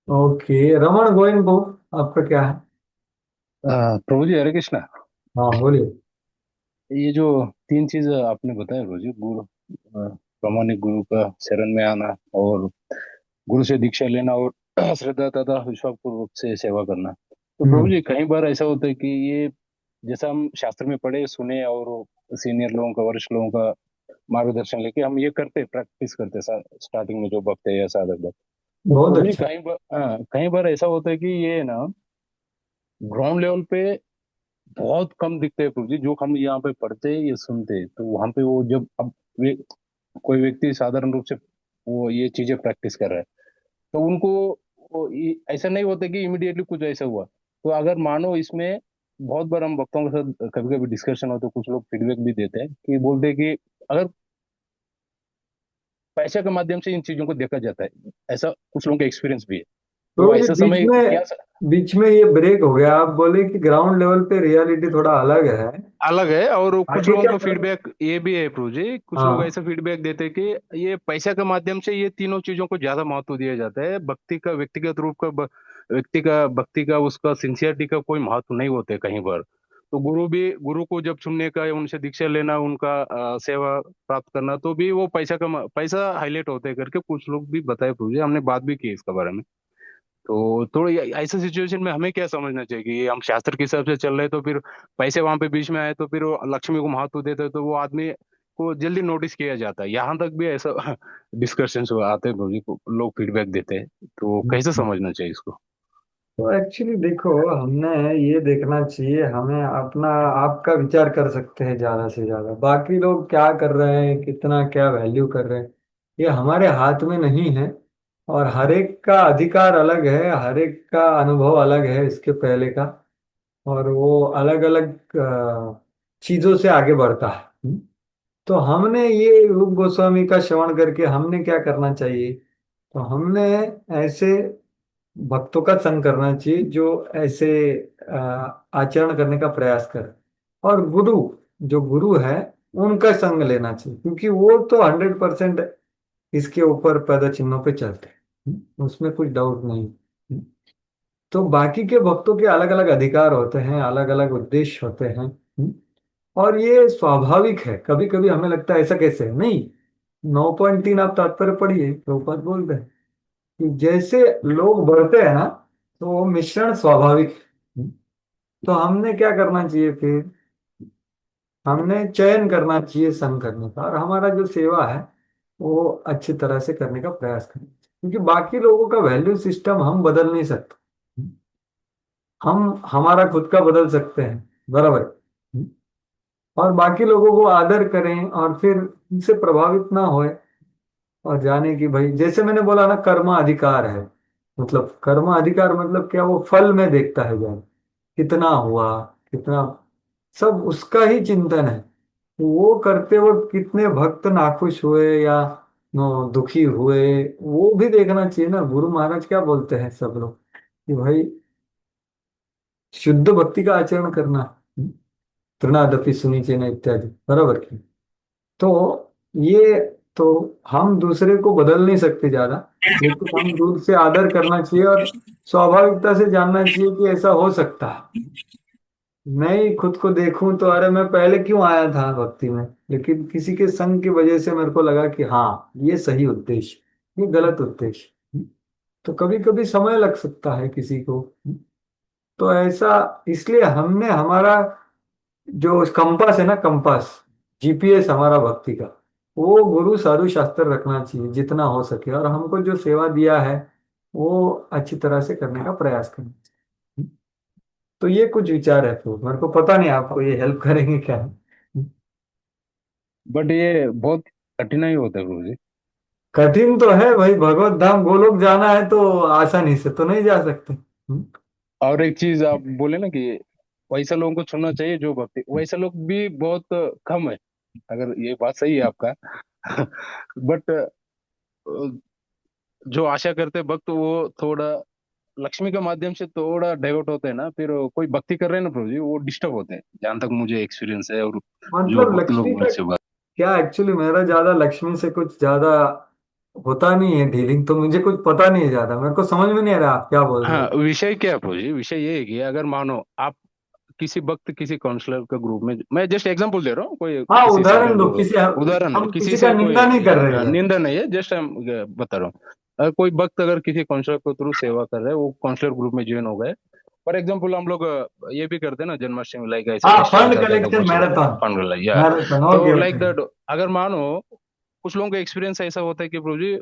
ओके, रमन गोविंद को आपका क्या है? प्रभु जी हरे कृष्णा। हाँ बोलिए। ये जो तीन चीज आपने बताया प्रभु जी, प्रामाणिक गुरु का शरण में आना और गुरु से दीक्षा लेना और श्रद्धा तथा विश्वासपूर्वक से सेवा करना, तो प्रभु हम्म। जी कई बार ऐसा होता है कि ये जैसा हम शास्त्र में पढ़े सुने और सीनियर लोगों का वरिष्ठ लोगों का मार्गदर्शन लेके हम ये करते प्रैक्टिस करते स्टार्टिंग में जो भक्त है या साधक भक्त, तो बहुत प्रभु जी अच्छा। कई बार ऐसा होता है कि ये ना ग्राउंड लेवल पे बहुत कम दिखते हैं प्रभु जी, जो हम यहाँ पे पढ़ते हैं या सुनते हैं, तो वहां पे वो जब अब वे कोई व्यक्ति साधारण रूप से वो ये चीजें प्रैक्टिस कर रहे हैं, तो उनको ऐसा नहीं होता कि इमिडिएटली कुछ ऐसा हुआ। तो अगर मानो इसमें बहुत बार हम वक्ताओं के साथ कभी कभी डिस्कशन हो तो कुछ लोग फीडबैक भी देते हैं कि बोलते हैं कि अगर पैसे के माध्यम से इन चीजों को देखा जाता है, ऐसा कुछ लोगों का एक्सपीरियंस भी है। तो तो ये ऐसा समय क्या बीच में ये ब्रेक हो गया। आप बोले कि ग्राउंड लेवल पे रियलिटी थोड़ा अलग है। अलग है, और कुछ आगे लोगों क्या का कर। फीडबैक ये भी है प्रो जी, कुछ लोग हाँ। ऐसा फीडबैक देते हैं कि ये पैसा के माध्यम से ये तीनों चीजों को ज्यादा महत्व दिया जाता है, भक्ति का, व्यक्तिगत रूप का, व्यक्ति का भक्ति का, उसका सिंसियरिटी का कोई महत्व नहीं होते है कहीं पर। तो गुरु को जब चुनने का या उनसे दीक्षा लेना, उनका सेवा प्राप्त करना, तो भी वो पैसा हाईलाइट होते है करके कुछ लोग भी बताए प्रो जी, हमने बात भी की इसके बारे में। तो थोड़ा ऐसे सिचुएशन में हमें क्या समझना चाहिए कि हम शास्त्र के हिसाब से चल रहे हैं, तो फिर पैसे वहां पे बीच में आए तो फिर वो लक्ष्मी को महत्व देते हैं, तो वो आदमी को जल्दी नोटिस किया जाता है। यहाँ तक भी ऐसा डिस्कशन आते हैं गुरुजी को, लोग फीडबैक देते हैं, तो कैसे समझना चाहिए इसको? तो एक्चुअली देखो, हमने ये देखना चाहिए, हमें अपना आपका विचार कर सकते हैं ज्यादा से ज्यादा। बाकी लोग क्या कर रहे हैं, कितना क्या वैल्यू कर रहे हैं, ये हमारे हाथ में नहीं है। और हर एक का अधिकार अलग है, हर एक का अनुभव अलग है इसके पहले का। और वो अलग अलग चीजों से आगे बढ़ता है। तो हमने ये रूप गोस्वामी का श्रवण करके हमने क्या करना चाहिए? तो हमने ऐसे भक्तों का संग करना चाहिए जो ऐसे आचरण करने का प्रयास करे। और जो गुरु है, उनका संग लेना चाहिए, क्योंकि वो तो 100% इसके ऊपर पैदा चिन्हों पे चलते हैं। उसमें कुछ डाउट नहीं। तो बाकी के भक्तों के अलग अलग अधिकार होते हैं, अलग अलग उद्देश्य होते हैं। और ये स्वाभाविक है। कभी कभी हमें लगता है ऐसा कैसे है, नहीं। 9.3 आप तात्पर्य पढ़िए, प्रभुपाद बोल रहे हैं कि जैसे लोग बढ़ते हैं ना, तो वो मिश्रण स्वाभाविक है। तो हमने क्या करना चाहिए फिर? हमने चयन करना चाहिए संग करने का, और हमारा जो सेवा है वो अच्छी तरह से करने का प्रयास करें, क्योंकि बाकी लोगों का वैल्यू सिस्टम हम बदल नहीं सकते। हम हमारा खुद का बदल सकते हैं, बराबर है। और बाकी लोगों को आदर करें, और फिर उनसे प्रभावित ना होए। और जाने की भाई, जैसे मैंने बोला ना, कर्म अधिकार है। मतलब कर्म अधिकार मतलब क्या? वो फल में देखता है जान, कितना हुआ, कितना, सब उसका ही चिंतन है। तो वो करते वक्त कितने भक्त नाखुश हुए या दुखी हुए, वो भी देखना चाहिए ना। गुरु महाराज क्या बोलते हैं सब लोग कि भाई शुद्ध भक्ति का आचरण करना, तृणादपि सुनीचेन इत्यादि, बराबर की। तो ये, तो हम दूसरे को बदल नहीं सकते ज्यादा, लेकिन हम दूर से आदर करना चाहिए, और स्वाभाविकता से जानना चाहिए कि ऐसा हो सकता है। मैं ही खुद को देखूं तो अरे मैं पहले क्यों आया था भक्ति में, लेकिन किसी के संग की वजह से मेरे को लगा कि हाँ ये सही उद्देश्य, ये गलत उद्देश्य। तो कभी कभी समय लग सकता है किसी को। तो ऐसा, इसलिए हमने हमारा जो कंपास है ना, कंपास, जीपीएस हमारा भक्ति का, वो गुरु साधु शास्त्र रखना चाहिए जितना हो सके, और हमको जो सेवा दिया है वो अच्छी तरह से करने का प्रयास करना चाहिए। तो ये कुछ विचार है, तो मेरे को पता नहीं आपको ये हेल्प करेंगे क्या। बट ये बहुत कठिनाई होता है गुरु जी। कठिन तो है भाई, भगवत धाम गोलोक जाना है तो आसानी से तो नहीं जा सकते। और एक चीज आप बोले ना कि वैसा लोगों को चुनना चाहिए जो भक्ति, वैसा लोग भी बहुत कम है, अगर ये बात सही है आपका। बट जो आशा करते हैं भक्त, वो थोड़ा लक्ष्मी के माध्यम से थोड़ा डाइवर्ट होते हैं ना, फिर कोई भक्ति कर रहे हैं ना प्रभु जी, वो डिस्टर्ब होते हैं, जहां तक मुझे एक्सपीरियंस है, और जो मतलब भक्त लक्ष्मी लोग का उनसे बात। क्या, एक्चुअली मेरा ज्यादा लक्ष्मी से कुछ ज्यादा होता नहीं है डीलिंग, तो मुझे कुछ पता नहीं है ज्यादा, मेरे को समझ में नहीं आ रहा आप क्या बोल रहे हाँ, हो। विषय क्या है प्रभु जी? विषय ये है कि अगर मानो आप किसी वक्त किसी काउंसलर का ग्रुप में, मैं जस्ट एग्जांपल दे रहा हूँ, कोई हाँ, किसी उदाहरण साधन दो को, किसी। उदाहरण है, हम किसी किसी का से कोई निंदा नहीं कर रहे हैं। निंदा नहीं है, जस्ट हम बता रहा हूँ। कोई वक्त अगर किसी काउंसलर के थ्रू सेवा कर रहे हैं, वो काउंसलर ग्रुप में ज्वाइन हो गए। फॉर एग्जाम्पल हम लोग ये भी करते हैं ना, जन्माष्टमी लाइक ऐसे हाँ, फेस्टिवल्स फंड आते हैं तो कलेक्शन कुछ मैराथन। फंड या, मैराथन, तो ओके लाइक ओके। दैट। अगर मानो कुछ लोगों का एक्सपीरियंस ऐसा होता है कि प्रभु जी,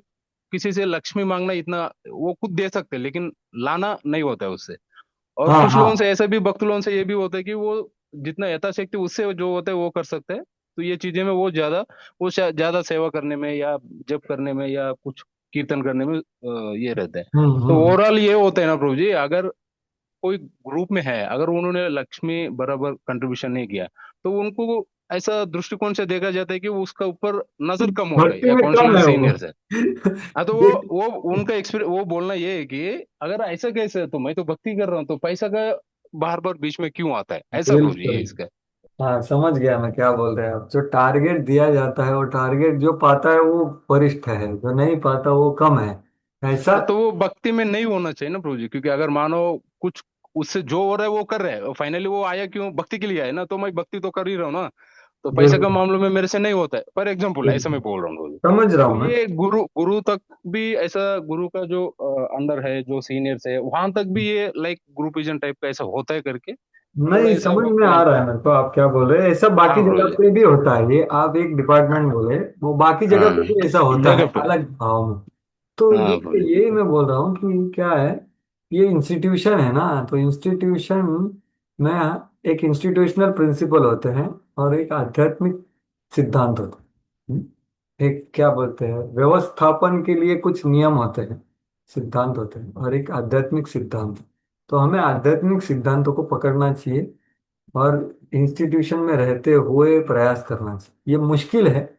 किसी से लक्ष्मी मांगना इतना, वो खुद दे सकते हैं लेकिन लाना नहीं होता है उससे। और हाँ कुछ हाँ। लोगों से ऐसा भी, भक्त लोगों से ये भी होता है कि वो जितना यथाशक्ति उससे जो होता है वो कर सकते हैं, तो ये चीजें में वो ज्यादा सेवा करने में या जप करने में या कुछ कीर्तन करने में ये रहते हैं। तो हम्म। ओवरऑल ये होता है ना प्रभु जी, अगर कोई ग्रुप में है, अगर उन्होंने लक्ष्मी बराबर कंट्रीब्यूशन नहीं किया, तो उनको ऐसा दृष्टिकोण से देखा जाता है कि वो उसका ऊपर नजर कम हो रहा है भक्ति या में कौन से कम भी है वो। सीनियर्स है। हाँ, तो देख, वो उनका एक्सपीरियंस, वो बोलना ये है कि अगर ऐसा कैसे है, तो मैं तो भक्ति कर रहा हूँ, तो पैसा का बार बार बीच में क्यों आता है, ऐसा प्रभु जी बिल्कुल। है इसका। हाँ, समझ गया मैं क्या बोल रहे हैं आप। जो टारगेट दिया जाता है वो टारगेट जो पाता है वो वरिष्ठ है, जो नहीं पाता वो कम है, ऐसा। तो वो भक्ति में नहीं होना चाहिए ना प्रभु जी, क्योंकि अगर मानो कुछ उससे जो हो रहा है वो कर रहे हैं, फाइनली वो आया क्यों, भक्ति के लिए आया ना, तो मैं भक्ति तो कर ही रहा हूँ ना। तो पैसे का बिल्कुल मामलों में मेरे से नहीं होता है, फॉर एग्जाम्पल ऐसा बिल्कुल मैं बोल रहा हूँ प्रभु जी। समझ रहा तो हूँ मैं। ये गुरु गुरु तक भी ऐसा, गुरु का जो अंडर है, जो सीनियर्स है, वहां तक भी ये लाइक ग्रुपिज्म टाइप का ऐसा होता है करके, तो नहीं, ऐसा समझ में आ पॉइंट। रहा है मेरे को आप क्या बोल रहे हैं। ऐसा बाकी हाँ प्रभु जगह जी। पे भी होता है, ये आप एक डिपार्टमेंट बोले, वो बाकी जगह पे भी ऐसा होता है जगह पे। अलग भाव में। तो ये हाँ प्रभु जी। यही मैं बोल रहा हूँ कि क्या है, ये इंस्टीट्यूशन है ना, तो इंस्टीट्यूशन में एक इंस्टीट्यूशनल प्रिंसिपल होते हैं और एक आध्यात्मिक सिद्धांत होते हैं। एक क्या बोलते हैं, व्यवस्थापन के लिए कुछ नियम होते हैं, सिद्धांत होते हैं, और एक आध्यात्मिक सिद्धांत। तो हमें आध्यात्मिक सिद्धांतों को पकड़ना चाहिए और इंस्टीट्यूशन में रहते हुए प्रयास करना चाहिए। ये मुश्किल है,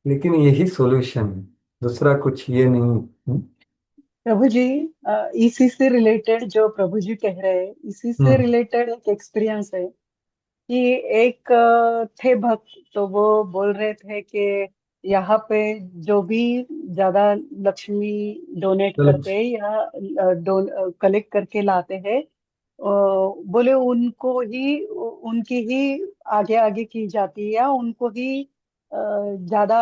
लेकिन यही सॉल्यूशन है, दूसरा कुछ ये नहीं है। प्रभु जी, इसी से रिलेटेड जो प्रभु जी कह रहे हैं, इसी से हम्म। रिलेटेड एक एक्सपीरियंस है कि एक थे भक्त, तो वो बोल रहे थे कि यहाँ पे जो भी ज्यादा लक्ष्मी डोनेट चलो। करते हैं या कलेक्ट करके लाते हैं, बोले उनको ही, उनकी ही आगे आगे की जाती है, या उनको ही ज्यादा,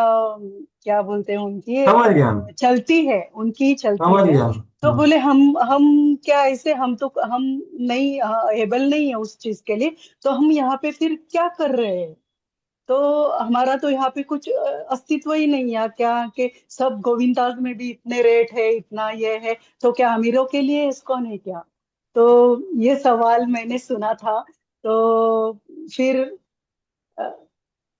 क्या बोलते हैं, उनकी समझ गया मैं। चलती है, उनकी ही चलती समझ है। गया तो मैं। बोले हम क्या ऐसे, हम नहीं एबल नहीं है उस चीज के लिए, तो हम यहाँ पे फिर क्या कर रहे हैं? तो हमारा तो यहाँ पे कुछ अस्तित्व ही नहीं है क्या, कि सब गोविंदास में भी इतने रेट है, इतना ये है, तो क्या अमीरों के लिए इसको नहीं क्या? तो ये सवाल मैंने सुना था। तो फिर अ,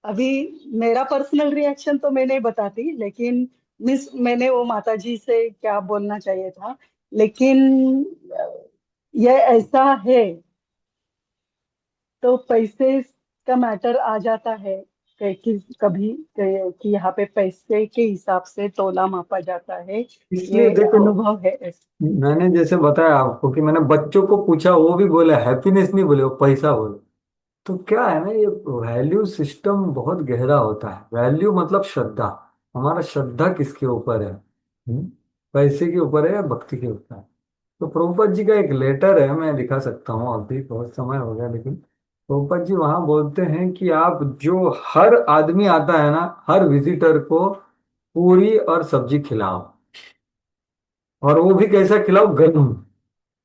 अभी मेरा पर्सनल रिएक्शन तो मैं नहीं बताती, लेकिन मिस मैंने वो माता जी से क्या बोलना चाहिए था, लेकिन ये ऐसा है, तो पैसे का मैटर आ जाता है कि कभी कि यहाँ पे पैसे के हिसाब से तोला मापा जाता है। इसलिए ये देखो, अनुभव है ऐसा। मैंने जैसे बताया आपको कि मैंने बच्चों को पूछा, वो भी बोले हैप्पीनेस नहीं बोले, वो पैसा बोले। तो क्या है ना, ये वैल्यू सिस्टम बहुत गहरा होता है। वैल्यू मतलब श्रद्धा, हमारा श्रद्धा किसके ऊपर है, पैसे के ऊपर है या भक्ति के ऊपर है। तो प्रभुपाद जी का एक लेटर है, मैं दिखा सकता हूँ, अभी बहुत समय हो गया, लेकिन प्रभुपाद जी वहां बोलते हैं कि आप जो हर आदमी आता है ना, हर विजिटर को पूरी और सब्जी खिलाओ, और वो भी कैसा खिलाओ, गर्म।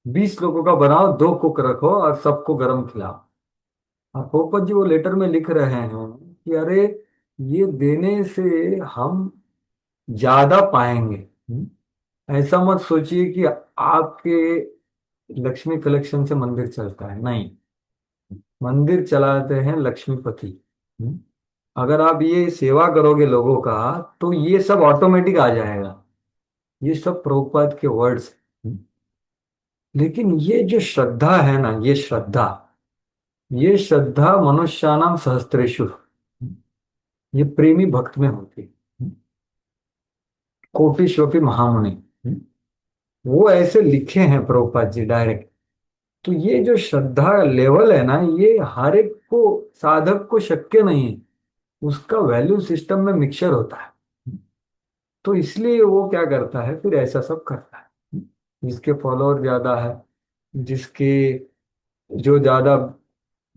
20 लोगों का बनाओ, 2 कुक रखो और सबको गर्म खिलाओ। और पोपत जी वो लेटर में लिख रहे हैं कि अरे, ये देने से हम ज्यादा पाएंगे। ऐसा मत सोचिए कि आपके लक्ष्मी कलेक्शन से मंदिर चलता है, नहीं। मंदिर चलाते हैं लक्ष्मीपति। हम्म। अगर आप ये सेवा करोगे लोगों का, तो ये सब ऑटोमेटिक आ जाएगा। ये सब प्रभुपाद के वर्ड्स। लेकिन ये जो श्रद्धा है ना, ये श्रद्धा मनुष्याणाम सहस्त्रेषु, ये प्रेमी भक्त में होती है। कोटिश्वपि महामुनि, वो ऐसे लिखे हैं प्रभुपाद जी डायरेक्ट। तो ये जो श्रद्धा लेवल है ना, ये हर एक को, साधक को शक्य नहीं है। उसका वैल्यू सिस्टम में मिक्सचर होता है। तो इसलिए वो क्या करता है, फिर ऐसा सब करता है। जिसके फॉलोअर ज्यादा है, जिसके जो ज्यादा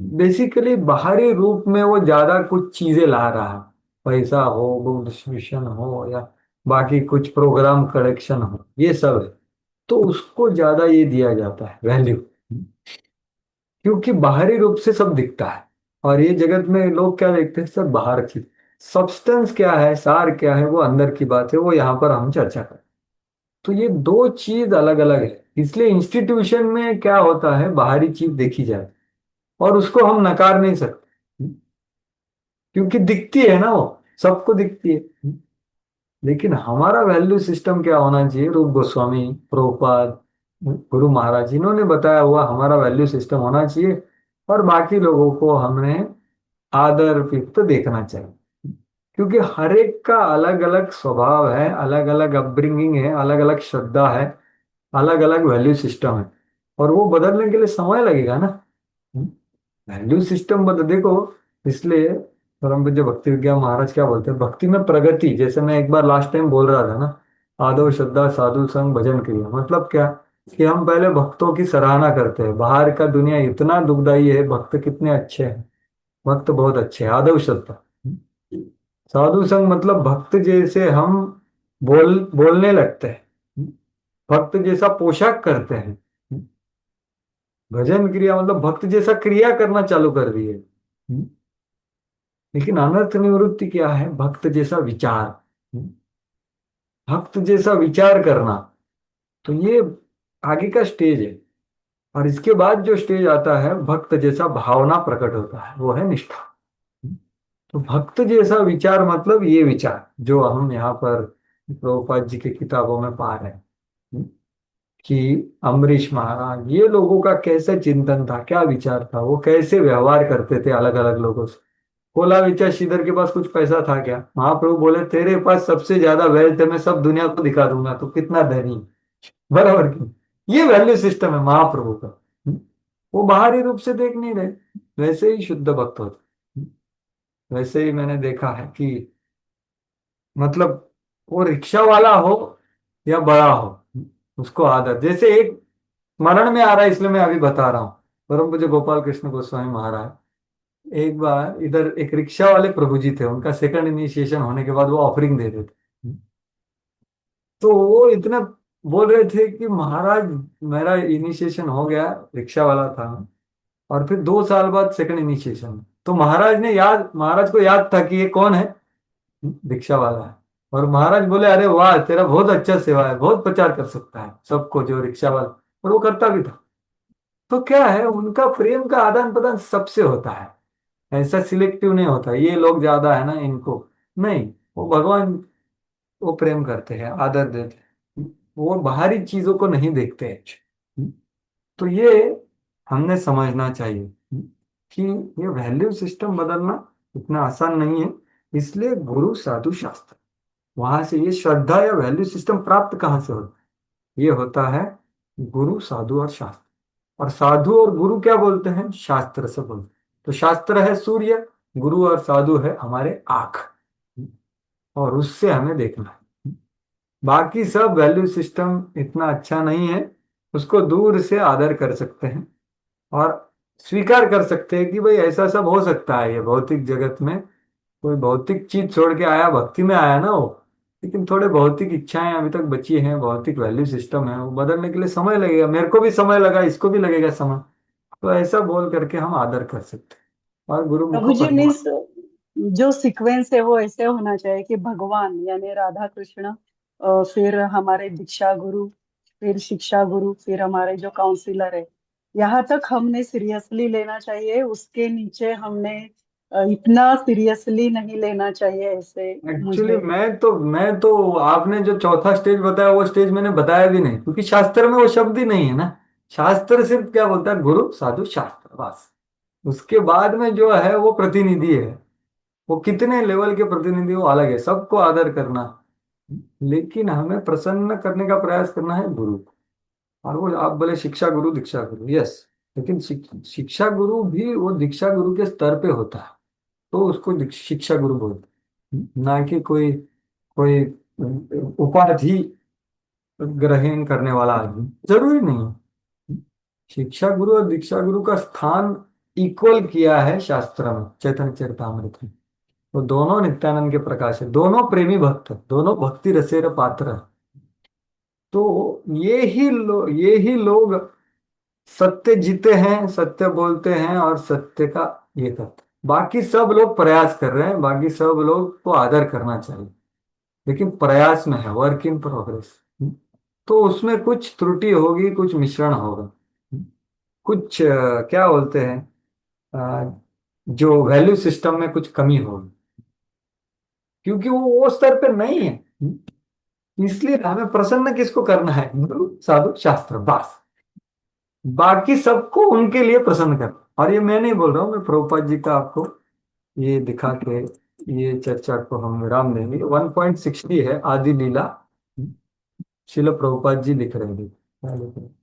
बेसिकली बाहरी रूप में वो ज्यादा कुछ चीजें ला रहा है, पैसा हो, गुड डिस्ट्रीब्यूशन हो, या बाकी कुछ प्रोग्राम कलेक्शन हो, ये सब है। तो उसको ज्यादा ये दिया जाता है वैल्यू, क्योंकि बाहरी रूप से सब दिखता है। और ये जगत में लोग क्या देखते हैं, सब बाहर की। सब्सटेंस क्या है, सार क्या है, वो अंदर की बात है, वो यहाँ पर हम चर्चा करें। तो ये दो चीज अलग अलग है। इसलिए इंस्टीट्यूशन में क्या होता है, बाहरी चीज देखी जाती है और उसको हम नकार नहीं सकते। क्योंकि दिखती है ना, वो सबको दिखती है। लेकिन हमारा वैल्यू सिस्टम क्या होना चाहिए, रूप गोस्वामी, प्रभुपाद, गुरु महाराज, इन्होंने बताया हुआ हमारा वैल्यू सिस्टम होना चाहिए। और बाकी लोगों को हमने आदर युक्त देखना चाहिए, क्योंकि हर एक का अलग अलग स्वभाव है, अलग अलग अपब्रिंगिंग है, अलग अलग श्रद्धा है, अलग अलग वैल्यू सिस्टम है। और वो बदलने के लिए समय लगेगा ना। वैल्यू सिस्टम बदल देखो, इसलिए परम पूज्य भक्ति विज्ञान महाराज क्या बोलते हैं, भक्ति में प्रगति, जैसे मैं एक बार लास्ट टाइम बोल रहा था ना, आदव श्रद्धा साधु संग भजन क्रिया, मतलब क्या, कि हम पहले भक्तों की सराहना करते हैं। बाहर का दुनिया इतना दुखदाई है, भक्त कितने अच्छे हैं, भक्त बहुत अच्छे हैं, आदव श्रद्धा। साधु संग मतलब भक्त जैसे हम बोलने लगते हैं, भक्त जैसा पोशाक करते हैं। भजन क्रिया मतलब भक्त जैसा क्रिया करना चालू कर दिए। लेकिन अनर्थ निवृत्ति क्या है, भक्त जैसा विचार, भक्त जैसा विचार करना। तो ये आगे का स्टेज है। और इसके बाद जो स्टेज आता है, भक्त जैसा भावना प्रकट होता है, वो है निष्ठा। तो भक्त जैसा विचार मतलब ये विचार जो हम यहाँ पर प्रभुपाद जी की किताबों में पा रहे हैं, कि अम्बरीश महाराज, ये लोगों का कैसे चिंतन था, क्या विचार था, वो कैसे व्यवहार करते थे अलग अलग लोगों से। बोला विचार, श्रीधर के पास कुछ पैसा था क्या, महाप्रभु बोले तेरे पास सबसे ज्यादा वेल्थ है, मैं सब दुनिया को दिखा दूंगा, तो कितना धनी। बराबर क्यों, ये वैल्यू सिस्टम है महाप्रभु का। वो बाहरी रूप से देख नहीं रहे, वैसे ही शुद्ध भक्त होते। वैसे ही मैंने देखा है कि मतलब वो रिक्शा वाला हो या बड़ा हो, उसको आदत, जैसे एक स्मरण में आ रहा है इसलिए मैं अभी बता रहा हूँ। परम पूज्य गोपाल कृष्ण गोस्वामी महाराज एक बार इधर, एक रिक्शा वाले प्रभु जी थे, उनका सेकंड इनिशिएशन होने के बाद वो ऑफरिंग दे रहे थे। तो वो इतना बोल रहे थे कि महाराज मेरा इनिशिएशन हो गया, रिक्शा वाला था, और फिर 2 साल बाद सेकंड इनिशिएशन। तो महाराज को याद था कि ये कौन है, रिक्शा वाला है। और महाराज बोले अरे वाह, तेरा बहुत अच्छा सेवा है, बहुत प्रचार कर सकता है सबको, जो रिक्शा वाला। और वो करता भी था। तो क्या है, उनका प्रेम का आदान प्रदान सबसे होता है, ऐसा सिलेक्टिव नहीं होता, ये लोग ज्यादा है ना इनको, नहीं। वो भगवान, वो प्रेम करते हैं, आदर देते हैं, वो बाहरी चीजों को नहीं देखते हैं। तो ये हमने समझना चाहिए कि ये वैल्यू सिस्टम बदलना इतना आसान नहीं है। इसलिए गुरु साधु शास्त्र, वहां से ये श्रद्धा या वैल्यू सिस्टम प्राप्त कहाँ से होता है, ये होता है गुरु साधु और शास्त्र। और साधु और गुरु क्या बोलते हैं, शास्त्र से बोलते हैं। तो शास्त्र है सूर्य, गुरु और साधु है हमारे आंख, और उससे हमें देखना है। बाकी सब वैल्यू सिस्टम इतना अच्छा नहीं है, उसको दूर से आदर कर सकते हैं और स्वीकार कर सकते हैं कि भाई ऐसा सब हो सकता है। ये भौतिक जगत में कोई भौतिक चीज छोड़ के आया, भक्ति में आया ना वो, लेकिन थोड़े भौतिक इच्छाएं अभी तक बची हैं, भौतिक वैल्यू सिस्टम है, वो बदलने के लिए समय लगेगा, मेरे को भी समय लगा, इसको भी लगेगा समय। तो ऐसा बोल करके हम आदर कर सकते हैं और प्रभु गुरुमुखो जी परमा। मीन्स जो सीक्वेंस है वो ऐसे होना चाहिए कि भगवान यानी राधा कृष्ण, फिर हमारे दीक्षा गुरु, फिर शिक्षा गुरु, फिर हमारे जो काउंसलर है, यहाँ तक हमने सीरियसली लेना चाहिए। उसके नीचे हमने इतना सीरियसली नहीं लेना चाहिए, ऐसे एक्चुअली मुझे। मैं तो आपने जो चौथा स्टेज बताया, वो स्टेज मैंने बताया भी नहीं, क्योंकि शास्त्र में वो शब्द ही नहीं है ना। शास्त्र सिर्फ क्या बोलता है, गुरु साधु शास्त्र, बस। उसके बाद में जो है वो प्रतिनिधि है, वो कितने लेवल के प्रतिनिधि वो अलग है, सबको आदर करना। लेकिन हमें प्रसन्न करने का प्रयास करना है गुरु को। और वो आप बोले शिक्षा गुरु दीक्षा गुरु, यस, लेकिन शिक्षा गुरु भी वो दीक्षा गुरु के स्तर पे होता है, तो उसको शिक्षा गुरु बोलते हैं, ना कि कोई कोई उपाधि ग्रहण करने वाला आदमी, जरूरी नहीं है। शिक्षा गुरु और दीक्षा गुरु का स्थान इक्वल किया है शास्त्र में, चैतन्य चरितामृत में। वो दोनों नित्यानंद के प्रकाश है, दोनों प्रेमी भक्त हैं, दोनों भक्ति रसेर पात्र हैं। तो ये ही लोग सत्य जीते हैं, सत्य बोलते हैं और सत्य का ये करते हैं। बाकी सब लोग प्रयास कर रहे हैं, बाकी सब लोग को आदर करना चाहिए, लेकिन प्रयास में है, वर्क इन प्रोग्रेस। तो उसमें कुछ त्रुटि होगी, कुछ मिश्रण होगा, कुछ क्या बोलते हैं, जो वैल्यू सिस्टम में कुछ कमी होगी, क्योंकि वो स्तर पे नहीं है। इसलिए हमें प्रसन्न किसको करना है? गुरु, साधु, शास्त्र, बस। बाकी सबको उनके लिए प्रसन्न करना। और ये मैं नहीं बोल रहा हूँ, मैं प्रभुपाद जी का आपको ये दिखा के ये चर्चा को हम विराम देंगे। 1.60 है आदि लीला। शिल प्रभुपाद जी लिख रहे हैं, क्या लिख रहे हैं?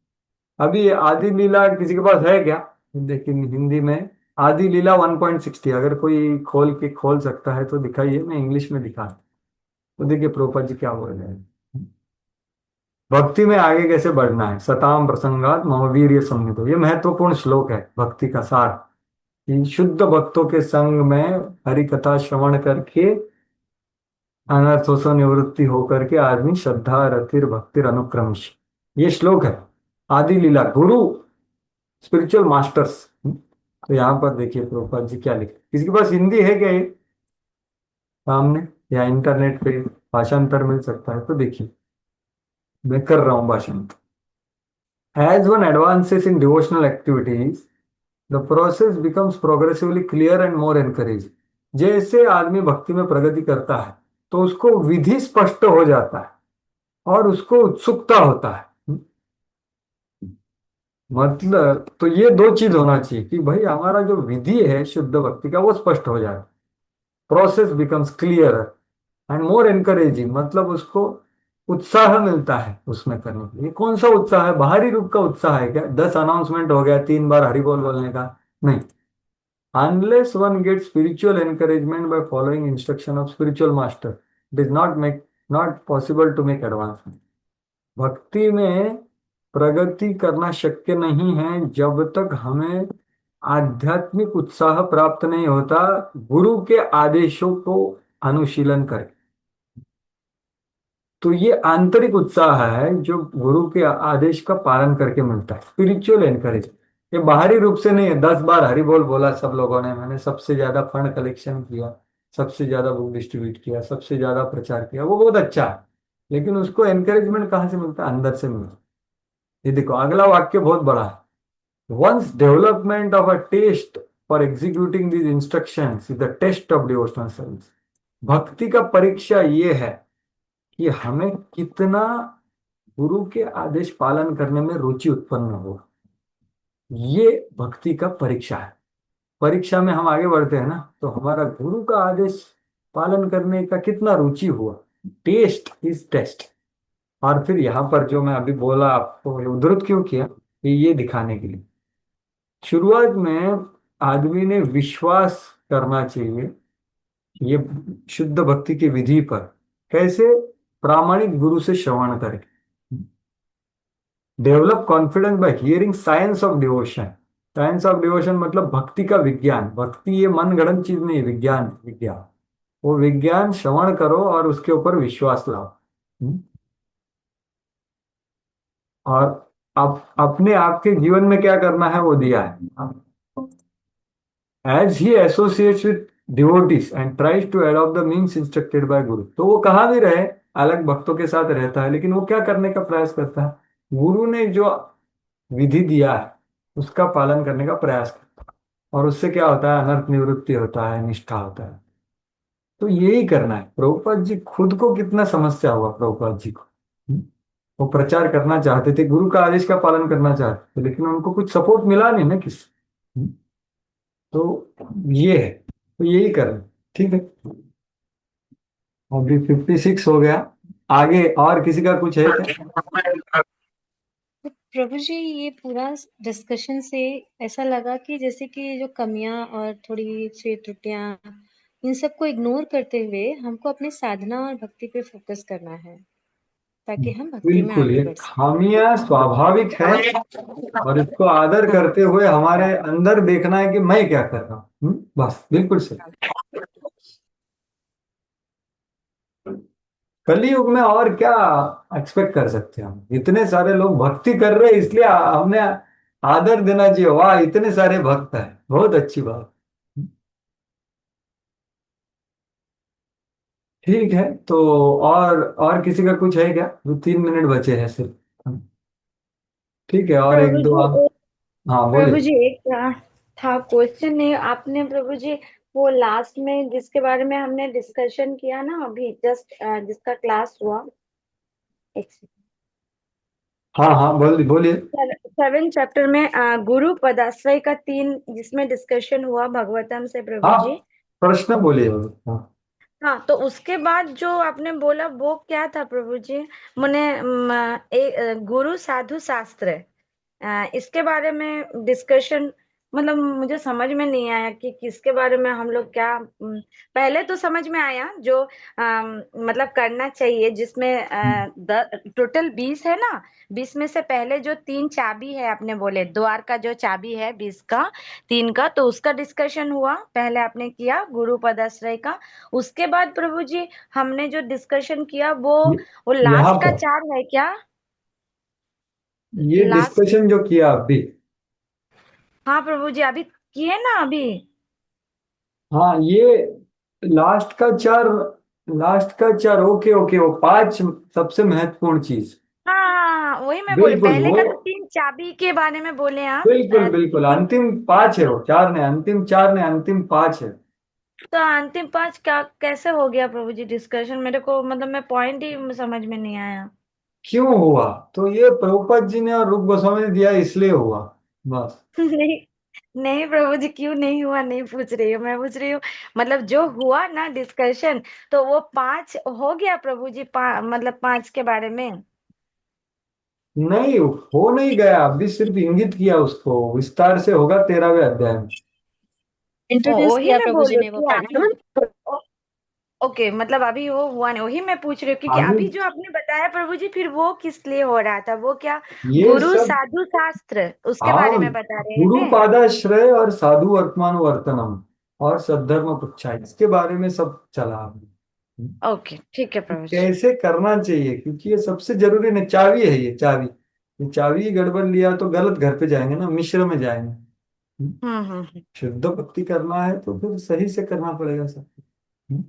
अभी ये आदि लीला किसी के पास है क्या? लेकिन हिंदी में आदि लीला 1.60, अगर कोई खोल सकता है तो दिखाइए। मैं इंग्लिश में दिखा, तो देखिए प्रभुपाद जी क्या बोल रहे हैं। भक्ति में आगे कैसे बढ़ना है। सताम प्रसंगात मम वीर्य संविदो, ये महत्वपूर्ण श्लोक है भक्ति का सार। कि शुद्ध भक्तों के संग में हरि कथा श्रवण करके अनर्थों से निवृत्ति होकर के आदमी श्रद्धा रतिर भक्तिर अनुक्रमिश, ये श्लोक है आदि लीला गुरु स्पिरिचुअल मास्टर्स। तो यहाँ पर देखिए प्रभुपाद जी क्या लिखे। किसी के पास हिंदी है क्या ये सामने, या इंटरनेट पे भाषांतर मिल सकता है तो देखिए, मैं कर रहा हूँ भाषांतर। As one advances in devotional activities, the process becomes progressively clear and more encouraging. जैसे आदमी भक्ति में प्रगति करता है तो उसको विधि स्पष्ट हो जाता है और उसको उत्सुकता होता है। मतलब तो ये दो चीज होना चाहिए कि भाई हमारा जो विधि है शुद्ध भक्ति का वो स्पष्ट हो जाए। Process becomes clear and more encouraging, मतलब उसको उत्साह मिलता है उसमें करने के लिए। कौन सा उत्साह है? बाहरी रूप का उत्साह है क्या? 10 अनाउंसमेंट हो गया, 3 बार हरि बोल बोलने का नहीं। Unless one get spiritual encouragement by following instruction of spiritual master, it is not possible to make advancement. भक्ति में प्रगति करना शक्य नहीं है जब तक हमें आध्यात्मिक उत्साह प्राप्त नहीं होता गुरु के आदेशों को अनुशीलन करके। तो ये आंतरिक उत्साह है जो गुरु के आदेश का पालन करके मिलता है, स्पिरिचुअल एनकरेज। ये बाहरी रूप से नहीं है। 10 बार हरि बोल बोला सब लोगों ने, मैंने सबसे ज्यादा फंड कलेक्शन किया, सबसे ज्यादा बुक डिस्ट्रीब्यूट किया, सबसे ज्यादा प्रचार किया, वो बहुत अच्छा है, लेकिन उसको एनकरेजमेंट कहाँ से मिलता है? अंदर से मिलता है। ये देखो अगला वाक्य बहुत बड़ा है। Once development of a taste for executing these instructions is the taste of devotional service. भक्ति का परीक्षा ये है कि हमें कितना गुरु के आदेश पालन करने में रुचि उत्पन्न हो। ये भक्ति का परीक्षा है। परीक्षा में हम आगे बढ़ते हैं ना, तो हमारा गुरु का आदेश पालन करने का कितना रुचि हुआ। Taste is taste. और फिर यहाँ पर जो मैं अभी बोला आपको, ये उद्धृत क्यों किया? ये दिखाने के लिए। शुरुआत में आदमी ने विश्वास करना चाहिए ये शुद्ध भक्ति की विधि पर। कैसे? प्रामाणिक गुरु से श्रवण करके। Develop confidence by hearing science of devotion. Science of devotion मतलब भक्ति का विज्ञान। भक्ति ये मन गढ़ंत चीज नहीं, विज्ञान विज्ञान। वो विज्ञान श्रवण करो और उसके ऊपर विश्वास लाओ। और आप अपने आपके जीवन में क्या करना है वो दिया है। As he associates with devotees and tries to adopt the means instructed by guru. तो वो कहाँ भी रहे, अलग भक्तों के साथ रहता है, लेकिन वो क्या करने का प्रयास करता है? गुरु ने जो विधि दिया है उसका पालन करने का प्रयास करता है। और उससे क्या होता है? अनर्थ निवृत्ति होता है, निष्ठा होता है। तो यही करना है। प्रभुपाद जी खुद को कितना समस्या हुआ प्रभुपाद जी को। वो प्रचार करना चाहते थे, गुरु का आदेश का पालन करना चाहते थे, लेकिन उनको कुछ सपोर्ट मिला नहीं ना किसी। तो ये है, तो यही करना। ठीक है, अभी 56 हो गया। आगे और किसी का कुछ है क्या? प्रभु जी, ये पूरा डिस्कशन से ऐसा लगा कि जैसे कि जो कमियां और थोड़ी सी त्रुटियां, इन सबको इग्नोर करते हुए हमको अपनी साधना और भक्ति पे फोकस करना है ताकि हम भक्ति में बिल्कुल, आगे ये बढ़ सकें। खामियां स्वाभाविक है और इसको आदर करते हुए हमारे अंदर देखना है कि मैं क्या कर रहा हूँ। बस बिल्कुल सही। कलयुग में और क्या एक्सपेक्ट कर सकते हैं हम? इतने सारे लोग भक्ति कर रहे हैं, इसलिए हमने आदर देना चाहिए। वाह, इतने सारे भक्त हैं, बहुत अच्छी बात। ठीक है, तो और किसी का कुछ है क्या? 2-3 मिनट बचे हैं सिर्फ। ठीक है, और एक प्रभु दो जी आप। हाँ प्रभु बोलिए। जी एक था क्वेश्चन नहीं, आपने प्रभु जी वो लास्ट में जिसके बारे में हमने डिस्कशन किया ना अभी जस्ट जिसका क्लास हुआ, एक हाँ हाँ बोलिए। 7 चैप्टर में गुरु पदाश्रय का 3 जिसमें डिस्कशन हुआ भगवतम से प्रभु हाँ, जी। प्रश्न बोलिए। हाँ, हाँ, तो उसके बाद जो आपने बोला वो क्या था प्रभु जी? मैंने गुरु साधु शास्त्र इसके बारे में डिस्कशन, मतलब मुझे समझ में नहीं आया कि किसके बारे में हम लोग क्या पहले तो समझ में आया जो मतलब करना चाहिए जिसमें टोटल 20 है ना, 20 में से पहले जो 3 चाबी है आपने बोले द्वार का जो चाबी है 20 का 3 का, तो उसका डिस्कशन हुआ पहले आपने किया गुरु पदाश्रय का। उसके बाद प्रभु जी हमने जो डिस्कशन किया वो यहाँ लास्ट का पर 4 है क्या? ये लास्ट, डिस्कशन जो किया अभी। हाँ प्रभु जी अभी किए ना अभी। हाँ, ये लास्ट का चार, लास्ट का चार, ओके ओके, वो 5 सबसे महत्वपूर्ण चीज। हाँ हाँ हाँ, वही मैं बोले बिल्कुल पहले वो, का तो 3 चाबी के बारे में बोले आप बिल्कुल बिल्कुल, तीन। अंतिम 5 है वो, 4 ने अंतिम, 4 ने अंतिम 5 है। तो अंतिम 5 क्या कैसे हो गया प्रभु जी डिस्कशन? मेरे को मतलब मैं पॉइंट ही समझ में नहीं आया। क्यों हुआ? तो ये प्रभुपाद जी ने और रूप गोस्वामी ने दिया, इसलिए हुआ, बस। नहीं नहीं प्रभु जी क्यों नहीं हुआ नहीं पूछ रही हूँ, मैं पूछ रही हूँ मतलब जो हुआ ना डिस्कशन तो वो 5 हो गया प्रभु जी मतलब 5 के बारे में। नहीं, हो नहीं गया, अभी सिर्फ इंगित किया उसको, विस्तार से होगा 13वें अध्याय में। इंट्रोड्यूस वही किया मैं प्रभु बोल जी रही ने वो हूँ पढ़ा ना। कि ओके मतलब अभी वो हुआ नहीं, वही मैं पूछ रही हूँ क्योंकि अभी अभी जो आपने बताया प्रभु जी फिर वो किस लिए हो रहा था, वो क्या ये गुरु सब, साधु शास्त्र उसके बारे हाँ, में बता रहे गुरु हैं। पादाश्रय और साधु वर्तमानुवर्तनम और सद्धर्म पृच्छा, इसके बारे में सब चला अभी। ओके ठीक है प्रभु जी। कैसे करना चाहिए, क्योंकि ये सबसे जरूरी ना, चाबी है ये चाबी। ये चाबी ही गड़बड़ लिया तो गलत घर पे जाएंगे ना, मिश्र में जाएंगे। हम्म। शुद्ध भक्ति करना है तो फिर सही से करना पड़ेगा सब। हम्म,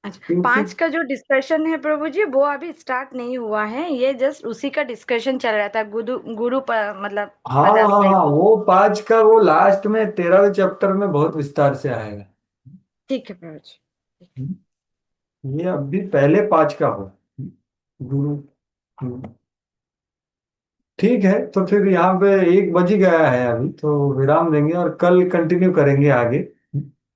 अच्छा क्योंकि 5 का जो डिस्कशन है प्रभु जी वो अभी स्टार्ट नहीं हुआ है, ये जस्ट उसी का डिस्कशन चल रहा था मतलब हाँ हाँ पदाश्रय। हाँ, वो 5 का वो लास्ट में 13वें चैप्टर में बहुत विस्तार से आएगा। ठीक है प्रभु जी। ये अभी पहले 5 का हो। गुरु, ठीक है, तो फिर यहाँ पे 1 बज ही गया है अभी, तो विराम देंगे और कल कंटिन्यू करेंगे आगे।